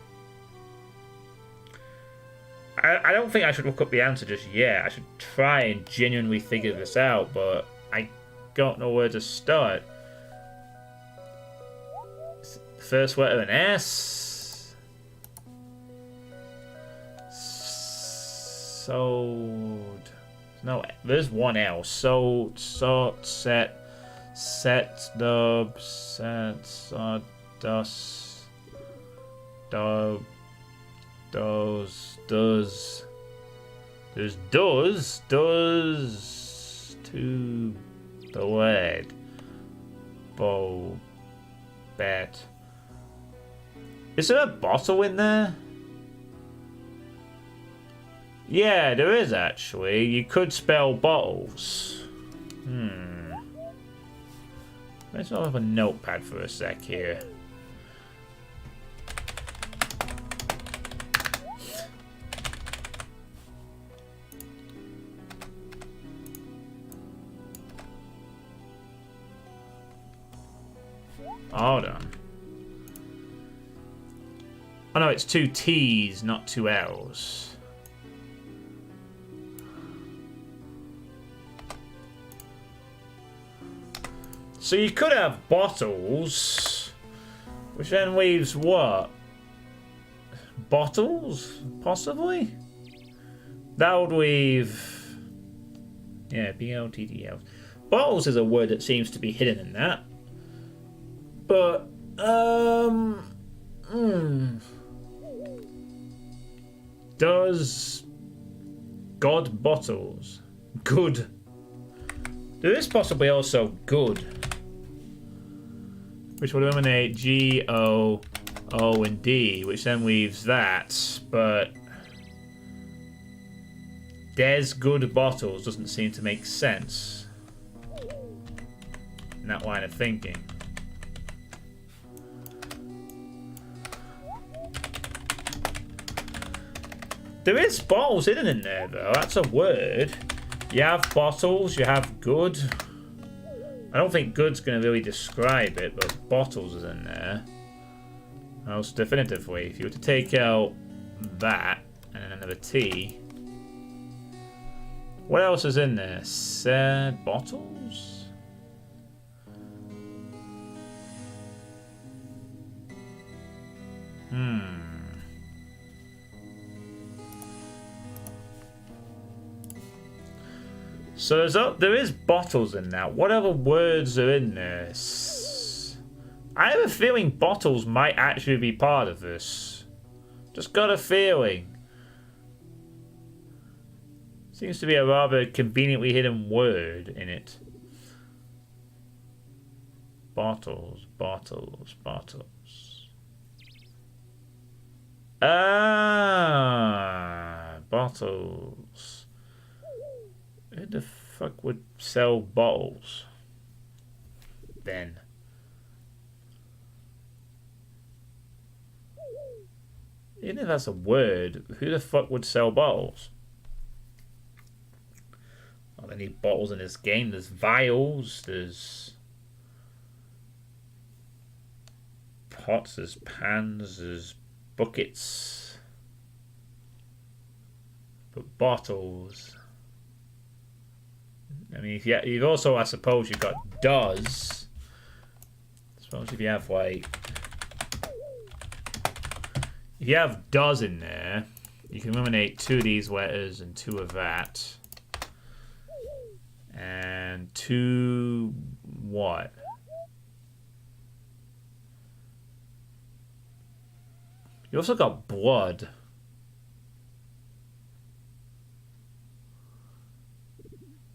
I don't think I should look up the answer just yet. I should try and genuinely figure this out, but I don't know where to start. First letter an S. Sold. No, there's one L. Sold, set, dub, set, sawdust. Does there's does to the lead bow bet. Is there a bottle in there? Yeah, there is actually. You could spell bottles. Let's have a notepad for a sec here. Hold on. Oh no, it's 2 T's, not 2 L's. So you could have bottles, which then leaves what? Bottles? Possibly? That would leave... Yeah, B-L-T-T-L. Bottles is a word that seems to be hidden in that. But, Does God bottles? Good. There is possibly also good, which would eliminate G-O-O-D. O and D, which then leaves that, but there's good bottles doesn't seem to make sense in that line of thinking. There is bottles hidden in there though, that's a word. You have bottles, you have good. I don't think good's going to really describe it, but bottles is in there. Most definitively. If you were to take out that and then another T. What else is in there? Said bottles? So there is bottles in that. What other words are in this? I have a feeling bottles might actually be part of this. Just got a feeling. Seems to be a rather conveniently hidden word in it. Bottles, bottles, bottles. Ah, bottles. Who the fuck would sell bottles? Then. Even if that's a word, who the fuck would sell bottles? Oh, they need bottles in this game. There's vials, there's pots, there's pans, there's buckets. But bottles... I mean, if you've also, I suppose, you've got does. I suppose if you have like, if you have does in there, you can eliminate 2 of these letters and 2 of that, and 2 what? You also got blood.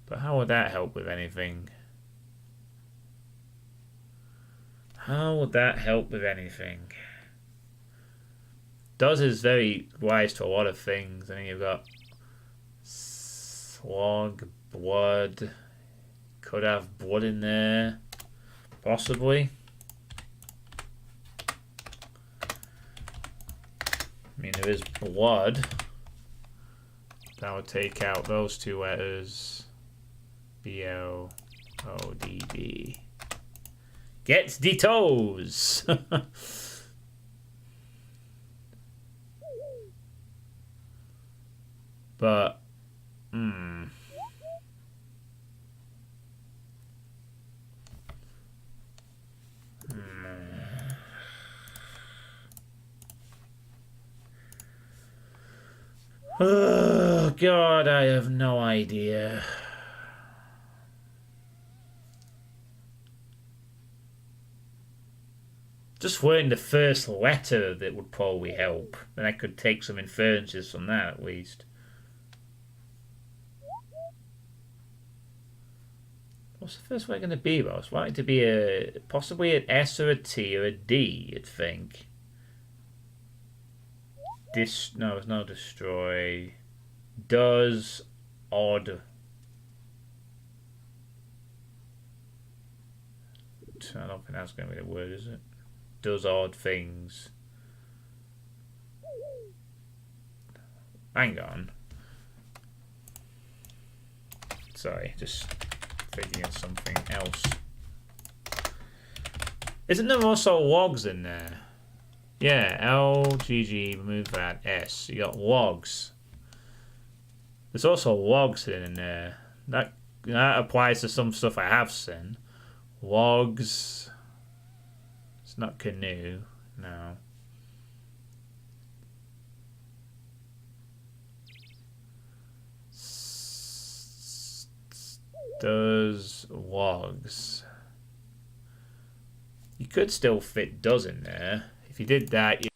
But how would that help with anything? How would that help with anything? Does is very wise to a lot of things. I mean, you've got slog, blood. Could have blood in there. Possibly. I mean, there is blood. That would take out those 2 letters. B-O-O-D-D. Gets the toes! But, Oh, God, I have no idea. Just learning the first letter that would probably help. Then I could take some inferences from that at least. What's the first letter going to be, though? It's likely to be possibly an S or a T or a D, you'd think. No, it's no destroy. Does odd. I don't think that's going to be the word, is it? Does odd things. Hang on. Sorry, just thinking of something else. Isn't there also logs in there? Yeah, L-G-G, remove that, S. You got logs. There's also logs hidden in there. That applies to some stuff I have seen. Logs. It's not canoe, no. Does logs. You could still fit does in there. If you did that, you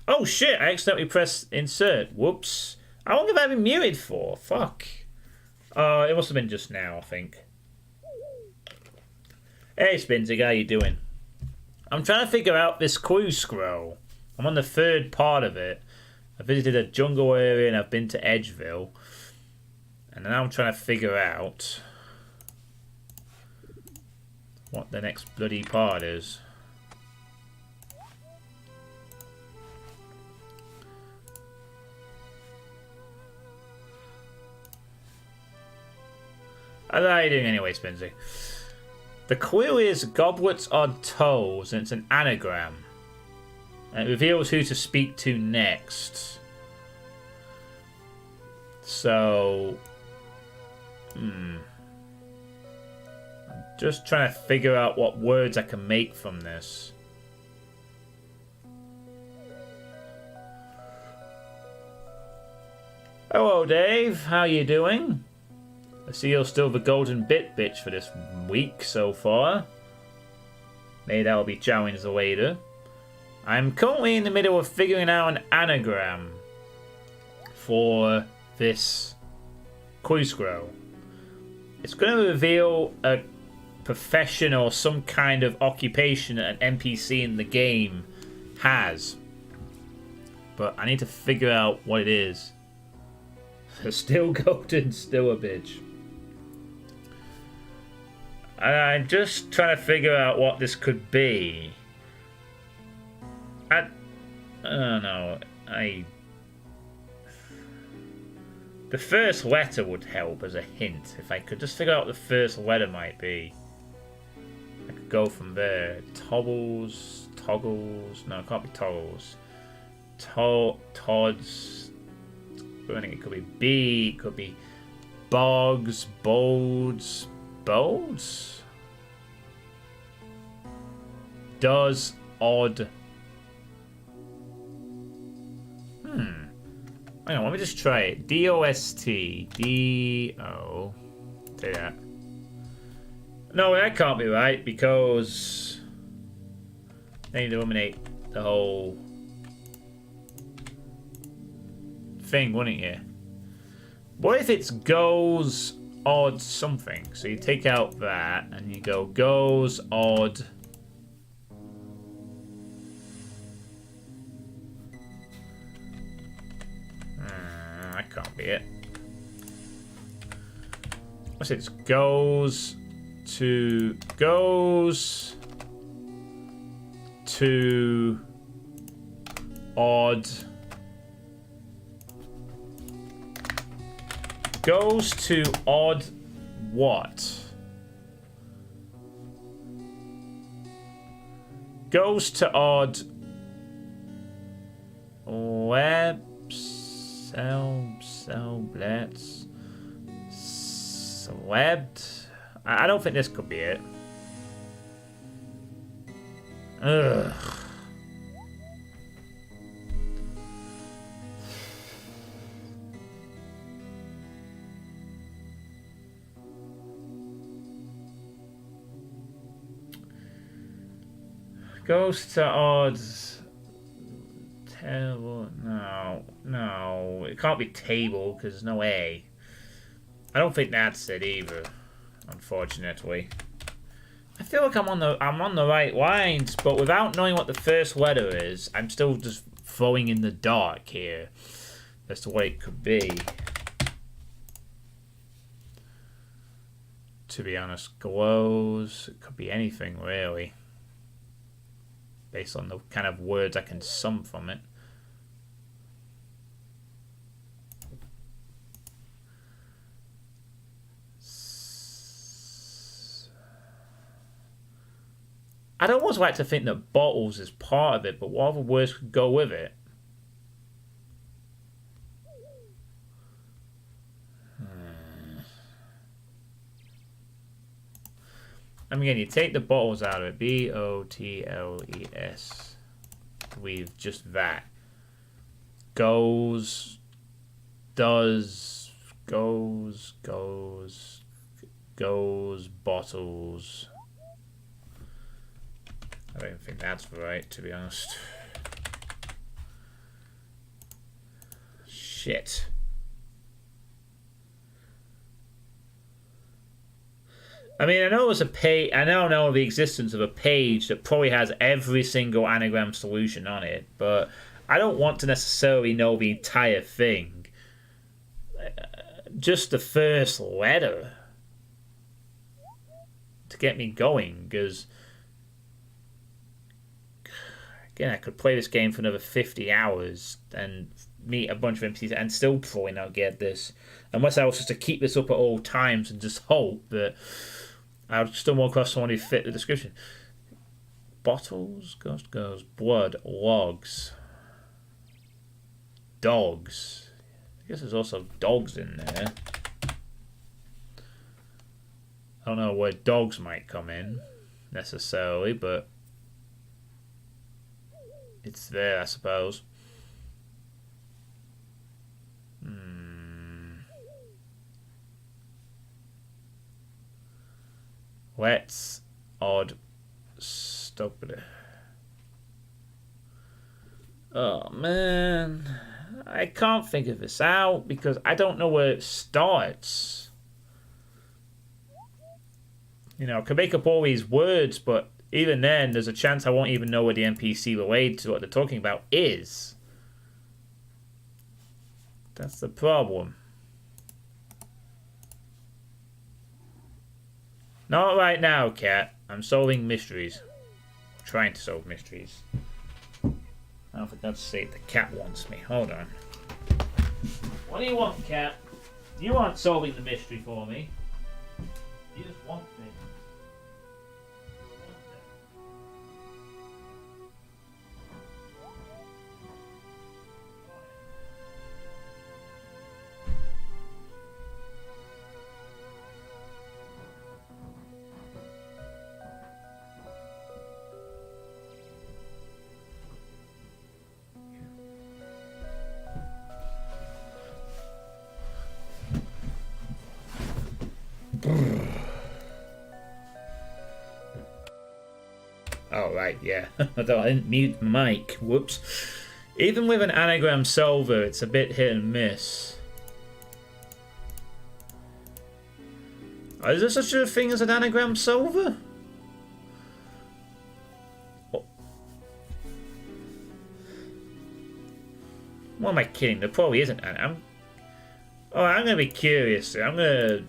Oh shit, I accidentally pressed insert. Whoops. How long have I been muted for? Fuck. It must have been just now, I think. Hey, Spinzig, how you doing? I'm trying to figure out this clue scroll. I'm on the third part of it. I visited a jungle area and I've been to Edgeville. And now I'm trying to figure out what the next bloody part is. How are you doing anyway, Spinzy? The clue is goblets on toes, and it's an anagram. And it reveals who to speak to next. So... I'm just trying to figure out what words I can make from this. Hello, Dave. How you doing? I see you're still the golden bit bitch for this week so far. Maybe that'll be challenged later. I'm currently in the middle of figuring out an anagram for this clue scroll. It's going to reveal a profession or some kind of occupation that an NPC in the game has. But I need to figure out what it is. Still golden, still a bitch. I'm just trying to figure out what this could be. I don't know. The first letter would help as a hint. If I could just figure out what the first letter might be, I could go from there. Toggles. No, it can't be toggles. Tods. I think it could be B. It could be bogs, bolds. Bolds? Does odd. Hang on, let me just try it. D-O-S-T. D-O. Say that. No, that can't be right because they need to eliminate the whole thing, wouldn't you? What if it's goes odd something? So you take out that and you go goes odd. That can't be it. What's it? Goes to odd. Goes to odd what? Goes to odd web blitz swept. I don't think this could be it. Ugh. Goes to odds. Terrible. No. It can't be table because there's no A. I don't think that's it either, unfortunately. I feel like I'm on the right lines, but without knowing what the first letter is, I'm still just throwing in the dark here as to what it could be. To be honest, glows. It could be anything really, based on the kind of words I can sum from it. I'd almost like to think that bottles is part of it, but what other words could go with it? I mean, you take the bottles out of it. B-O-T-L-E-S. We've just that. Goes. Does. Goes. Bottles. I don't think that's right, to be honest. shit. I mean, I know there's a page. I now know the existence of a page that probably has every single anagram solution on it, but I don't want to necessarily know the entire thing. Just the first letter to get me going, because again, I could play this game for another 50 hours and meet a bunch of NPCs and still probably not get this, unless I was just to keep this up at all times and just hope that I'll still walk across someone who fit the description. Bottles, ghost goes, blood, logs, dogs. I guess there's also dogs in there. I don't know where dogs might come in necessarily, but it's there, I suppose. Let's odd stop it. Oh man, I can't figure this out because I don't know where it starts. You know, I can make up all these words, but even then, there's a chance I won't even know where the NPC related to what they're talking about is. That's the problem. Not right now, cat. I'm solving mysteries. I'm trying to solve mysteries. I don't think that's safe. The cat wants me. Hold on. What do you want, cat? You aren't solving the mystery for me. You just want things. Oh, right, yeah. I didn't mute the mic. Whoops. Even with an anagram solver, it's a bit hit and miss. Oh, is there such a thing as an anagram solver? Oh. What am I kidding? There probably isn't. I'm going to be curious. I'm going to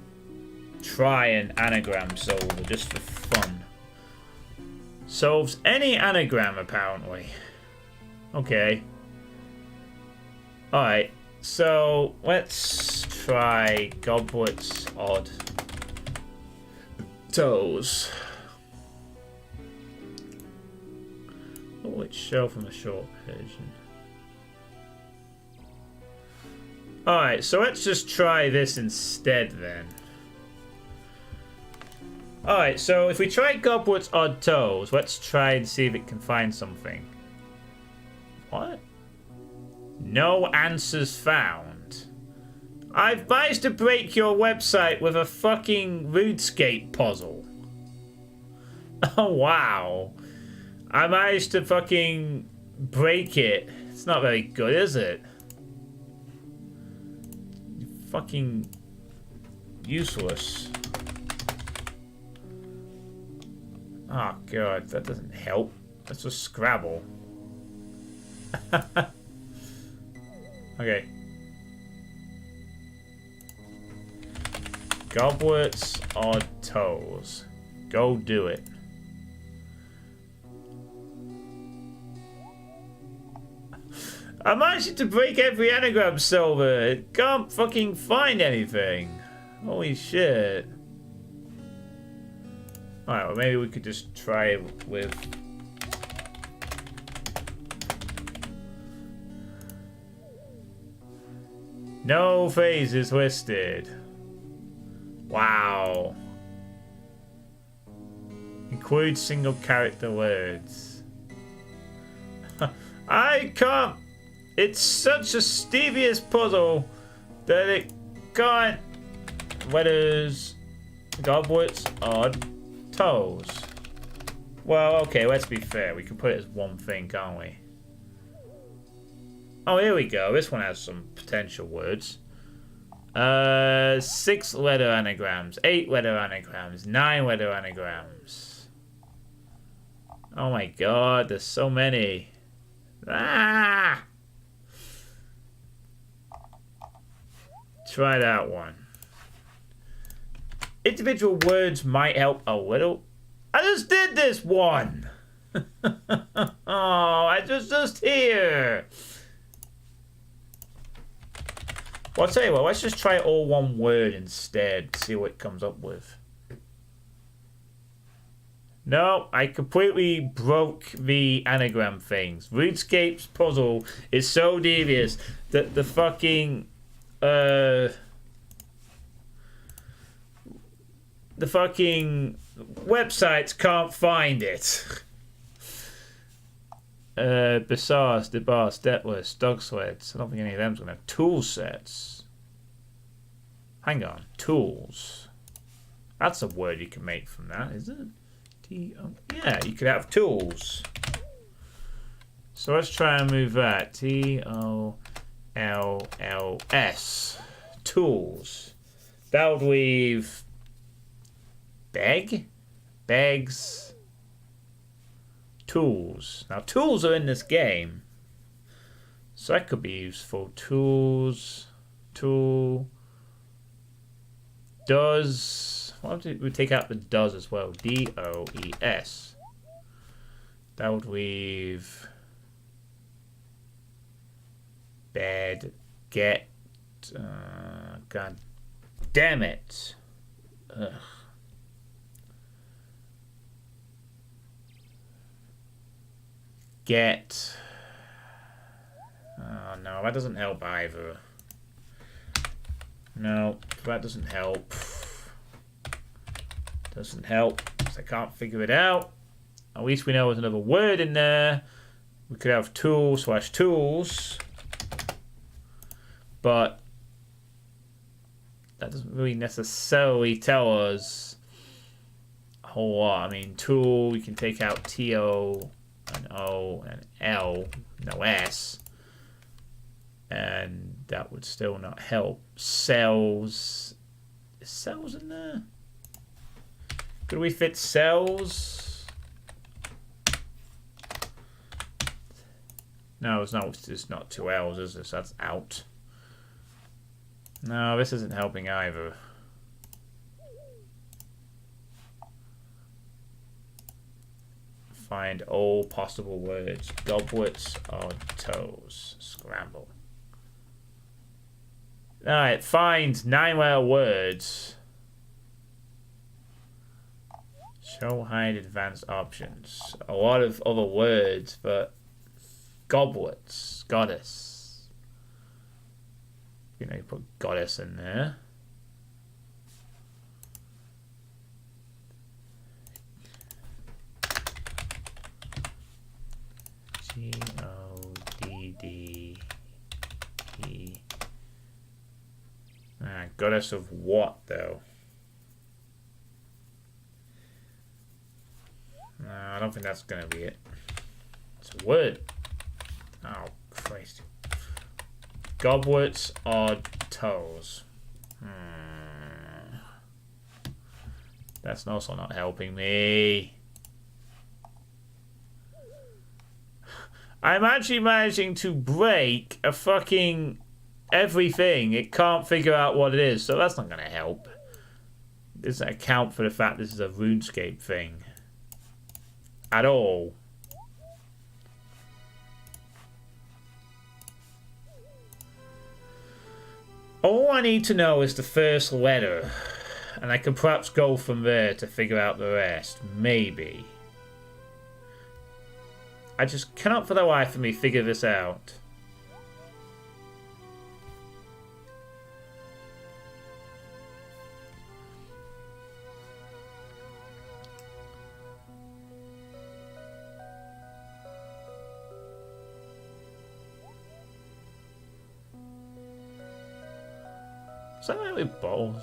try an anagram solver just for fun. Solves any anagram, apparently. Okay. Alright, so let's try Goblet's Odd Toes. Oh, it's show from the short version. Alright, so let's just try this instead then. Alright, so if we try Goblet's Odd Toes, let's try and see if it can find something. What? No answers found. I've managed to break your website with a fucking Runescape puzzle. Oh, wow. I managed to fucking break it. It's not very good, is it? Fucking useless. Oh god, that doesn't help. That's just Scrabble. Okay. Goblet's Odd Toes. Go do it. I managed to break every anagram solver. It can't fucking find anything. Holy shit. Alright, well maybe we could just try it with... No phrases listed. Wow. Include single character words. I can't... It's such a devious puzzle that it can't... Letters... Goblet's Odd Toes. Well, okay, let's be fair. We can put it as one thing, can't we? Oh, here we go. This one has some potential words. 6 letter anagrams, 8 letter anagrams, 9 letter anagrams. Oh my god, there's so many. Ah! Try that one. Individual words might help a little. I just did this one! Oh, I just here. Well, I'll tell you what, let's just try all one word instead. See what it comes up with. No, I completely broke the anagram things. RuneScape's puzzle is so devious that the fucking... the fucking websites can't find it. Bazaars, Debar, Stepless, Dog Sleds. I don't think any of them's gonna have tool sets. Hang on, tools. That's a word you can make from that, isn't it? Yeah, you could have tools. So let's try and move that. Tolls. Tools. That would leave beg? Bags. Tools. Now, tools are in this game. So that could be useful. Tools. Tool. Does. Why don't we take out the does as well? DOES. That would leave bed. Get. God damn it. Ugh. Get. Oh no, that doesn't help either. No, that doesn't help. Doesn't help, because I can't figure it out. At least we know there's another word in there. We could have tool/tools. But that doesn't really necessarily tell us a whole lot. I mean, tool, we can take out TO and O and L, no S. And that would still not help. Cells. Is cells in there? Could we fit cells? No, it's not 2 L's, is this? That's out. No, this isn't helping either. Find all possible words. Goblets or toes. Scramble. Alright, find 9-letter words. Show hide advanced options. A lot of other words, but goblets, goddess. You know, you put goddess in there. GODDE. Goddess of what though? No, I don't think that's gonna be it. It's a word. Oh Christ. Goblets or toes? That's also not helping me. I'm actually managing to break a fucking everything. It can't figure out what it is, so that's not gonna help. It doesn't account for the fact this is a RuneScape thing. At all. All I need to know is the first letter, and I can perhaps go from there to figure out the rest. Maybe. I just cannot for the life of me figure this out. Is that right with bottles?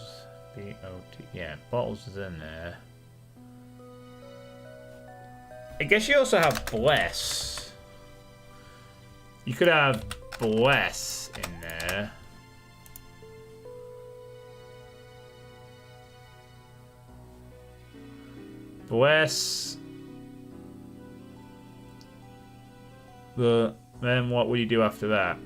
B-O-T. Yeah, bottles is in there. I guess you also have bless. You could have bless in there. Bless. But then what would you do after that?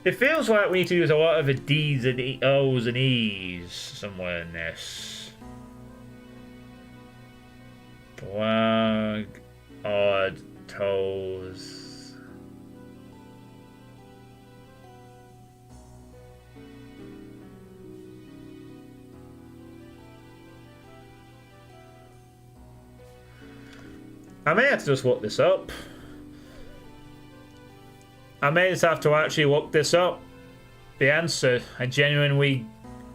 It feels like we need to use a lot of the D's and O's and E's somewhere in this. Plug, odd, toes. I may have to just look this up. I may just have to actually look this up. The answer. I genuinely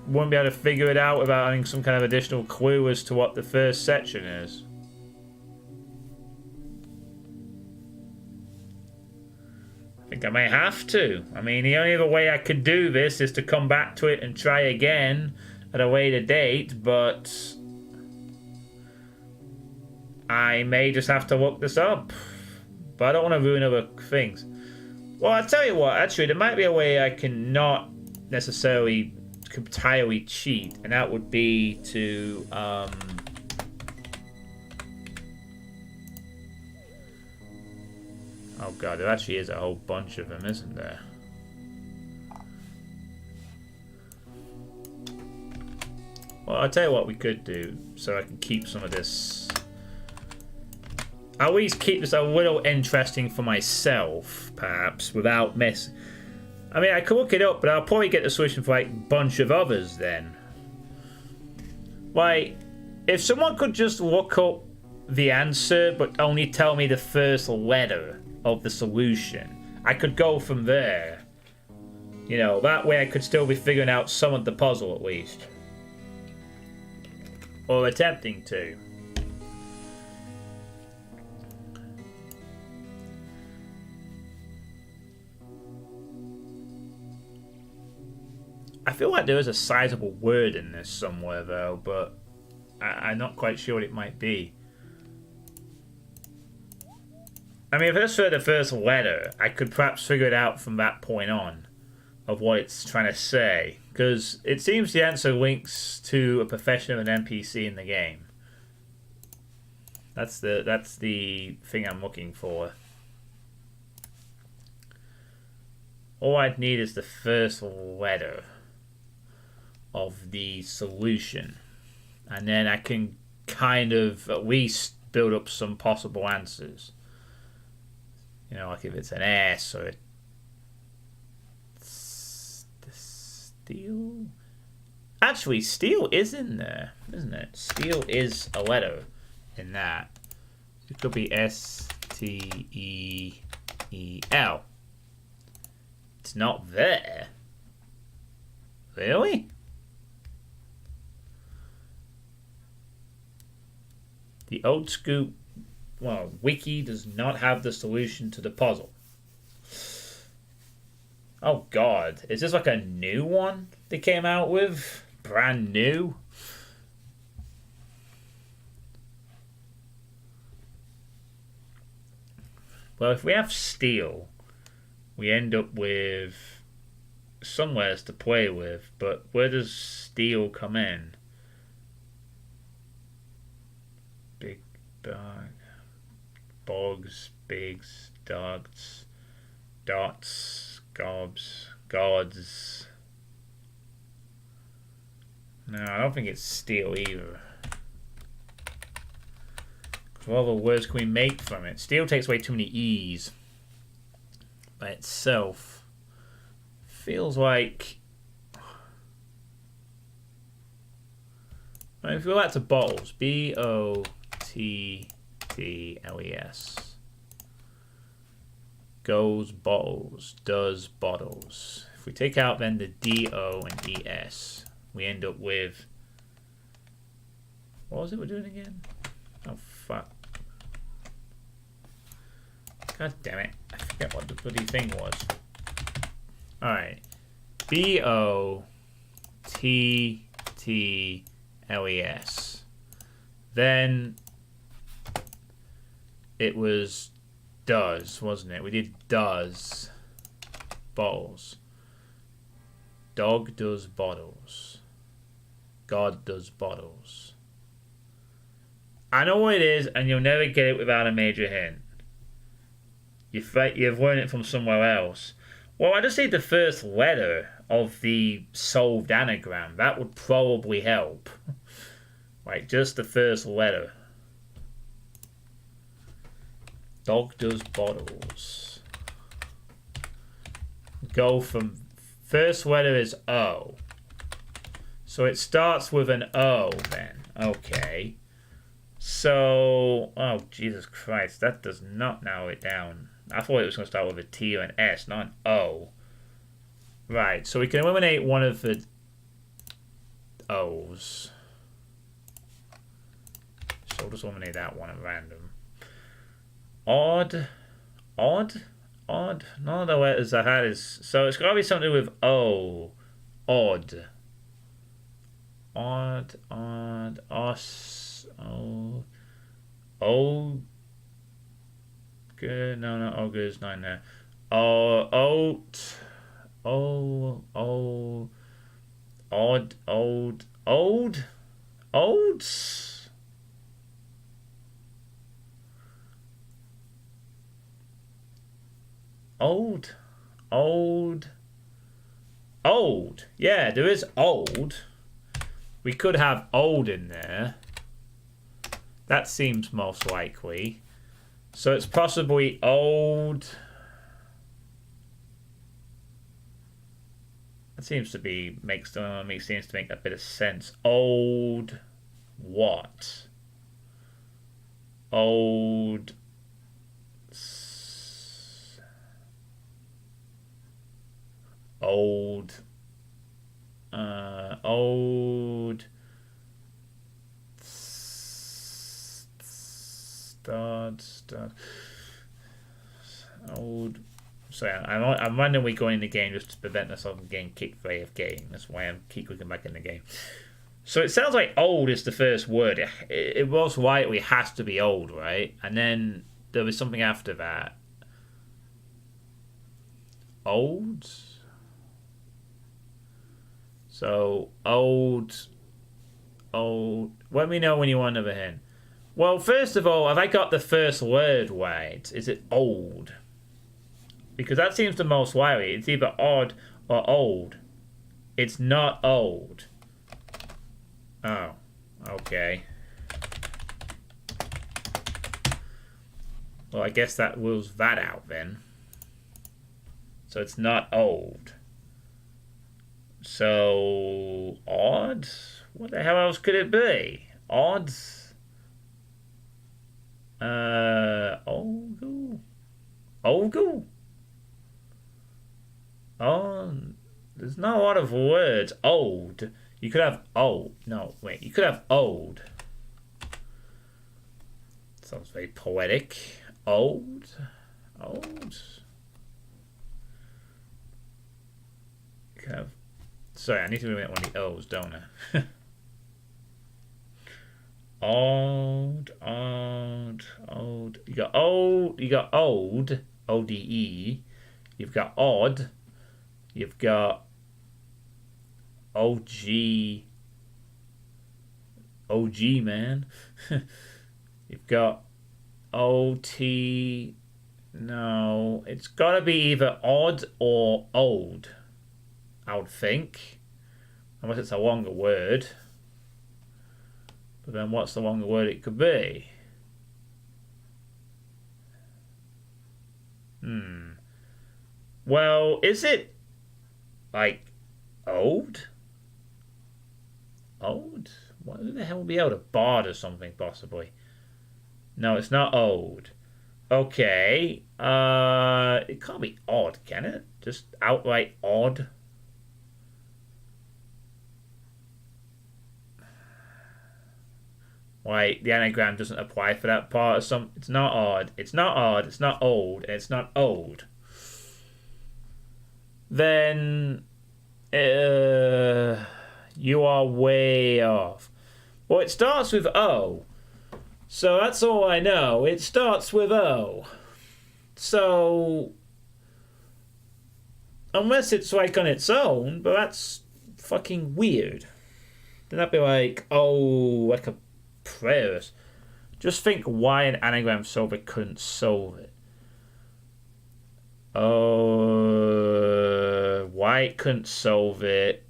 wouldn't be able to figure it out without having some kind of additional clue as to what the first section is. I think I may have to. I mean, the only other way I could do this is to come back to it and try again at a later date, but I may just have to look this up. But I don't want to ruin other things. Well, I'll tell you what, actually, there might be a way I can not necessarily entirely cheat, and that would be to, oh god, there actually is a whole bunch of them, isn't there? Well, I'll tell you what we could do, so I can keep some of this. I'll at least keep this a little interesting for myself, perhaps, without messing. I mean, I could look it up, but I'll probably get the solution for like a bunch of others then. Like, if someone could just look up the answer, but only tell me the first letter of the solution, I could go from there. You know, that way I could still be figuring out some of the puzzle at least. Or attempting to. I feel like there is a sizable word in this somewhere, though, but I'm not quite sure what it might be. I mean, if I just heard the first letter, I could perhaps figure it out from that point on of what it's trying to say, because it seems the answer links to a profession of an NPC in the game. That's the thing I'm looking for. All I'd need is the first letter of the solution, and then I can kind of at least build up some possible answers. You know, like if it's an S or steel. Actually, steel is in there, isn't it? Steel is a letter in that. It could be S-T-E-E-L. It's not there. Really? The Old Scoop, well, wiki does not have the solution to the puzzle. Oh god, is this like a new one they came out with? Brand new? Well, if we have steel, we end up with somewheres to play with, but where does steel come in? Big bog, bogs, bigs, dogs, dots, gobs, gods. No, I don't think it's steel either. What other words can we make from it? Steel takes away too many E's by itself. Feels like, if we go back to bottles, B-O-T-T-L-E-S. Goes bottles, does bottles. If we take out then the D-O and E-S, we end up with, what was it we're doing again? Oh fuck. God damn it. I forget what the bloody thing was. Alright. B-O-T-T-L-E-S. L-E-S. Then it was does, wasn't it? We did does. Bottles. Dog does bottles. God does bottles. I know what it is, and you'll never get it without a major hint. You've learned it from somewhere else. Well, I just need the first letter of the solved anagram. That would probably help. Like, just the first letter. Dog does bottles. Go from... First letter is O. So it starts with an O then. Okay. So... Oh, Jesus Christ. That does not narrow it down. I thought it was going to start with a T or an S, not an O. Right, so we can eliminate one of the O's. So we'll just eliminate that one at random. Odd. Odd? Odd? None of the letters I had is... So it's got to be something with O. Odd. Odd. Odd. Os. O. O. Good. No, no. Ogre is not in there. Oat. Oh. Oh. Odd. Old. Old? Olds? Old. Old. Old. Yeah, there is old. We could have old in there. That seems most likely. So it's possibly old. That seems to be seems to make a bit of sense. Old what? Old old old start old. Sorry, I'm randomly going in the game just to prevent myself from getting kicked free of game. That's why I keep clicking back in the game. So it sounds like old is the first word. It most likely has to be old, right? And then there was something after that. Old? So, old. Let me know when you want another hint. Well, first of all, have I got the first word right? Is it old? Because that seems the most likely. It's either odd or old. It's not old. Oh, okay. Well, I guess that rules that out then. So it's not old. So, odd? What the hell else could it be? Odd? Ogle? Ogle? Oh, there's not a lot of words. Old. You could have old. No, wait. You could have old. Sounds very poetic. Old. Old. You could have... Sorry, I need to remember one of the O's, don't I? Old. Old. Old. You got old. You got old. O-D-E. You've got odd. You've got OG. OG, man. You've got OT. No, it's got to be either odd or old, I would think. Unless it's a longer word. But then what's the longer word it could be? Well, is it like old? Old? What the hell would be able to bard or something possibly? No, it's not old. Okay. It can't be odd, can it? Just outright odd. Like the anagram doesn't apply for that part or something. It's not odd. It's not odd. It's not old. And it's not old. Then you are way off. Well, it starts with O. So that's all I know. It starts with O. So, unless it's like on its own, but that's fucking weird. Then that'd be like, oh, like a prayer. Just think why an anagram solver couldn't solve it. Oh, why it couldn't solve it?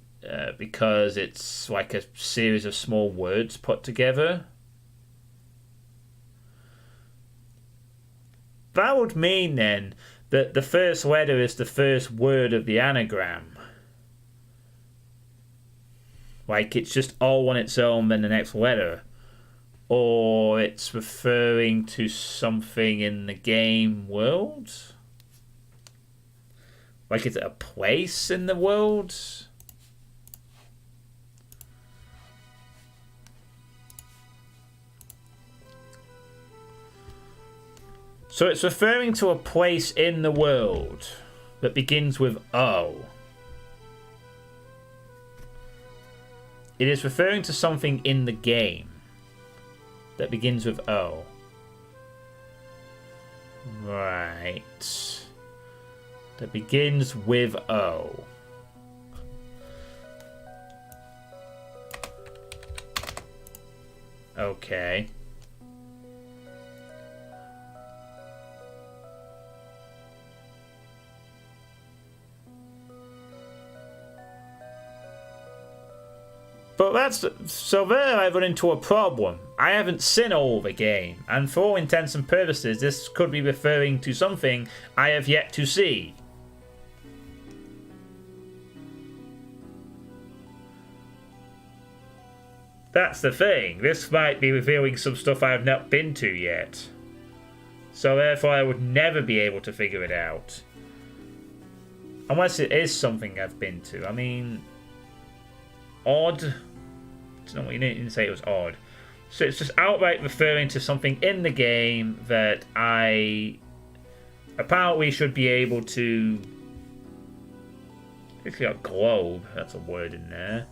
Because it's like a series of small words put together. That would mean then that the first letter is the first word of the anagram. Like it's just all on its own, then the next letter. Or it's referring to something in the game world. Like it's a place in the world. So it's referring to a place in the world that begins with O. It is referring to something in the game that begins with O. Right. That begins with O. Okay. But that's so there I run into a problem. I haven't seen all the game, and for all intents and purposes, this could be referring to something I have yet to see. That's the thing. This might be revealing some stuff I have not been to yet. So therefore I would never be able to figure it out. Unless it is something I've been to. I mean, odd. No, you didn't say it was odd. So it's just outright referring to something in the game that I apparently should be able to. It's got globe. That's a word in there.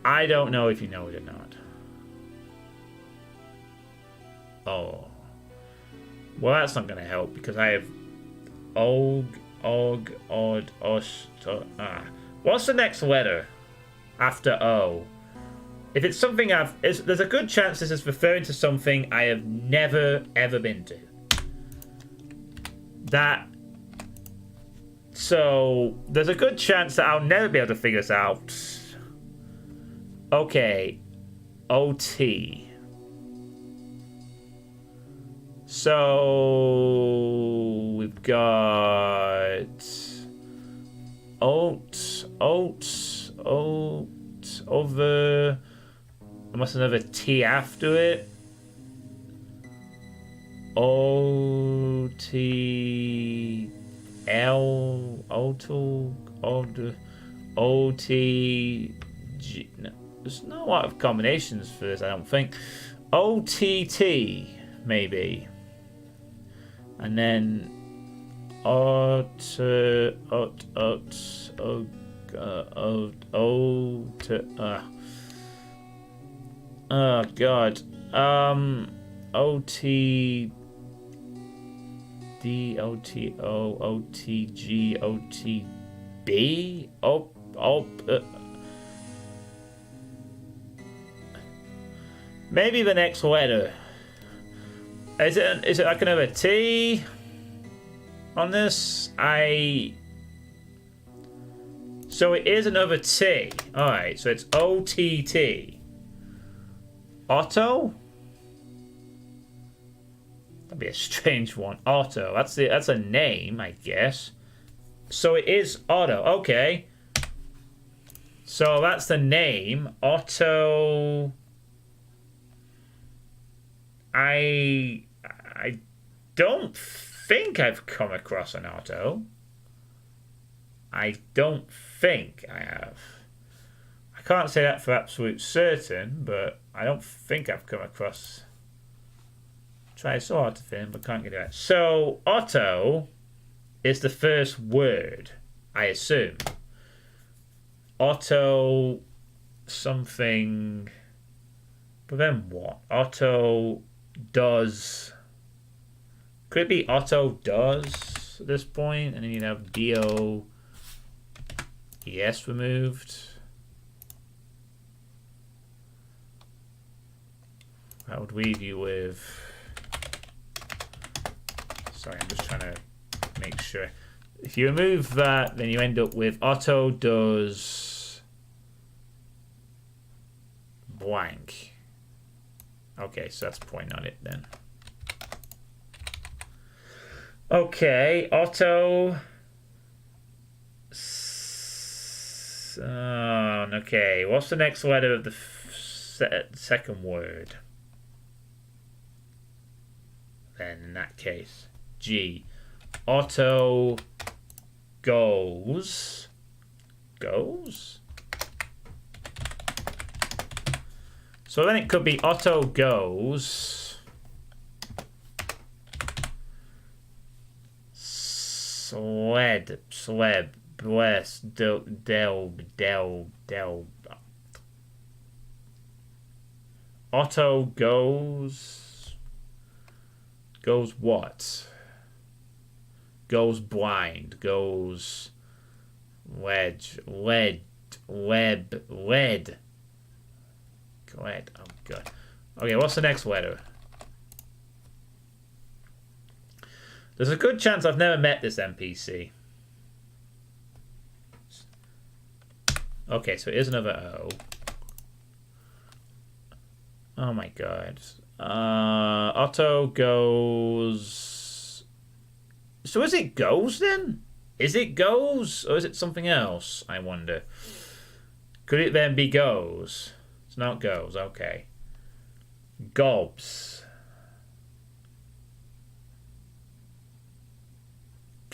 I don't know if you know it or not. Oh. Well, that's not going to help because I have og, odd, os. What's the next letter after O? If it's something there's a good chance this is referring to something I have never ever been to. So there's a good chance that I'll never be able to figure this out. Okay, OT. So we've got alt, over. Almost another T after it. O T L O T G. No, there's not a lot of combinations for this, I don't think. O T T maybe, and then oh god. O T D O T O O T G O T B maybe the next letter. Is it like another T on this? So it is another T. Alright, so it's OTT. Otto? That'd be a strange one. Otto. That's a name, I guess. So it is Otto. Okay. So that's the name. Otto. I don't think I've come across an Otto. I don't think I have. I can't say that for absolute certain, but I don't think I've come across. Try so hard to think, but can't get it right. So Otto is the first word, I assume. Otto something. But then what? Otto does. Could it be Otto does at this point? And then you'd have DOES removed. That would leave you with. Sorry, I'm just trying to make sure. If you remove that, then you end up with Otto does blank. Okay, so that's pointing on it then. Okay, Otto. Okay, what's the next letter of the second word? Then in that case, G. Otto goes. Goes? So then it could be Otto goes. Sled. Bless. Del. Otto goes. Goes what? Goes blind. Goes wedge. Lead. Web. Lead. Lead. Oh god. Okay, what's the next letter? There's a good chance I've never met this NPC. Okay, so it is another O. Oh my god. Otto goes. So is it goes then? Is it goes? Or is it something else? I wonder. Could it then be goes? It's not goes, okay. Gobs.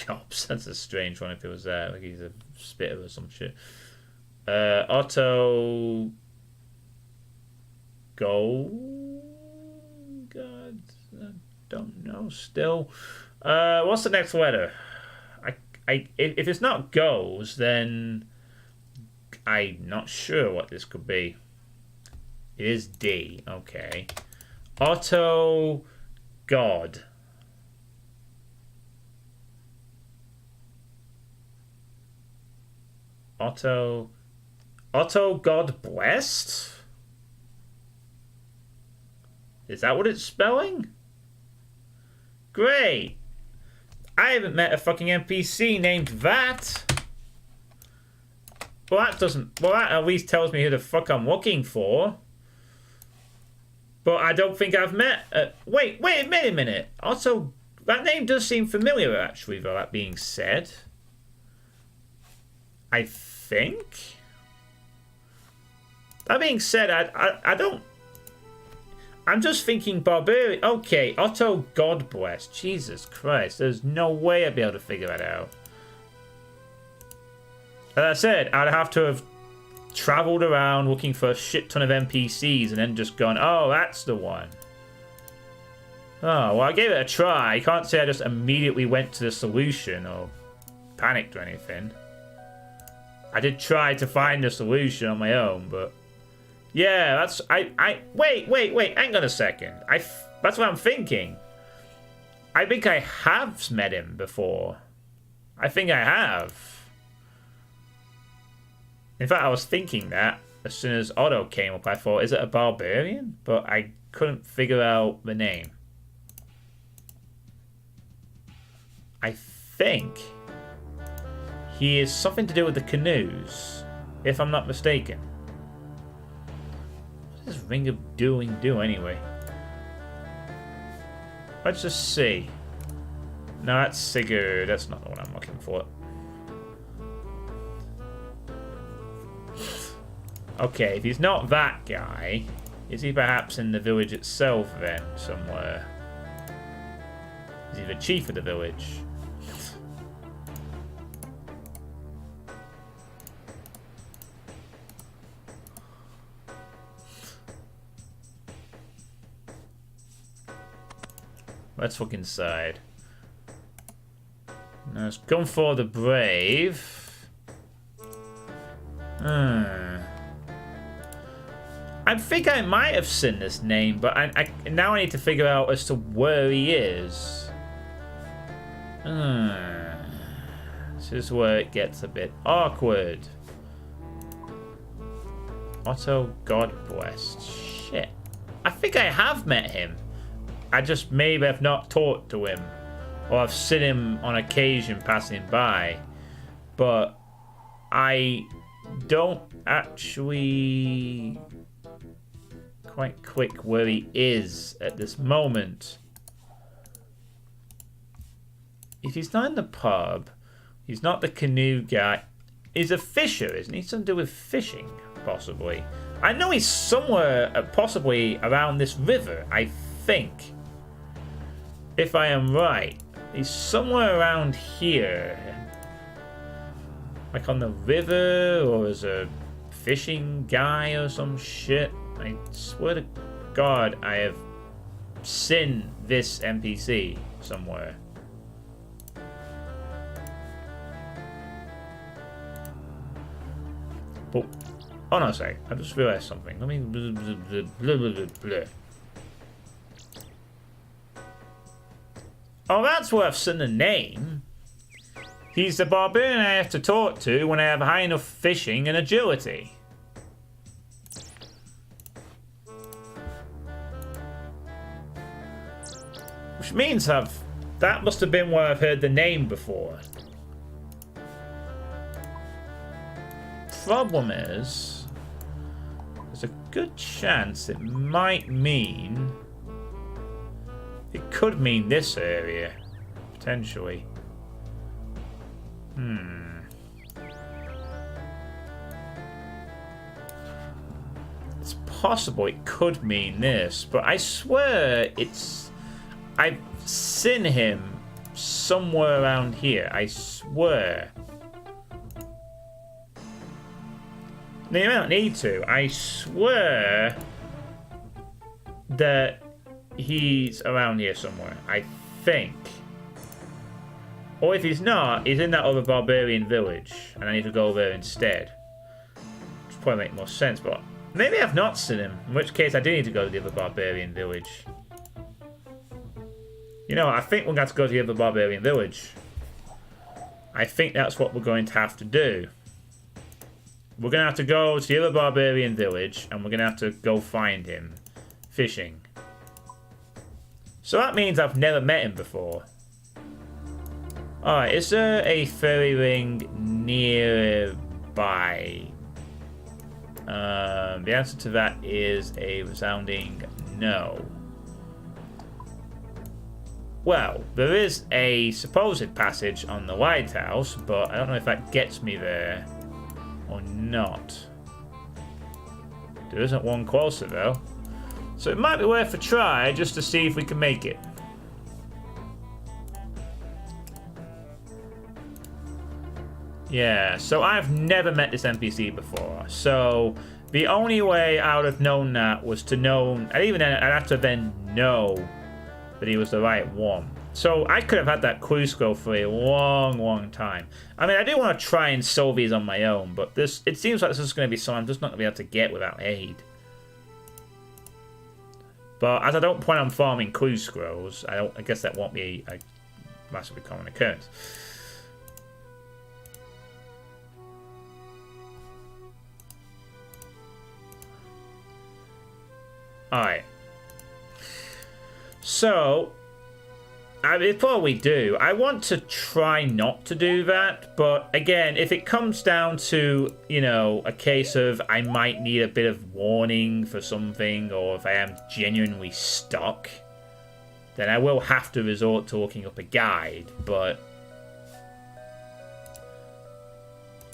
Gobs, that's a strange one if it was like he's a spitter or some shit. Otto go. God, I don't know still. What's the next letter? If it's not goes, then I'm not sure what this could be. It is D. Okay. Otto God. Otto God blessed? Is that what it's spelling? Great. I haven't met a fucking NPC named that. Well, that doesn't. Well, that at least tells me who the fuck I'm looking for. But I don't think I've met. Wait a minute. Also, that name does seem familiar, actually. Though that being said, I think. That being said, I don't. I'm just thinking barbarian. Okay, Otto God bless. Jesus Christ, there's no way I'd be able to figure that out. As I said, I'd have to have traveled around looking for a shit ton of NPCs and then just gone, oh, that's the one. Oh, well, I gave it a try. I can't say I just immediately went to the solution or panicked or anything. I did try to find the solution on my own, but yeah, that's wait, hang on a second. That's what I'm thinking. I think I have met him before. I think I have. In fact, I was thinking that as soon as Otto came up, I thought, is it a barbarian? But I couldn't figure out the name. I think he is something to do with the canoes, if I'm not mistaken. What does Ring of Doing do anyway? Let's just see. No, that's Sigurd. That's not the one I'm looking for. Okay, if he's not that guy, is he perhaps in the village itself then, somewhere? Is he the chief of the village? Let's look inside. Now let's come for the brave. I think I might have seen this name, but now I need to figure out as to where he is. This is where it gets a bit awkward. Otto God Blessed. Shit. I think I have met him. I just maybe have not talked to him. Or I've seen him on occasion passing by. But I don't actually quite click where he is at this moment. If he's not in the pub, he's not the canoe guy. He's a fisher, isn't he? Something to do with fishing, possibly. I know he's somewhere, possibly around this river, I think. If I am right. He's somewhere around here. Like on the river, or as a fishing guy or some shit. I swear to God, I have seen this NPC somewhere. But, oh no, sorry, I just realized something. Let me Oh, that's where I've seen the name. He's the barbarian I have to talk to when I have high enough fishing and agility. Which means that must have been where I've heard the name before. Problem is, there's a good chance it might mean, it could mean this area, potentially. It's possible it could mean this, but I swear I've seen him somewhere around here, I swear. No, you don't need to. I swear that he's around here somewhere. I think. Or if he's not, he's in that other barbarian village. And I need to go there instead. Which probably make more sense, but maybe I've not seen him. In which case I do need to go to the other barbarian village. You know, I think we're going to have to go to the other barbarian village. I think that's what we're going to have to do. We're going to have to go to the other barbarian village, and we're going to have to go find him. Fishing. So that means I've never met him before. Alright, is there a fairy ring nearby? The answer to that is a resounding no. Well, there is a supposed passage on the lighthouse, but I don't know if that gets me there. Or not. There isn't one closer though. So it might be worth a try just to see if we can make it. Yeah, so I've never met this NPC before. So the only way I would have known that was to know, and even then I'd have to then know that he was the right one. So I could have had that clue scroll for a long time. I mean, I do want to try and solve these on my own, but it seems like this is going to be something I'm just not going to be able to get without aid. But as I don't plan on farming clue scrolls, I guess that won't be a massively common occurrence. Alright. So it's what we do. I want to try not to do that, but again, if it comes down to, you know, a case of I might need a bit of warning for something, or if I am genuinely stuck, then I will have to resort to looking up a guide, but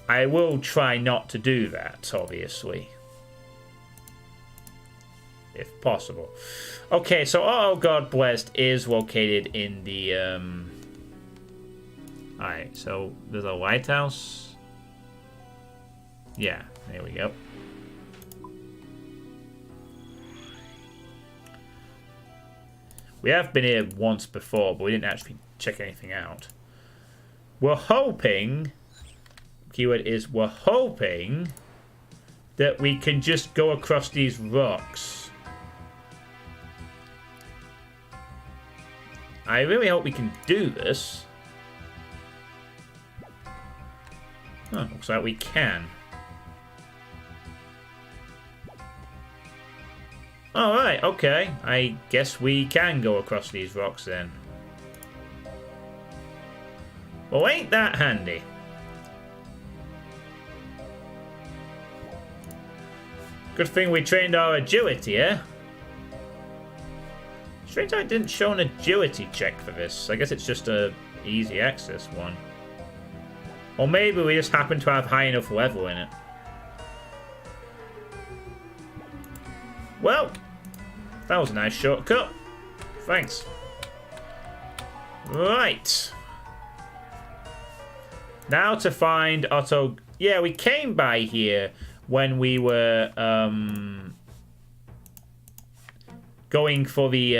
I will try not to do that, obviously. If possible. Okay, so Oh God Blessed is located in the Alright, so there's a lighthouse. Yeah, there we go. We have been here once before, but we didn't actually check anything out. We're hoping, keyword is we're hoping that we can just go across these rocks. I really hope we can do this. Oh, looks like we can. Alright, okay. I guess we can go across these rocks then. Well, ain't that handy? Good thing we trained our agility, eh? Strange I didn't show an agility check for this. I guess it's just a easy access one. Or maybe we just happen to have high enough level in it. Well, that was a nice shortcut. Thanks. Right. Now to find Otto. Yeah, we came by here when we were going for the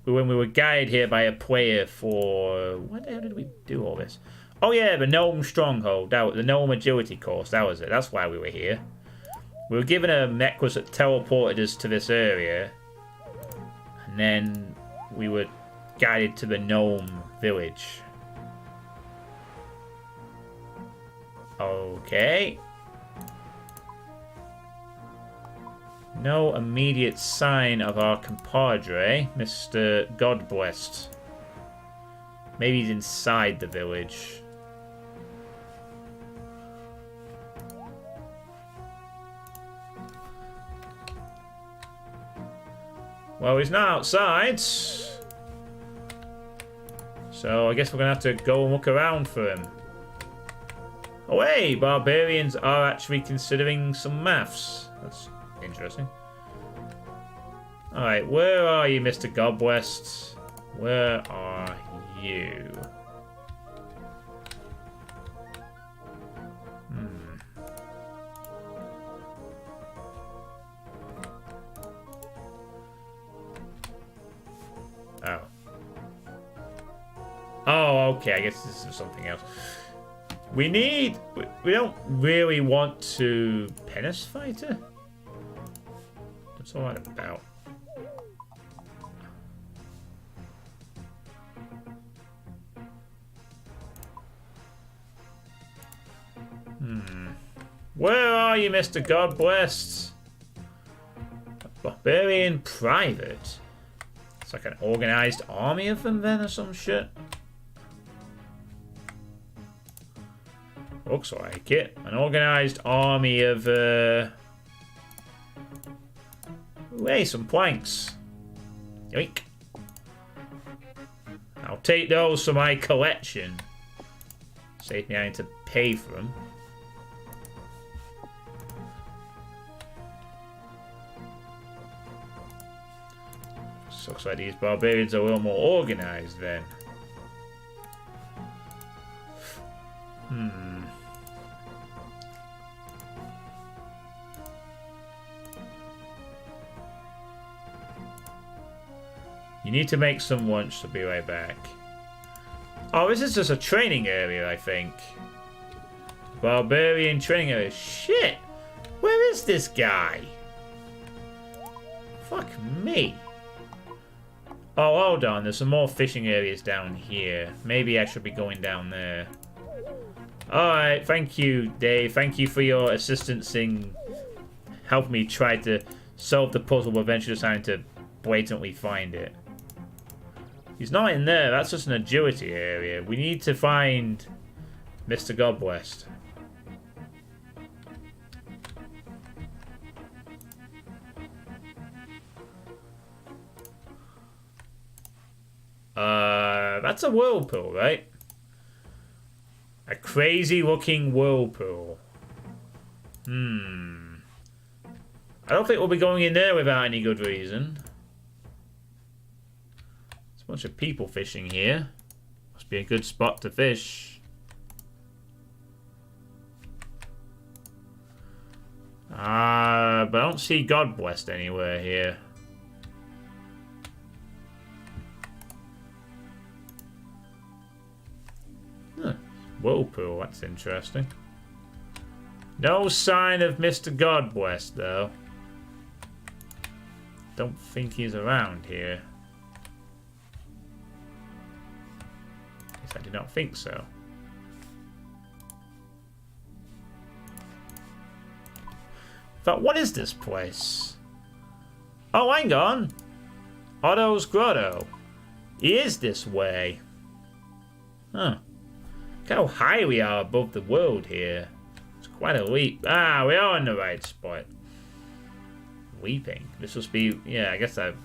when we were guided here by a player for what the hell did we do all this? Oh yeah, the Gnome Stronghold. That was the Gnome Agility course. That was it. That's why we were here. We were given a necklace that teleported us to this area, and then we were guided to the Gnome Village. Okay. No immediate sign of our compadre, Mr. Godblessed. Maybe he's inside the village. Well, he's not outside. So I guess we're going to have to go and look around for him. Oh, hey, barbarians are actually considering some maths. That's interesting. Alright, where are you, Mr. Godblessed? Where are you? Oh. Oh, okay, I guess this is something else. We don't really want to... Penis Fighter? What's all that about? Where are you, Mr. Godblessed? A barbarian private? It's like an organized army of them then or some shit? Looks like it. An organized army of, hey, some planks. Yoink. I'll take those for my collection. Save me having to pay for them. Looks like these barbarians are a little more organized then. You need to make some lunch, so be right back. Oh, this is just a training area, I think. Barbarian training area. Shit! Where is this guy? Fuck me. Oh, hold on. There's some more fishing areas down here. Maybe I should be going down there. Alright, thank you, Dave. Thank you for your assistance in helping me try to solve the puzzle, but eventually deciding to blatantly find it. He's not in there. That's just an agility area. We need to find Mr. Godblessed. That's a whirlpool, right? A crazy looking whirlpool. I don't think we'll be going in there without any good reason. There's a bunch of people fishing here. Must be a good spot to fish. But I don't see Godblessed anywhere here. Whirlpool, that's interesting. No sign of Mr. Godwest, though. Don't think he's around here. At least I do not think so. But what is this place? Oh, hang on. Otto's Grotto. He is this way. Huh. Look how high we are above the world here. It's quite a leap. Ah, we are in the right spot. Weeping. This must be... Yeah, I guess I've...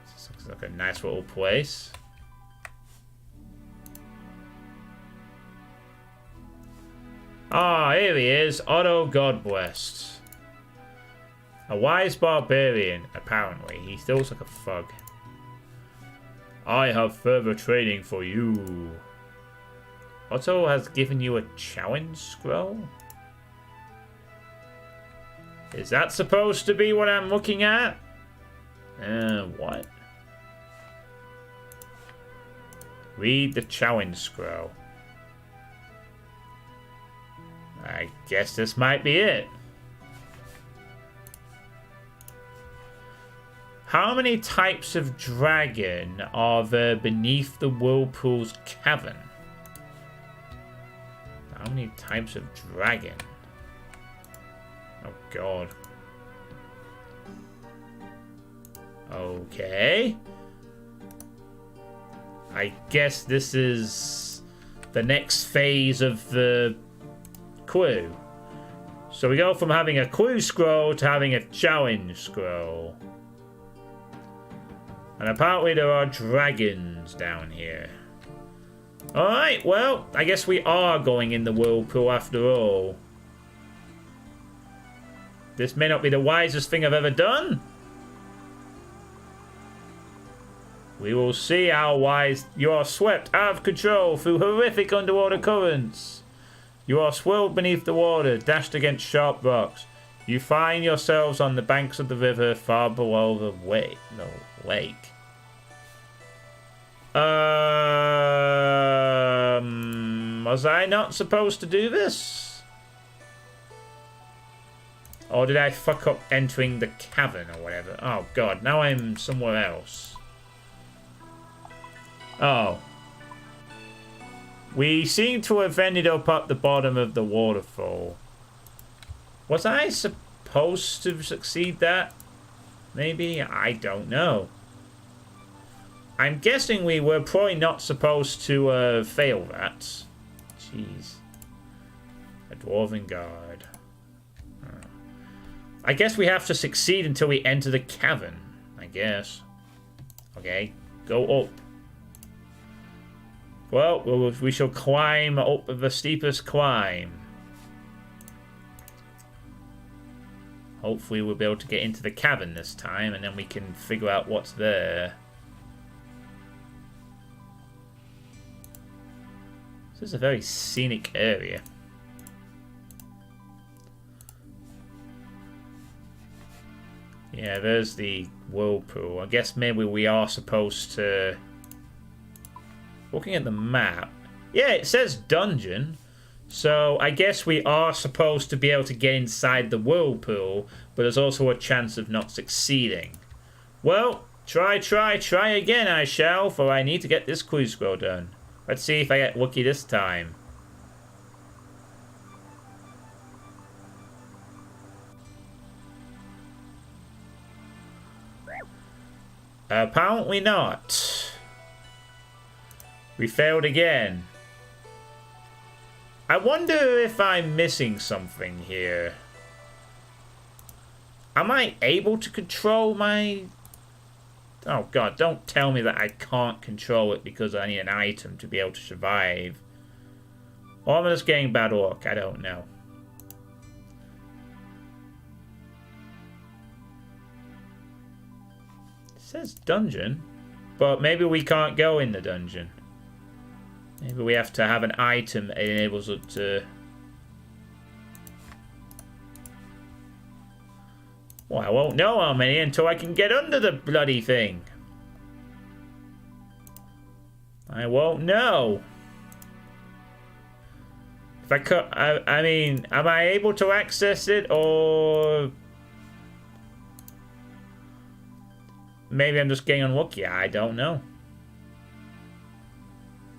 This looks like a nice little place. Ah, here he is. Otto Godwest. A wise barbarian, apparently. He still looks like a thug. I have further training for you. Otto has given you a challenge scroll? Is that supposed to be what I'm looking at? What? Read the challenge scroll. I guess this might be it. How many types of dragon are there beneath the whirlpool's cavern? How many types of dragon? Oh god. Okay. I guess this is the next phase of the clue. So we go from having a clue scroll to having a challenge scroll. And apparently there are dragons down here. Alright, well, I guess we are going in the whirlpool after all. This may not be the wisest thing I've ever done. We will see how wise. You are swept out of control through horrific underwater currents. You are swirled beneath the water, dashed against sharp rocks. You find yourselves on the banks of the river far below the lake. Was I not supposed to do this? Or did I fuck up entering the cavern or whatever? Oh god, now I'm somewhere else. Oh. We seem to have ended up at the bottom of the waterfall. Was I supposed to succeed that? Maybe? I don't know. I'm guessing we were probably not supposed to fail that. Jeez. A dwarven guard. I guess we have to succeed until we enter the cavern. I guess. Okay. Go up. Well, we shall climb up the steepest climb. Hopefully we'll be able to get into the cavern this time, and then we can figure out what's there. This is a very scenic area. Yeah, there's the whirlpool. I guess maybe we are supposed to... Looking at the map... Yeah, it says dungeon. So I guess we are supposed to be able to get inside the whirlpool, but there's also a chance of not succeeding. Well, try again I shall, for I need to get this clue scroll done. Let's see if I get lucky this time. Apparently not. We failed again. I wonder if I'm missing something here. Am I able to control my... Oh god, don't tell me that I can't control it because I need an item to be able to survive. Or am I just getting bad luck? I don't know. It says dungeon, but maybe we can't go in the dungeon. Maybe we have to have an item that enables us to... Well, I won't know how many until I can get under the bloody thing. I won't know. If I could, I mean, am I able to access it, or maybe I'm just getting unlucky? I don't know.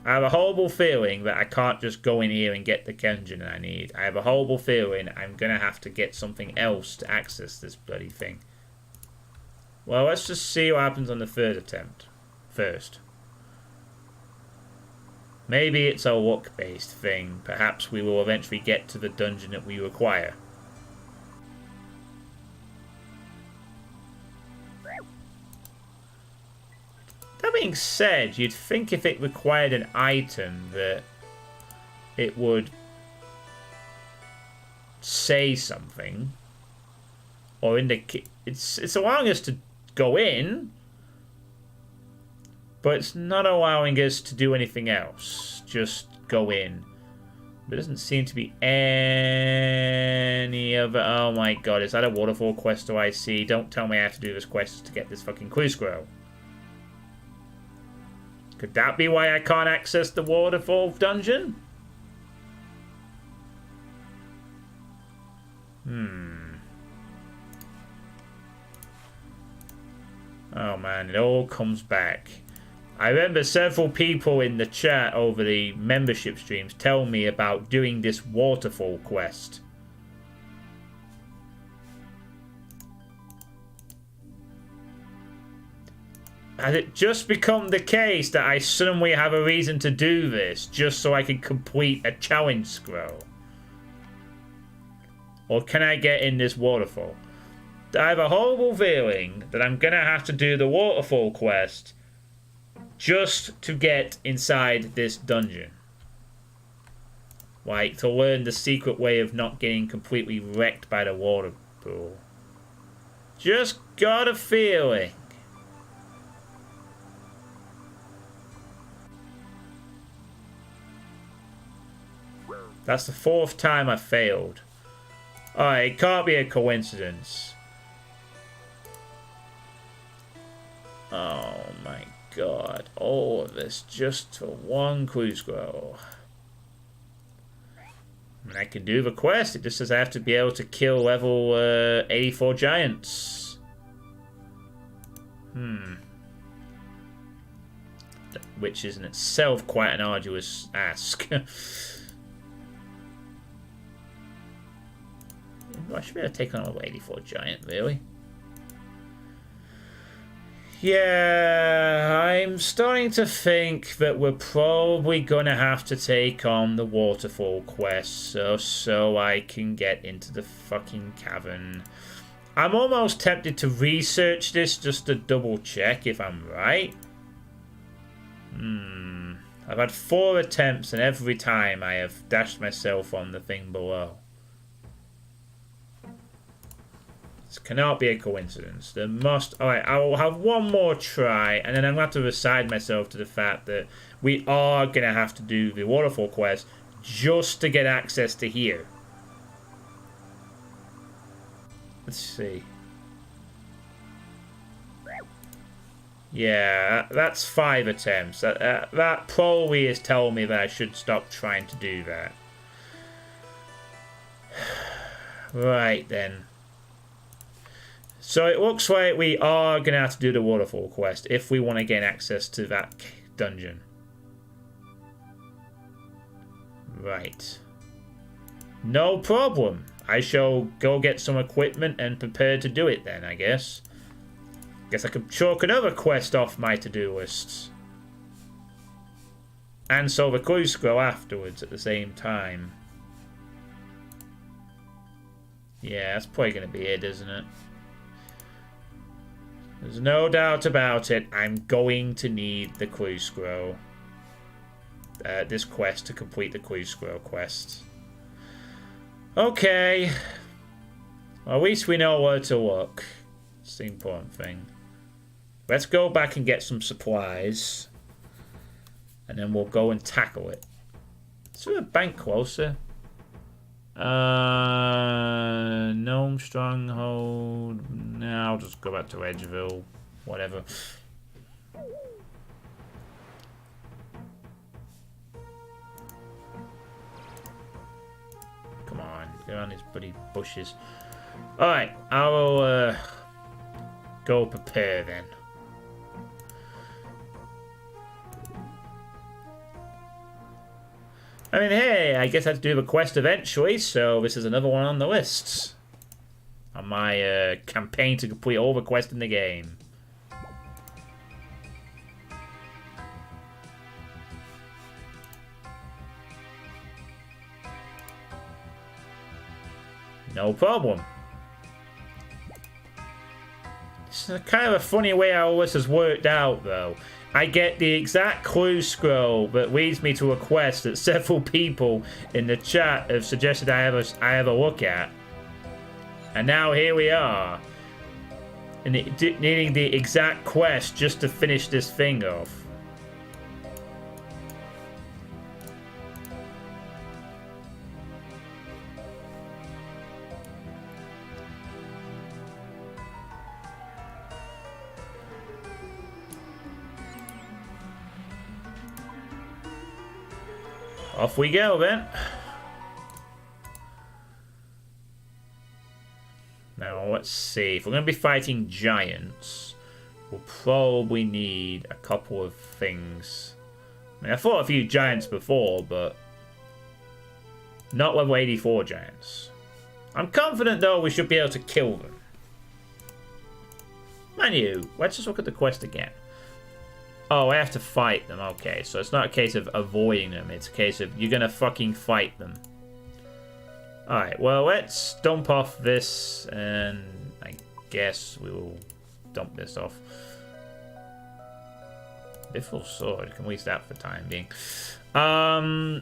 I have a horrible feeling that I can't just go in here and get the dungeon I need. I have a horrible feeling I'm gonna have to get something else to access this bloody thing. Well, let's just see what happens on the third attempt first. Maybe it's a luck-based thing. Perhaps we will eventually get to the dungeon that we require. That being said, you'd think if it required an item that it would say something. Or indicate... It's allowing us to go in, but it's not allowing us to do anything else. Just go in. There doesn't seem to be any other... Oh my god, is that a waterfall quest do I see? Don't tell me I have to do this quest to get this fucking clue scroll. Could that be why I can't access the waterfall dungeon? Oh man, it all comes back. I remember several people in the chat over the membership streams tell me about doing this waterfall quest. Has it just become the case that I suddenly have a reason to do this just so I can complete a challenge scroll? Or can I get in this waterfall? I have a horrible feeling that I'm going to have to do the waterfall quest just to get inside this dungeon. Like, to learn the secret way of not getting completely wrecked by the water pool. Just got a feeling. That's the fourth time I failed. Alright, it can't be a coincidence. Oh my god. All of this just for one clue scroll. And I can do the quest. It just says I have to be able to kill level 84 giants. Which is in itself quite an arduous ask. I should be able to take on a level 84 giant, really. Yeah, I'm starting to think that we're probably going to have to take on the waterfall quest so I can get into the fucking cavern. I'm almost tempted to research this just to double check if I'm right. I've had 4 attempts and every time I have dashed myself on the thing below. This cannot be a coincidence. There must... Alright, I will have one more try, and then I'm going to have to resign myself to the fact that we are going to have to do the waterfall quest just to get access to here. Let's see. Yeah, that's 5 attempts. That probably is telling me that I should stop trying to do that. Right, then. So it looks like we are going to have to do the waterfall quest if we want to gain access to that dungeon. Right. No problem. I shall go get some equipment and prepare to do it then, I guess. Guess I could chalk another quest off my to-do lists. And solve a clue scroll afterwards at the same time. Yeah, that's probably going to be it, isn't it? There's no doubt about it. I'm going to need the clue scroll. This quest to complete the clue scroll quest. Okay. Well, at least we know where to look. It's the important thing. Let's go back and get some supplies. And then we'll go and tackle it. Is there a bank closer? Gnome Stronghold. No, I'll just go back to Edgeville. Whatever. Get around these bloody bushes. Alright, I will go prepare then. I mean, hey, I guess I have to do the quest eventually, so this is another one on the list. On my campaign to complete all the quests in the game. No problem. It's kind of a funny way how all this has worked out, though. I get the exact clue scroll that leads me to a quest that several people in the chat have suggested I have a look at. And now here we are. And needing the exact quest just to finish this thing off. Off we go then. Now let's see. If we're going to be fighting giants, we'll probably need a couple of things. I mean, I fought a few giants before, but not level 84 giants. I'm confident though we should be able to kill them. Man you, let's just look at the quest again. Oh, I have to fight them. Okay, so it's not a case of avoiding them. It's a case of you're going to fucking fight them. Alright, well, let's dump off this, and I guess we will dump this off. Biffle sword. Can we use that for the time being?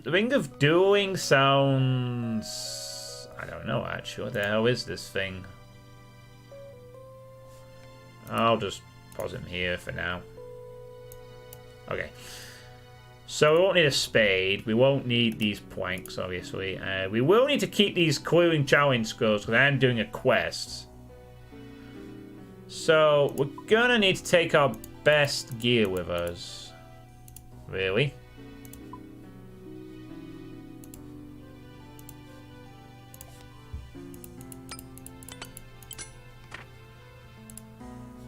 Ring of Dueling sounds... I don't know, actually. What the hell is this thing? I'll just pause him here for now. Okay. So we won't need a spade. We won't need these planks, obviously. We will need to keep these cluing challenge scrolls because I am doing a quest. So we're gonna need to take our best gear with us. Really?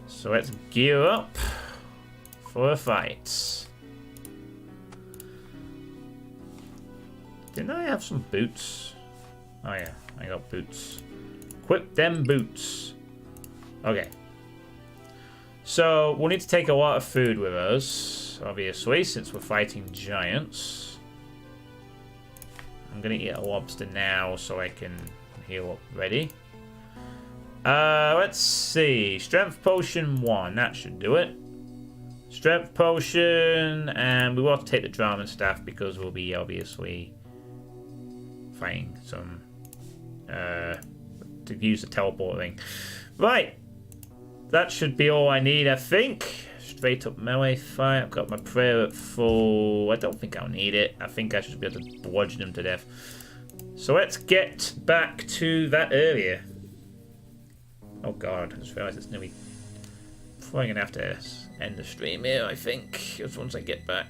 So let's gear up for a fight. Didn't I have some boots? Oh yeah, I got boots. Equip them boots. Okay. So we'll need to take a lot of food with us, obviously, since we're fighting giants. I'm gonna eat a lobster now so I can heal up ready. Let's see. Strength potion 1, that should do it. Strength potion, and we will have to take the drama staff because we'll be obviously fighting some to use the teleport thing. Right, that should be all I need, I think. Straight up melee fight. I've got my prayer at full. I don't think I'll need it. I think I should be able to bludgeon them to death. So let's get back to that area. Oh god, I just realised it's nearly... Probably gonna have to end the stream here, I think, just once I get back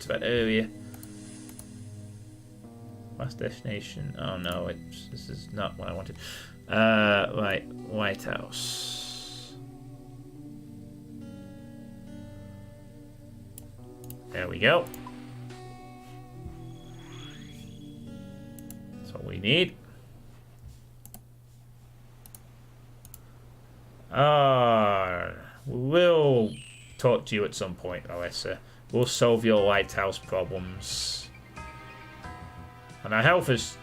to that area. Last destination. Oh no, this is not what I wanted. Right, White House. There we go. That's what we need. We'll talk to you at some point, Alyssa. We'll solve your lighthouse problems. And our health is...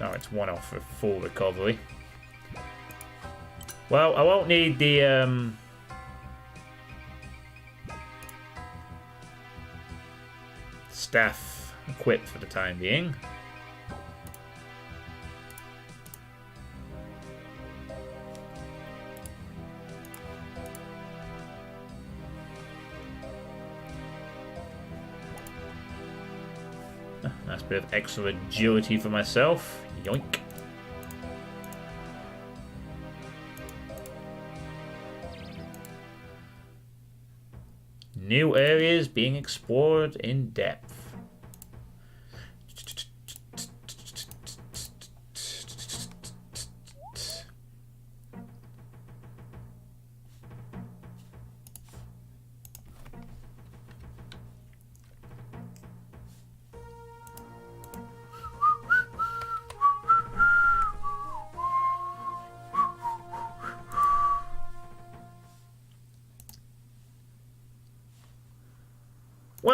Oh, it's 1 off for full recovery. Well, I won't need the... staff equipped for the time being. Nice bit of extra agility for myself. Yoink. New areas being explored in depth.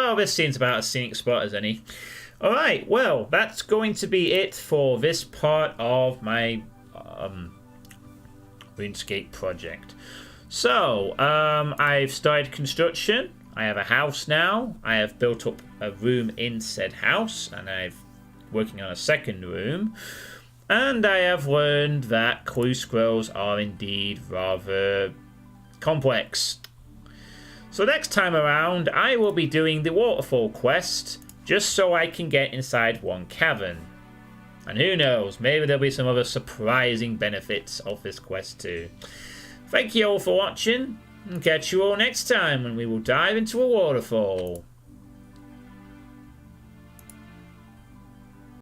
Well, this seems about a scenic spot as any. Alright, well, that's going to be it for this part of my RuneScape project. So, I've started construction. I have a house now. I have built up a room in said house, and I'm working on a second room. And I have learned that clue scrolls are indeed rather complex. So next time around, I will be doing the waterfall quest, just so I can get inside one cavern. And who knows, maybe there'll be some other surprising benefits of this quest too. Thank you all for watching, and catch you all next time when we will dive into a waterfall.